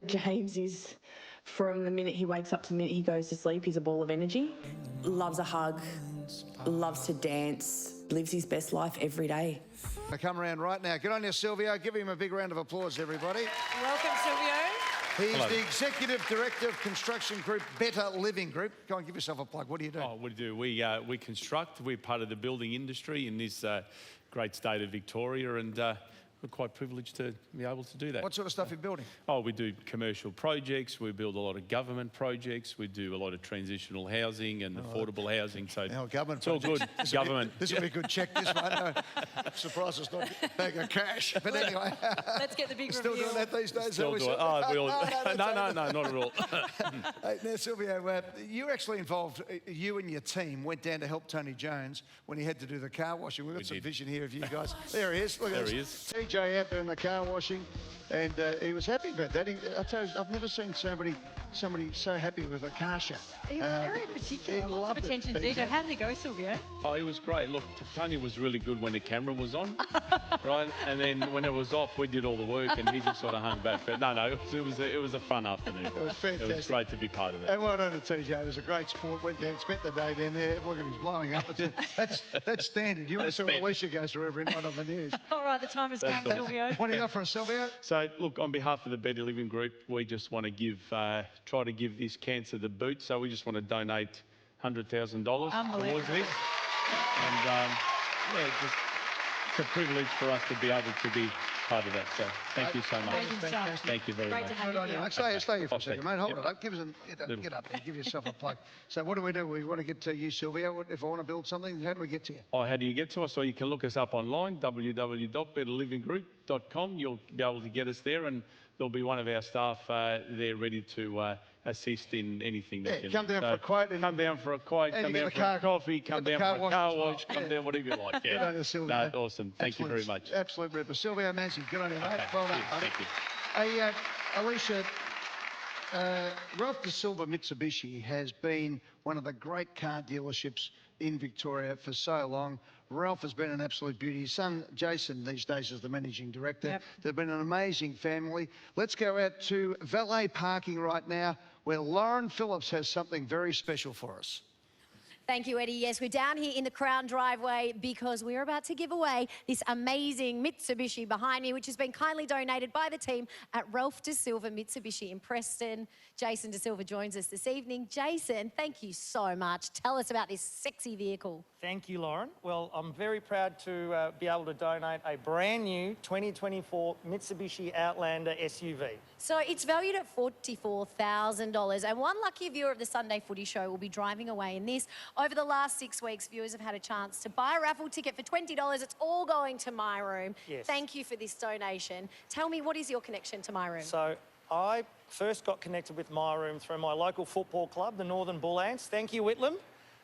James is, from the minute he wakes up to the minute he goes to sleep, he's a ball of energy. Loves a hug, loves to dance, lives his best life every day. I come around right now. Good on you, Silvio. Give him a big round of applause, everybody. Welcome, Silvio. He's Hello. the Executive Director of construction group, Better Living Group. Go on, give yourself a plug. What do you do? Oh, what do we do? We construct. We're part of the building industry in this great state of Victoria, and we're quite privileged to be able to do that. What sort of stuff are you building? Oh, we do commercial projects. We build a lot of government projects. We do a lot of transitional housing and affordable housing. So government it's all good. projects. Government. This will be a good check, this one. I'm surprised it's not a bag of cash. But anyway. Let's get the big Still review. doing that these days? Still are we, doing it. Silvio? Oh, we all, no, not at all. Hey, now, Silvio, you were actually involved, you and your team went down to help Tony Jones when he had to do the car washing. We've got some vision here of you guys. There he is. Look at There he this. is. TJ out there in the car washing, and he was happy about that. I tell you, I've never seen somebody so happy with a car show. He was very particular. he Lots loved of it. attention to detail. How did it go, Silvio? Oh, it was great. Look, Tony was really good when the camera was on, right? And then when it was off, we did all the work, and he just sort of hung back. But no, it was a fun afternoon. It was fantastic. It was great to be part of it. And well done to TJ. It was a great sport. Went down, spent the day down there. Look at him blowing up. That's standard. You want to see what Alicia goes through every night on the news. All right, the time has come, That's all. Silvio. What do you got for us, Silvio? So, look, on behalf of the Better Living Group, we just want to try to give this cancer the boot. So we just want to donate $100,000 towards this. And it's a privilege for us to be able to be part of that. So thank you so much. Thank you very much. Good on you, mate. Stay here for a second, mate. Hold it up. Give us get up there. Give yourself a plug. So what do? We want to get to you, Silvio. If I want to build something, how do we get to you? Oh, how do you get to us? Or you can look us up online, www.betterlivinggroup.com. You'll be able to get us there, and there'll be one of our staff there ready to assist in anything that you come need. down for a quote. Come down for a quote, And come you down get for a a coffee, come down for a car wash, come Yeah. down whatever you like. Good Yeah. on you, Silvio. No, awesome. Thank you very much. Absolute ripper. Silvio Mansi, good on you, mate. Okay, Well done. cheers. Thank you. Hey, Alicia, Ralph de Silva Mitsubishi has been one of the great car dealerships in Victoria for so long. Ralph has been an absolute beauty. His son, Jason, these days is the managing director. Yep. They've been an amazing family. Let's go out to valet parking right now, where Lauren Phillips has something very special for us. Thank you, Eddie. Yes, we're down here in the Crown driveway because we're about to give away this amazing Mitsubishi behind me, which has been kindly donated by the team at Ralph de Silva Mitsubishi in Preston. Jason de Silva joins us this evening. Jason, thank you so much. Tell us about this sexy vehicle. Thank you, Lauren. Well, I'm very proud to be able to donate a brand new 2024 Mitsubishi Outlander SUV. So it's valued at $44,000. And one lucky viewer of the Sunday Footy Show will be driving away in this. Over the last 6 weeks, viewers have had a chance to buy a raffle ticket for $20. It's all going to My Room. Yes. Thank you for this donation. Tell me, what is your connection to My Room? So I first got connected with My Room through my local football club, the Northern Bull Ants. Thank you, Whitlam.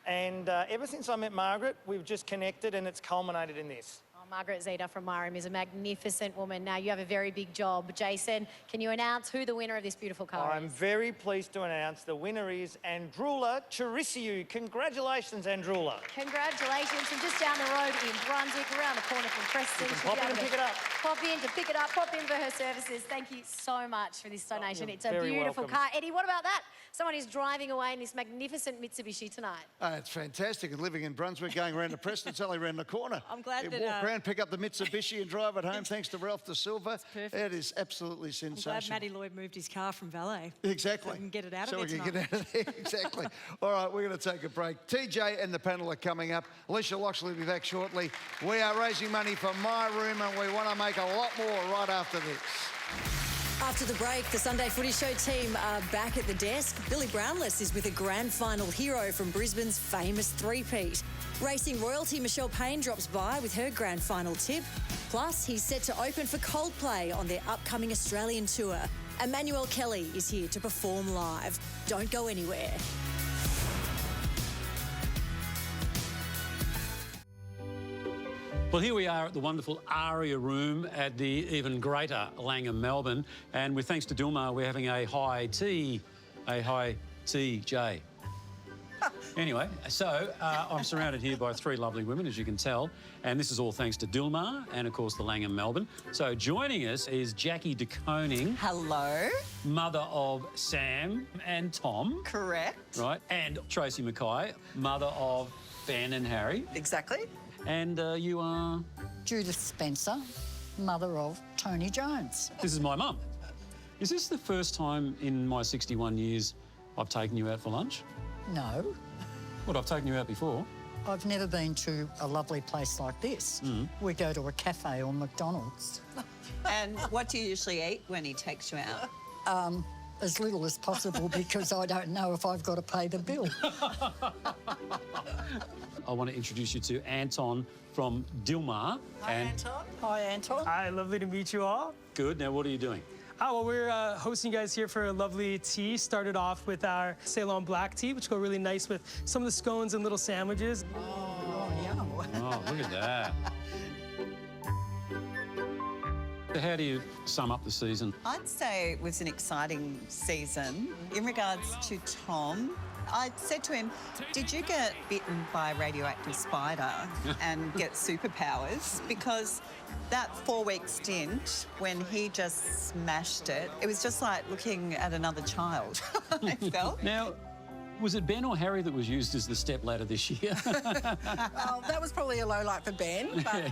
And ever since I met Margaret, we've just connected and it's culminated in this. Margaret Zeta from My Room is a magnificent woman. Now, you have a very big job. Jason, can you announce who the winner of this beautiful car I'm is? very pleased to announce the winner is Andrula Charisiu. Congratulations, Andrula. Congratulations. From just down the road in Brunswick, around the corner from Preston. You can She'll pop be in able and to pick it up. Pop in to pick it up, pop in for her services. Thank you so much for this donation. you're It's a very beautiful welcome. car. Eddie, what about that? Someone who's driving away in this magnificent Mitsubishi tonight. It's fantastic. And living in Brunswick, going around to Preston, it's only around the corner. I'm glad you that, walk around, pick up the Mitsubishi and drive it home, thanks to Ralph De Silva. perfect. It is absolutely I'm sensational. glad Matty Lloyd moved his car from valet. Exactly. So we can get it out So of there we can tonight. get out of there, exactly. All right, we're going to take a break. TJ and the panel are coming up. Alicia Loxley will be back shortly. We are raising money for My Room and we want to make a lot more right after this. After the break, the Sunday Footy Show team are back at the desk. Billy Brownless is with a grand final hero from Brisbane's famous three-peat. Racing royalty Michelle Payne drops by with her grand final tip. Plus, he's set to open for Coldplay on their upcoming Australian tour. Emmanuel Kelly is here to perform live. Don't go anywhere. Well, here we are at the wonderful Aria Room at the even greater Langham, Melbourne. And with thanks to Dilmar, we're having a high tea, J. Anyway, so I'm surrounded here by three lovely women, as you can tell. And this is all thanks to Dilmar and, of course, the Langham, Melbourne. So joining us is Jackie de Koning. Hello. Mother of Sam and Tom. Correct. Right. And Tracy Mackay, mother of Ben and Harry. Exactly. And you are? Judith Spencer, mother of Tony Jones. This is my mum. Is this the first time in my 61 years I've taken you out for lunch? No, What, I've taken you out before? I've never been to a lovely place like this. We go to a cafe or McDonald's. And what do you usually eat when he takes you out? As little as possible because I don't know if I've got to pay the bill. I want to introduce you to Anton from Dilmar. Anton. Hi, Anton. Hi, lovely to meet you all. Good. Now, what are you doing? Well, we're hosting you guys here for a lovely tea. Started off with our Ceylon black tea, which go really nice with some of the scones and little sandwiches. Oh, yum. Oh, look at that. How do you sum up the season? I'd say it was an exciting season. In regards to Tom, I said to him, did you get bitten by a radioactive spider and get superpowers? Because that 4-week stint, when he just smashed it, it was just like looking at another child, I felt. Now, was it Ben or Harry that was used as the stepladder this year? That was probably a low light for Ben. But,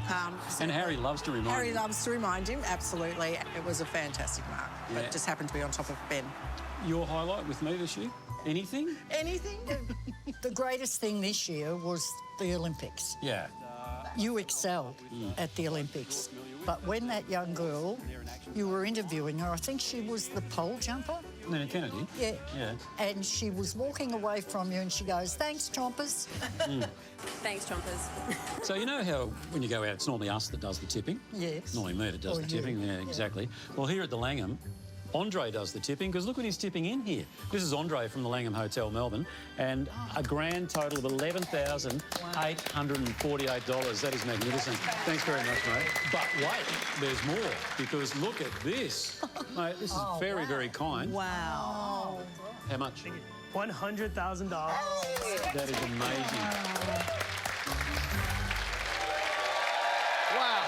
and Harry loves to remind Harry him. loves to remind him, absolutely. It was a fantastic mark, but Yeah. it just happened to be on top of Ben. Your highlight with me this year? Anything? Anything? The greatest thing this year was the Olympics. Yeah. You excelled at the Olympics. But when that young girl, you were interviewing her, I think she was the pole jumper. Nina Kennedy? Yeah. Yeah. And she was walking away from you and she goes, thanks, Chompers. Thanks, Chompers. So you know how when you go out, it's normally us that does the tipping? Yes. Normally me that does Or the you. tipping. Yeah, exactly. Well, here at the Langham, Andre does the tipping because look what he's tipping in here. This is Andre from the Langham Hotel, Melbourne, and a grand total of $11,848. That is magnificent. Thanks very much, mate. But wait, there's more because look at this. Mate, this is very, very kind. Wow. How much? $100,000. That is amazing. Wow.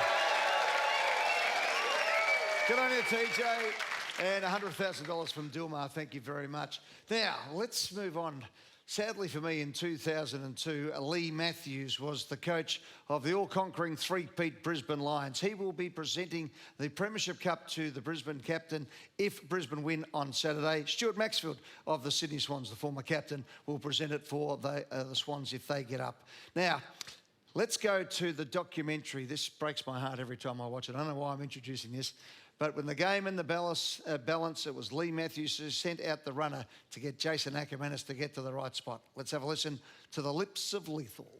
Good on you, TJ. And $100,000 from Dilmar, thank you very much. Now, let's move on. Sadly for me, in 2002, Lee Matthews was the coach of the all-conquering three-peat Brisbane Lions. He will be presenting the Premiership Cup to the Brisbane captain if Brisbane win on Saturday. Stuart Maxfield of the Sydney Swans, the former captain, will present it for the Swans if they get up. Now, let's go to the documentary. This breaks my heart every time I watch it. I don't know why I'm introducing this. But when the game in the balance, it was Lee Matthews who sent out the runner to get Jason Ackermanis to get to the right spot. Let's have a listen to the lips of Lethal.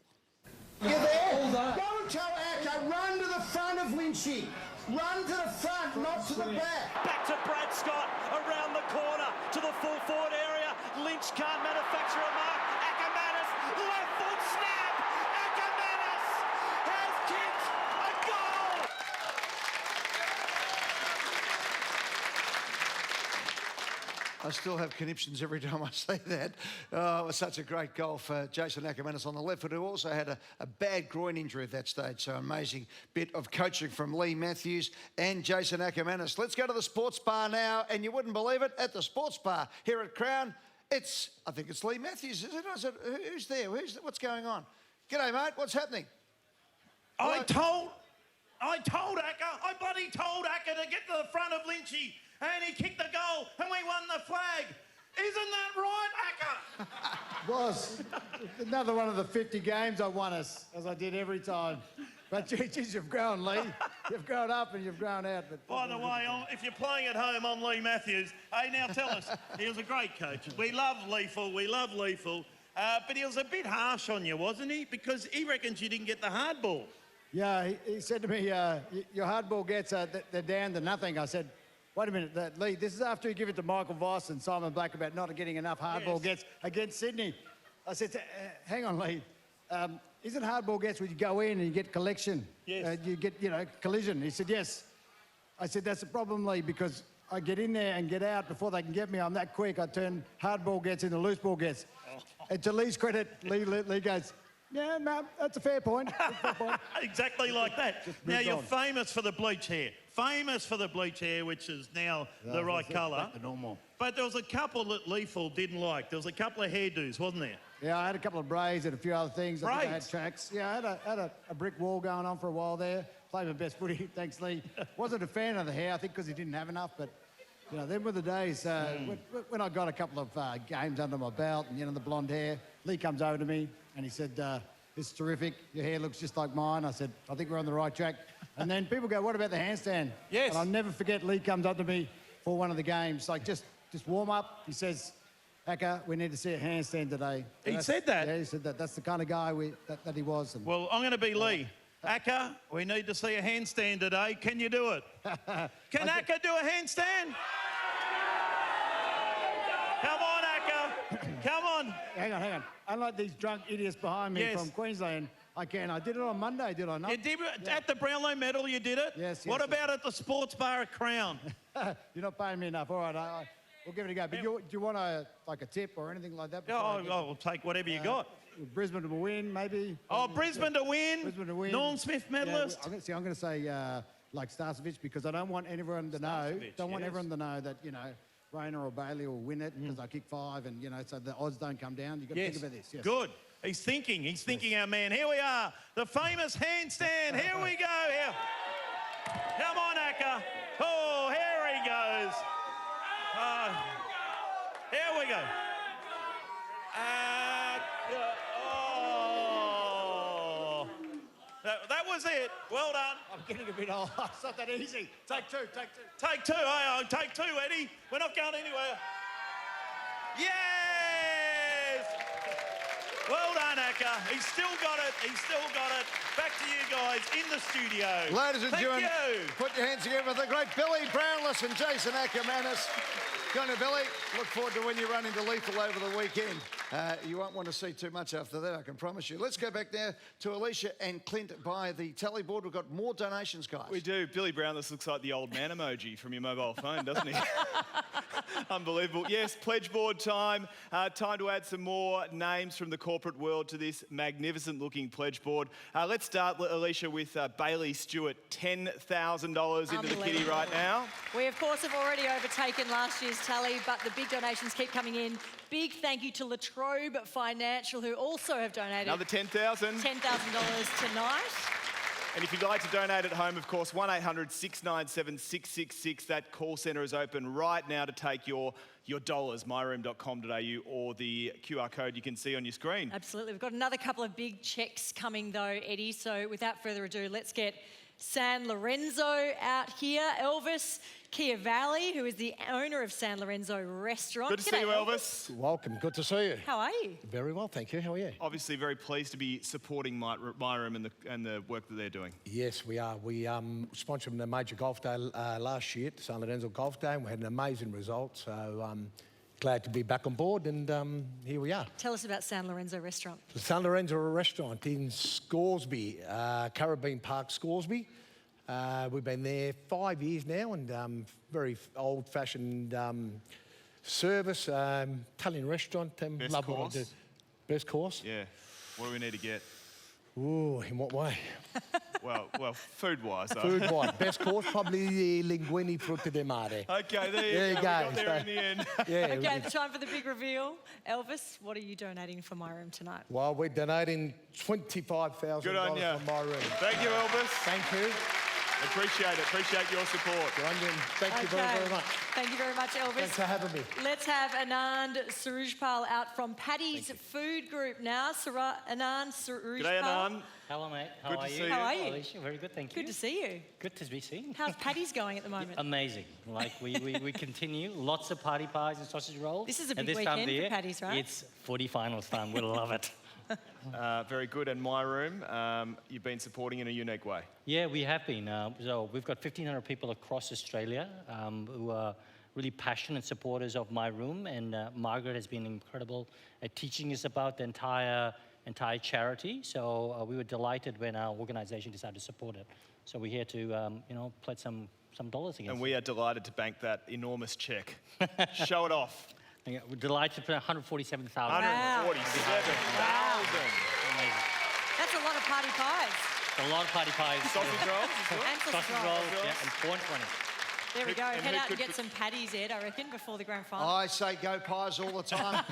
You there? Go and tell Acker, run to the front of Lynchy. Run to the front, not to the back. Back to Brad Scott, around the corner, to the full forward area. Lynch can't manufacture a mark. Ackermanis, left foot snap. Ackermanis has kicked a goal. I still have conniptions every time I say that. Oh, it was such a great goal for Jason Ackermanis on the left foot, who also had a bad groin injury at that stage. So amazing bit of coaching from Lee Matthews and Jason Ackermanis. Let's go to the sports bar now, and you wouldn't believe it, at the sports bar here at Crown, I think it's Lee Matthews, is it? Who's there? What's going on? G'day, mate. What's happening? I told Acker, I bloody told Acker to get to the front of Lynchy, and he kicked the goal, and we won the flag. Isn't that right, Acker? Was another one of the 50 games I won us, as I did every time. But geez, you've grown, Lee. You've grown up and you've grown out. But by the way, if you're playing at home on Lee Matthews, hey, now tell us, he was a great coach. We love Lethal, but he was a bit harsh on you, wasn't he? Because he reckons you didn't get the hard ball. Yeah, he said to me, your hard ball gets, they're down to nothing. I said, wait a minute, Lee, this is after you give it to Michael Voss and Simon Black about not getting enough hard ball gets against Sydney. I said, hang on, Lee. Isn't hard ball gets when you go in and you get collection? Yes. You get, collision. He said, yes. I said, that's the problem, Lee, because I get in there and get out before they can get me. I'm that quick. I turn hard ball gets into loose ball gets. And to Lee's credit, Lee goes, yeah, no, that's a fair point. Exactly like that. Now, you're famous for the bleach hair. Famous for the bleach hair, which is now the right colour. The normal. But there was a couple that Lethal didn't like. There was a couple of hairdos, wasn't there? Yeah, I had a couple of braids and a few other things. I think I had Braids? tracks. Yeah, I had a brick wall going on for a while there. Played my best footy, thanks, Lee. Wasn't a fan of the hair, I think, because he didn't have enough. But, them were the days when I got a couple of games under my belt and, the blonde hair. Lee comes over to me and he said, this is terrific. Your hair looks just like mine. I said, I think we're on the right track. And then people go, what about the handstand? Yes. And I'll never forget, Lee comes up to me for one of the games, like, just warm up. He says, Acker, we need to see a handstand today. He said that? Yeah, he said that. That's the kind of guy that he was. And, Well, I'm going to be Lee. Acker, we need to see a handstand today. Can you do it? Can Acker do a handstand? Come on, Acker. Come on. Hang on. Unlike these drunk idiots behind me from Queensland, I can. I did it on Monday, did I not? You did at the Brownlow Medal, you did it? Yes. What about at the sports bar at Crown? You're not paying me enough. All right, we'll give it a go. But do you want a tip or anything like that? I'll take whatever you got. Brisbane to win, maybe. Oh, Brisbane to win. Brisbane to win. Norm Smith medalist. Yeah, I'm going to say like Starcevich, because I don't want everyone to know. Don't want everyone to know that Rayner or Bailey will win it because I kick 5 and so the odds don't come down. You've got to think about this. Yes. Good. He's thinking, our man. Here we are, the famous handstand. Here we go. Here. Come on, Acker. Oh, here he goes. Here we go. That was it. Well done. I'm getting a bit old. It's not that easy. Take two. Take two. Take two, Eddie. We're not going anywhere. Yes! Well done, Acker. He's still got it. Back to you guys in the studio. Ladies and gentlemen, Thank you. put your hands together for the great Billy Brownless and Jason Ackermanis. Go on, Billy. Look forward to when you run into Lethal over the weekend. You won't want to see too much after that, I can promise you. Let's go back now to Alicia and Clint by the tally board. We've got more donations, guys. We do. Billy Brownless looks like the old man emoji from your mobile phone, doesn't he? Unbelievable. Yes, pledge board time. Time to add some more names from the corporate world to this magnificent-looking pledge board. Let's start, Alicia, with Bailey Stewart. $10,000 into the kitty right now. We, of course, have already overtaken last year's tally, but the big donations keep coming in. Big thank you to Latrobe Financial, who also have donated Another $10,000 tonight. And if you'd like to donate at home, of course, 1-800-697-666. That call centre is open right now to take your dollars, myroom.com.au, or the QR code you can see on your screen. Absolutely. We've got another couple of big checks coming, though, Eddie. So without further ado, let's get San Lorenzo out here. Elvis Chiavalli, who is the owner of San Lorenzo Restaurant. Good to see you, Elvis. Welcome. Good to see you. How are you? Very well, thank you. How are you? Obviously very pleased to be supporting My Room and the work that they're doing. Yes, we are. We sponsored the major golf day last year, San Lorenzo Golf Day, and we had an amazing result. So glad to be back on board, and here we are. Tell us about San Lorenzo Restaurant. The San Lorenzo Restaurant in Scoresby, Caribbean Park, Scoresby. We've been there 5 years now, and very old-fashioned service, Italian restaurant. Best love course? what I do. Best course? Yeah. What do we need to get? Ooh, in what way? Well, food-wise, though. Food-wise. Best course, probably the linguine frutti di mare. Okay, there you go. We got there in the end. Yeah, Okay, time for the big reveal. Elvis, what are you donating for My Room tonight? Well, we're donating $25,000 Good on you. for My Room. Thank you, Elvis. Thank you. Appreciate it. Appreciate your support. Thank you very, very much. Thank you very much, Elvis. Thanks for having me. Let's have Anand Surujpal out from Paddy's Food Group now. Anand Surujpal. G'day, Anand. Hello, mate. Good How to are see you? you. How are you? Alicia, very good, thank you. Good to see you. Good to be seen. How's Paddy's going at the moment? Amazing. Like, we continue. Lots of party pies and sausage rolls. This is a And big this time of weekend the for year, Paddy's, right? It's footy finals time. We love it. Very good. And My Room, you've been supporting in a unique way. Yeah, we have been. So we've got 1,500 people across Australia who are really passionate supporters of My Room, and Margaret has been incredible at teaching us about the entire charity. So we were delighted when our organisation decided to support it. So we're here to, pledge some dollars against And we are delighted to bank that enormous cheque. Show it off. Yeah, we're delighted to put 147,000. 147,000. Amazing. That's a lot of party pies. A lot of party pies. Sausage rolls as well? And sausage Sausage rolls, rolls. yeah, and 420. There we go. And Head who out and could- get some patties, Ed, I reckon, before the grand final. I say go pies all the time.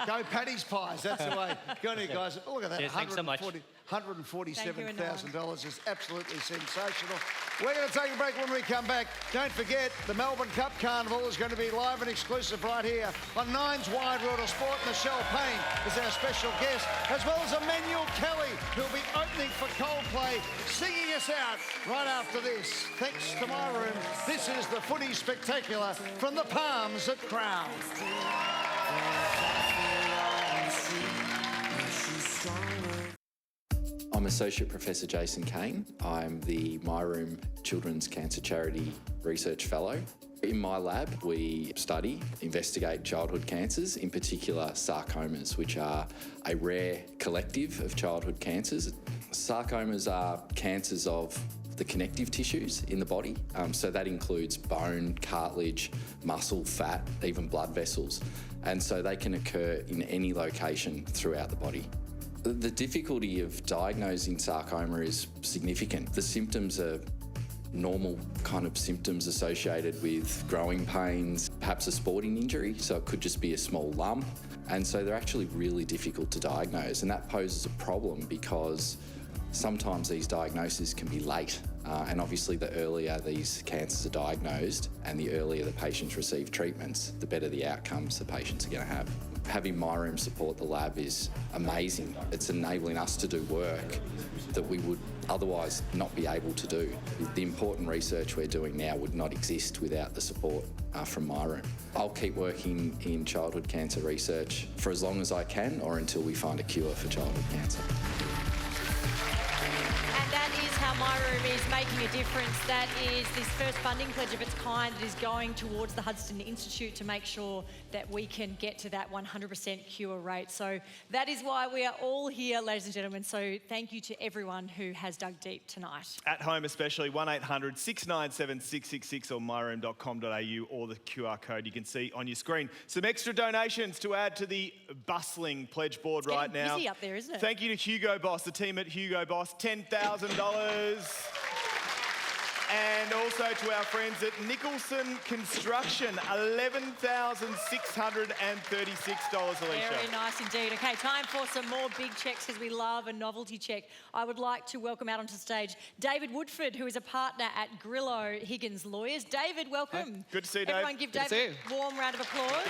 Go Paddy's pies. That's the way. Go on, you guys. Look at that. Yeah, thanks so much. $147,000 is absolutely sensational. We're going to take a break. When we come back, don't forget the Melbourne Cup Carnival is going to be live and exclusive right here on Nine's Wide World of Sport. Michelle Payne is our special guest, as well as Emmanuel Kelly, who'll be opening for Coldplay, singing us out right after this. Thanks to My Room, this is the Footy Spectacular from the Palms at Crown. I'm Associate Professor Jason Kane. I'm the My Room Children's Cancer Charity Research Fellow. In my lab, we study, investigate childhood cancers, in particular sarcomas, which are a rare collective of childhood cancers. Sarcomas are cancers of the connective tissues in the body. So that includes bone, cartilage, muscle, fat, even blood vessels. And so they can occur in any location throughout the body. The difficulty of diagnosing sarcoma is significant. The symptoms are normal kind of symptoms associated with growing pains, perhaps a sporting injury, so it could just be a small lump. And so they're actually really difficult to diagnose, and that poses a problem because sometimes these diagnoses can be late. And obviously the earlier these cancers are diagnosed and the earlier the patients receive treatments, the better the outcomes the patients are going to have. Having My Room support the lab is amazing. It's enabling us to do work that we would otherwise not be able to do. The important research we're doing now would not exist without the support from My Room. I'll keep working in childhood cancer research for as long as I can, or until we find a cure for childhood cancer. And that is how My Room is making a difference. That is this first funding pledge of its kind that is going towards the Hudson Institute to make sure that we can get to that 100% cure rate. So that is why we are all here, ladies and gentlemen. So thank you to everyone who has dug deep tonight. At home especially, 1800 697 666 or myroom.com.au, or the QR code you can see on your screen. Some extra donations to add to the bustling pledge board right now. Busy up there, isn't it? Thank you to Hugo Boss, the team at Hugo Boss, $10,000. And also to our friends at Nicholson Construction, $11,636, Alicia. Very nice indeed. Okay, time for some more big checks because we love a novelty check. I would like to welcome out onto stage David Woodford, who is a partner at Grillo Higgins Lawyers. David, welcome. Good to see you, Dave. Everyone give Good to David see a warm round of applause.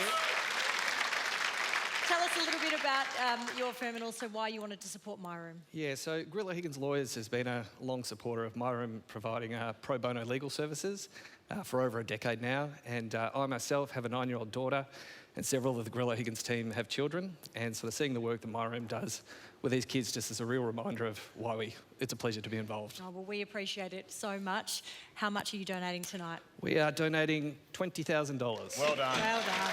Tell us a little bit about your firm and also why you wanted to support My Room. Yeah, so Grillo Higgins Lawyers has been a long supporter of My Room, providing pro bono legal services for over a decade now. And I myself have a 9-year-old daughter, and several of the Grillo Higgins team have children. And sort of seeing the work that My Room does with these kids just is a real reminder of why it's a pleasure to be involved. Oh, well, we appreciate it so much. How much are you donating tonight? We are donating $20,000. Well done. Well done.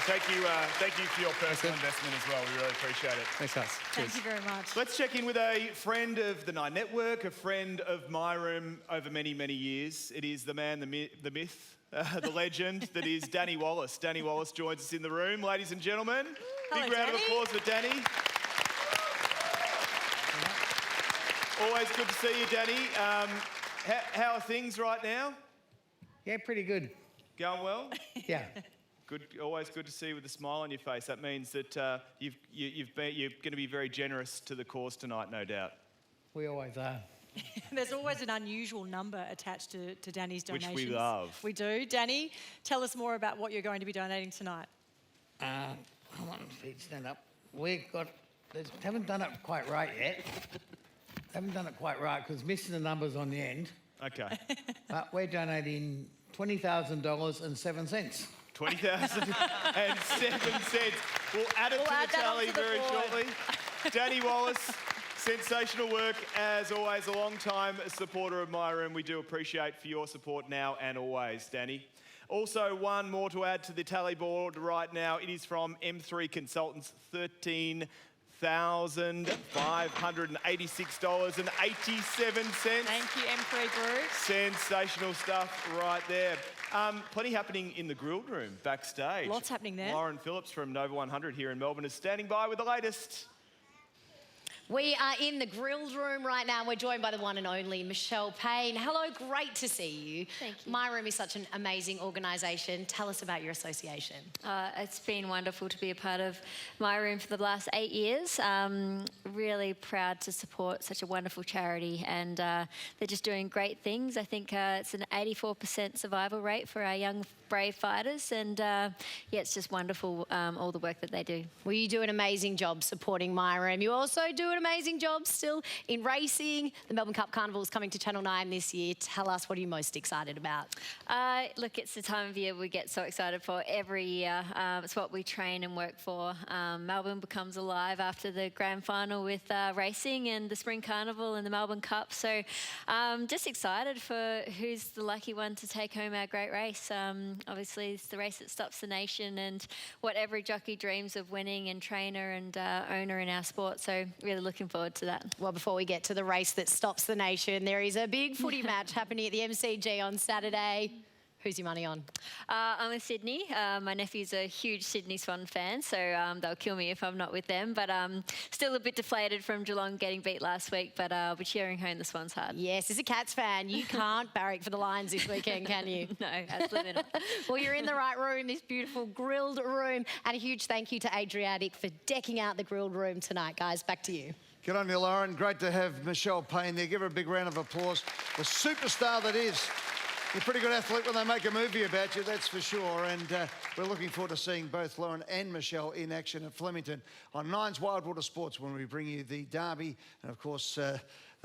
Well, thank you for your personal investment as well. We really appreciate it. Thanks, guys. Thank you very much. Let's check in with a friend of the Nine Network, a friend of My Room over many, many years. It is the man, the myth, the legend that is Danny Wallace. Danny Wallace joins us in the room. Ladies and gentlemen, Hello, big round Danny. of applause for Danny. Always good to see you, Danny. How are things right now? Yeah, pretty good. Going well? Yeah. Good. Always good to see you with a smile on your face. That means that you're going to be very generous to the cause tonight, no doubt. We always are. There's always an unusual number attached to Danny's donations. Which we love. We do. Danny, tell us more about what you're going to be donating tonight. Hold on, please stand up. Haven't done it quite right yet. Haven't done it quite right because missing the numbers on the end. Okay. But we're donating $20,000.07. 20,007 cents. We'll add it to the tally very shortly. Danny Wallace, sensational work as always. A long time supporter of My Room. We do appreciate for your support now and always, Danny. Also, one more to add to the tally board right now. It is from M3 Consultants, $13,586.87. Thank you, M3 Group. Sensational stuff right there. Plenty happening in the grilled room backstage. Lots happening there. Lauren Phillips from Nova 100 here in Melbourne is standing by with the latest. We are in the grilled room right now. We're joined by the one and only Michelle Payne. Hello, great to see you. Thank you. My Room is such an amazing organisation. Tell us about your association. It's been wonderful to be a part of My Room for the last 8 years. Really proud to support such a wonderful charity, and they're just doing great things. I think it's an 84% survival rate for our young brave fighters, and yeah, it's just wonderful, all the work that they do. Well, you do an amazing job supporting My Room. You also do an amazing job still in racing. The Melbourne Cup Carnival is coming to Channel 9 this year. Tell us, what are you most excited about? Look, it's the time of year we get so excited for every year. It's what we train and work for. Melbourne becomes alive after the grand final with racing and the Spring Carnival and the Melbourne Cup. So just excited for who's the lucky one to take home our great race. Obviously, it's the race that stops the nation and what every jockey dreams of winning, and trainer and owner in our sport. So really looking forward to that. Well, before we get to the race that stops the nation, there is a big footy match happening at the MCG on Saturday. Who's your money on? I'm with Sydney. My nephew's a huge Sydney Swan fan, so they'll kill me if I'm not with them. But still a bit deflated from Geelong getting beat last week, but I'll be cheering home the Swans hard. Yes, as a Cats fan, you can't barrack for the Lions this weekend, can you? No, absolutely not. Well, you're in the right room, this beautiful grilled room. And a huge thank you to Adriatic for decking out the grilled room tonight, guys. Back to you. Good on you, Lauren. Great to have Michelle Payne there. Give her a big round of applause. The superstar that is. You're a pretty good athlete when they make a movie about you, that's for sure. And we're looking forward to seeing both Lauren and Michelle in action at Flemington on Nine's Wildwater Sports when we bring you the Derby and, of course, the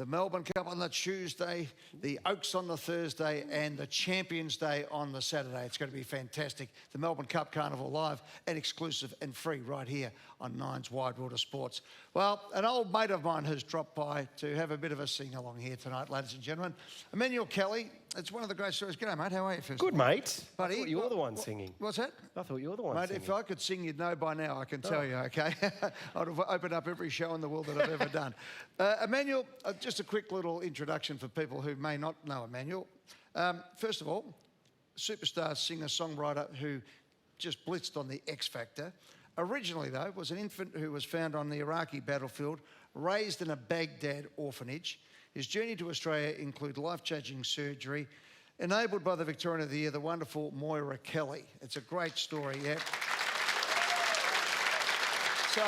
Melbourne Cup on the Tuesday, the Oaks on the Thursday, and the Champions Day on the Saturday. It's going to be fantastic. The Melbourne Cup Carnival live and exclusive and free right here on Nine's Widewater Sports. Well, an old mate of mine has dropped by to have a bit of a sing-along here tonight, ladies and gentlemen. Emmanuel Kelly, it's one of the great stories. G'day, mate. How are you? First Good, mate. Buddy, I thought you were the one singing. What's that? I thought you were the one Mate, singing. if I could sing, you'd know by now, I can tell you, okay? I'd have opened up every show in the world that I've ever done. Emmanuel, just a quick little introduction for people who may not know Emmanuel. First of all, superstar singer-songwriter who just blitzed on the X Factor. Originally, though, was an infant who was found on the Iraqi battlefield, raised in a Baghdad orphanage. His journey to Australia include life-changing surgery, enabled by the Victorian of the Year, the wonderful Moira Kelly. It's a great story, yeah. So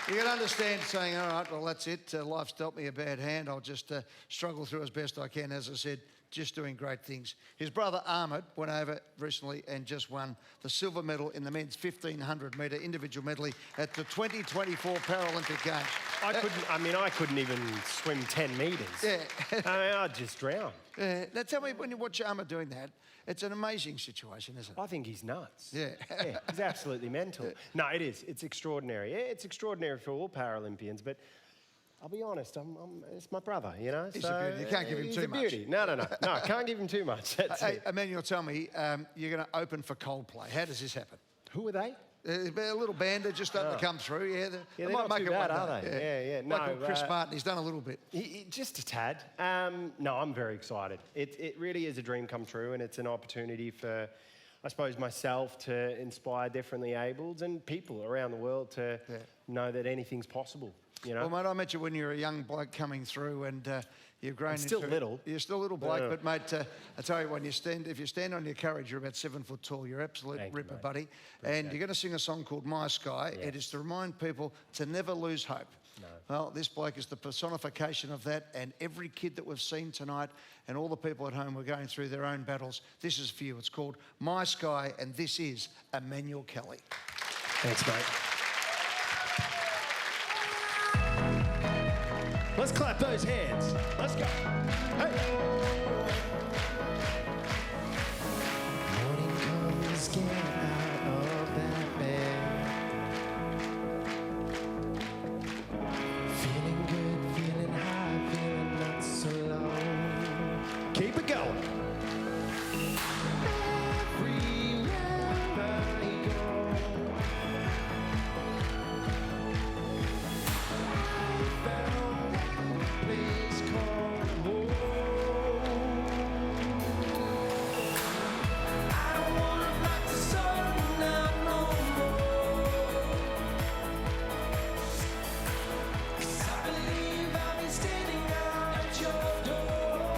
you can understand saying, all right, well, that's it. Life's dealt me a bad hand. I'll just struggle through as best I can. As I said, just doing great things. His brother Ahmed went over recently and just won the silver medal in the men's 1500 metre individual medley at the 2024 Paralympic Games. I couldn't even swim 10 metres. Yeah. I'd just drown. Now tell me, when you watch Ahmed doing that, it's an amazing situation, isn't it? I think he's nuts. Yeah. Yeah, he's absolutely mental. No, it is. It's extraordinary. Yeah, it's extraordinary for all Paralympians, but I'll be honest, it's my brother, you know? He's a beauty. You can't give him too much. He's a beauty. No, can't give him too much. That's Hey, it. Emmanuel, tell me, you're going to open for Coldplay. How does this happen? Who are they? A little band that just starting to come through, yeah. They're not too bad, are they? Yeah. No, Chris Martin, he's done a little bit. Just a tad. No, I'm very excited. It really is a dream come true, and it's an opportunity for, I suppose, myself to inspire differently abled and people around the world to know that anything's possible. You know? Well, mate, I met you when you were a young bloke coming through, and you've grown. I'm still little. You're still a little bloke, but mate, I tell you, if you stand on your courage, you're about 7 foot tall. You're absolute ripper, buddy. And you're going to sing a song called My Sky. It is to remind people to never lose hope. No. Well, this bloke is the personification of that, and every kid that we've seen tonight and all the people at home who are going through their own battles, this is for you. It's called My Sky, and this is Emmanuel Kelly. Thanks, mate. Let's clap those hands. Let's go. Hey. Morning comes, get out of that bed. Feeling good, feeling high, feeling not so low. Keep it going. Everywhere I go, I found that place called home. I don't wanna block the sun out no more, 'cause I believe I'll be standing out at your door,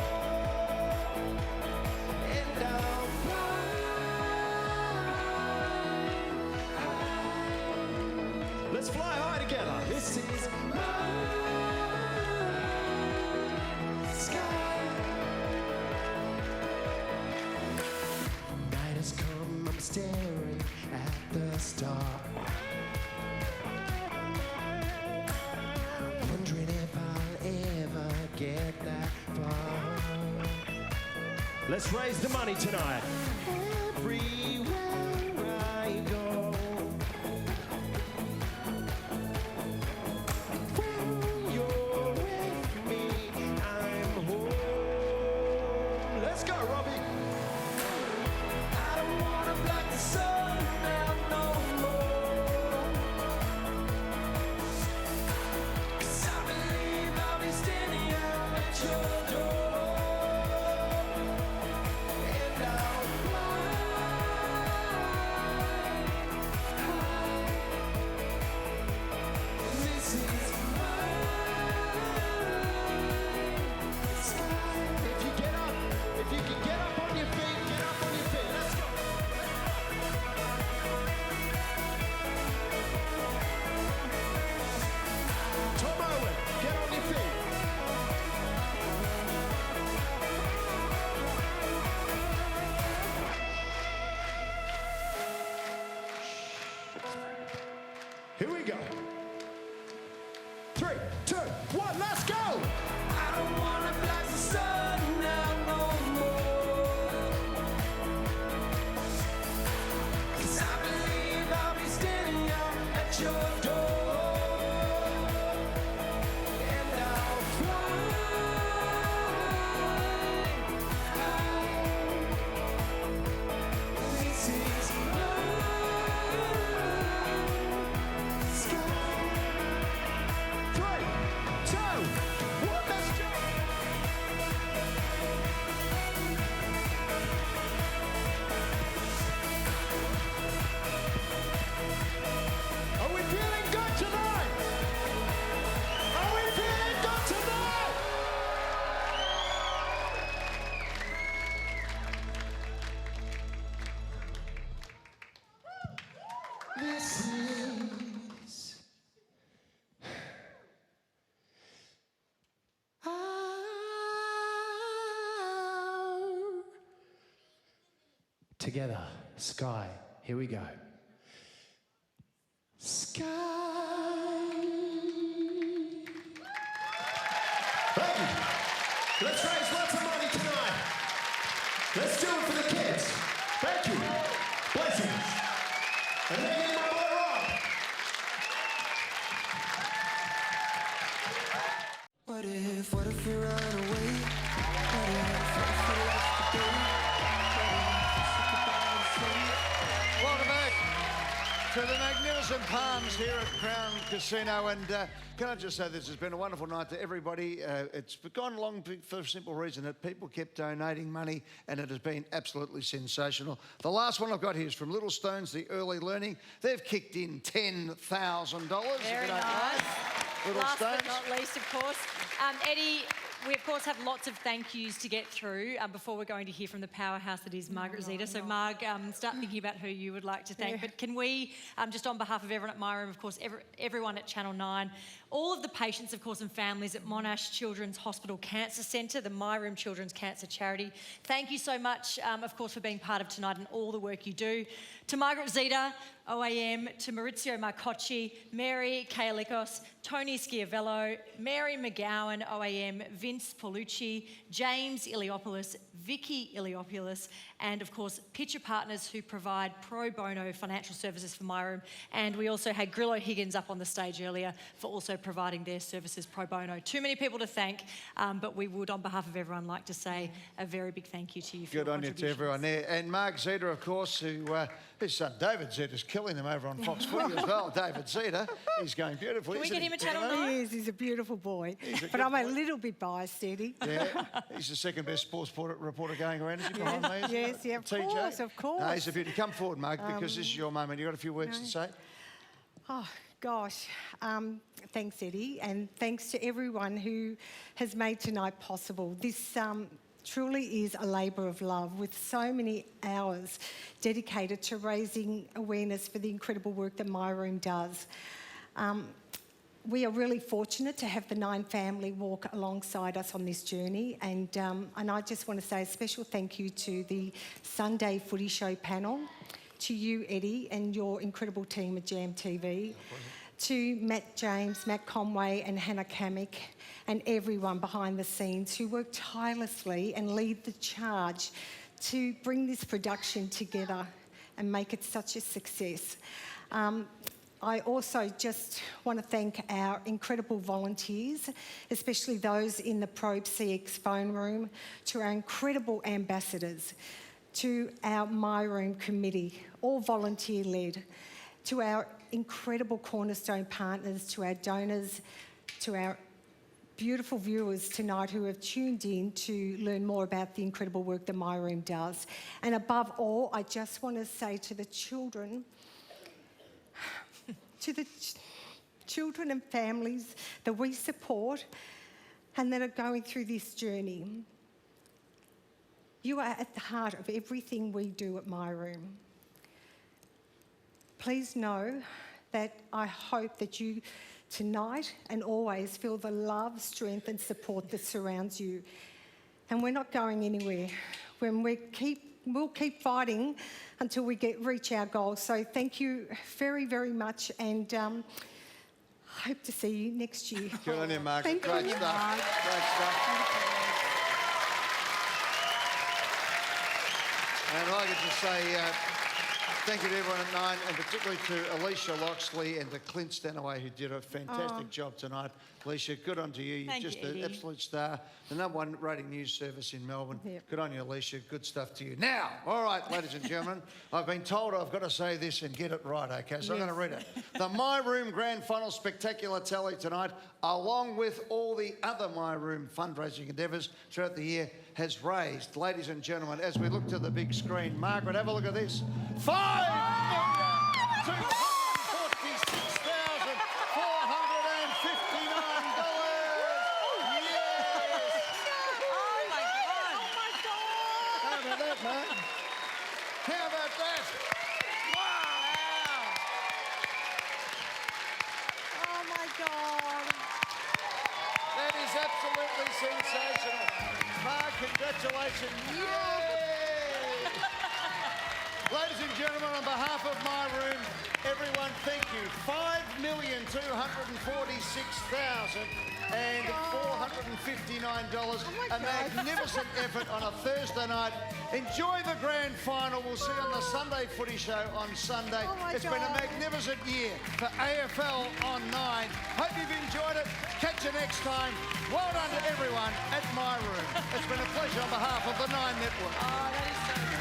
and I'll fly. Let's fly high together. This is my sky. Night has come, I'm staring at the star, wondering if I'll ever get that far. Let's raise the money tonight. Everywhere I go, when you're with me, I'm home. Let's go, Robbie. I don't wanna block the sun out no more, 'cause I believe I'll be standing out at your door, and I'll fly high. This is my sky. If you can get up on your feet, get up on your feet. Let's go. Tom Owen, get on your feet. Here we go. 3, 2, 1, let's go! I don't wanna block the sun out no more, 'cause I believe I'll be standing out at your door, and I'll fly high. This is my sky. 3, 2, 1, let's go! Are we feeling good tonight? Are we feeling good tonight? This is our together. Sky. Here we go. Sky. Thank you. Let's raise lots of money tonight. Let's do it for the kids. Thank you. Blessings. And then my boy Rob. What if we run away? What if we left the door? Welcome back to the magnificent Palms here at Crown Casino. And can I just say this has been a wonderful night to everybody. It's gone along for the simple reason that people kept donating money and it has been absolutely sensational. The last one I've got here is from Little Stones, the Early Learning. They've kicked in $10,000. Very nice. Little Last Stones. but not least, of course, Eddie, we of course have lots of thank yous to get through before we're going to hear from the powerhouse that is Margaret Zeta. So Marg, start thinking about who you would like to thank. Yeah. But can we, just on behalf of everyone at My Room, of course, everyone at Channel 9, all of the patients, of course, and families at Monash Children's Hospital Cancer Centre, the My Room Children's Cancer Charity, thank you so much, of course, for being part of tonight and all the work you do. To Margaret Zeta, OAM, to Maurizio Marcocci, Mary Kaolikos, Tony Schiavello, Mary McGowan, OAM, Vince Paulucci, James Iliopoulos, Vicky Iliopoulos, and of course, Pitcher Partners who provide pro bono financial services for My Room. And we also had Grillo Higgins up on the stage earlier for also providing their services pro bono. Too many people to thank, but we would, on behalf of everyone, like to say a very big thank you to you for Good your on you to everyone there. And Mark Zeta, of course, who his son David Zeta is killing him over on Fox Footy as well. David Zeta, he's going beautifully. Can we isn't get he? him a Channel 9? He is. He's a beautiful boy. He's a But good I'm a boy. little bit biased, Eddie. Yeah, he's the second best sports reporter going around. Is he behind me? isn't he? Yes, yeah, of TJ? course, of course. No, he's a beauty. Come forward, Mark, because this is your moment. You've got a few words to say. Oh, gosh. Thanks, Eddie, and thanks to everyone who has made tonight possible. This truly is a labour of love with so many hours dedicated to raising awareness for the incredible work that My Room does. We are really fortunate to have the Nine family walk alongside us on this journey, and I just want to say a special thank you to the Sunday Footy Show panel, to you, Eddie, and your incredible team at Jam TV, to Matt James, Matt Conway and Hannah Kamick, and everyone behind the scenes who work tirelessly and lead the charge to bring this production together and make it such a success. I also just want to thank our incredible volunteers, especially those in the Probe CX phone room, to our incredible ambassadors, to our My Room committee, all volunteer-led, to our incredible cornerstone partners, to our donors, to our beautiful viewers tonight who have tuned in to learn more about the incredible work that My Room does. And above all, I just want to say to the children, children and families that we support and that are going through this journey, you are at the heart of everything we do at My Room. Please know that I hope that you tonight and always feel the love, strength and support that surrounds you. And we're not going anywhere. We'll keep fighting until we reach our goals. So thank you very, very much, and hope to see you next year. Good on you, Mark. Thank Great you. stuff. Great stuff. And I get to say thank you to everyone at Nine, and particularly to Alicia Loxley and to Clint Stanaway, who did a fantastic job tonight. Alicia, good on to you. You're Thank just you, an Eddie. absolute star. The #1 rating news service in Melbourne. Yep. Good on you, Alicia. Good stuff to you. Now, all right, ladies and gentlemen, I've been told I've got to say this and get it right, okay? So I'm going to read it. The My Room Grand Final spectacular tally tonight, along with all the other My Room fundraising endeavours throughout the year, has raised, ladies and gentlemen, as we look to the big screen, Margaret, have a look at this. How about that? Wow! Oh my God. That is absolutely sensational. Mark, congratulations. Yay! Ladies and gentlemen, on behalf of my room, everyone, thank you. $5,246,459. A magnificent effort on a Thursday night. Enjoy the grand final. We'll see you on the Sunday Footy Show on Sunday. It's been a magnificent year for AFL on 9. Hope you've enjoyed it. Catch you next time. Well done to everyone at my room. It's been a pleasure on behalf of the 9 Network. Oh, that is so good.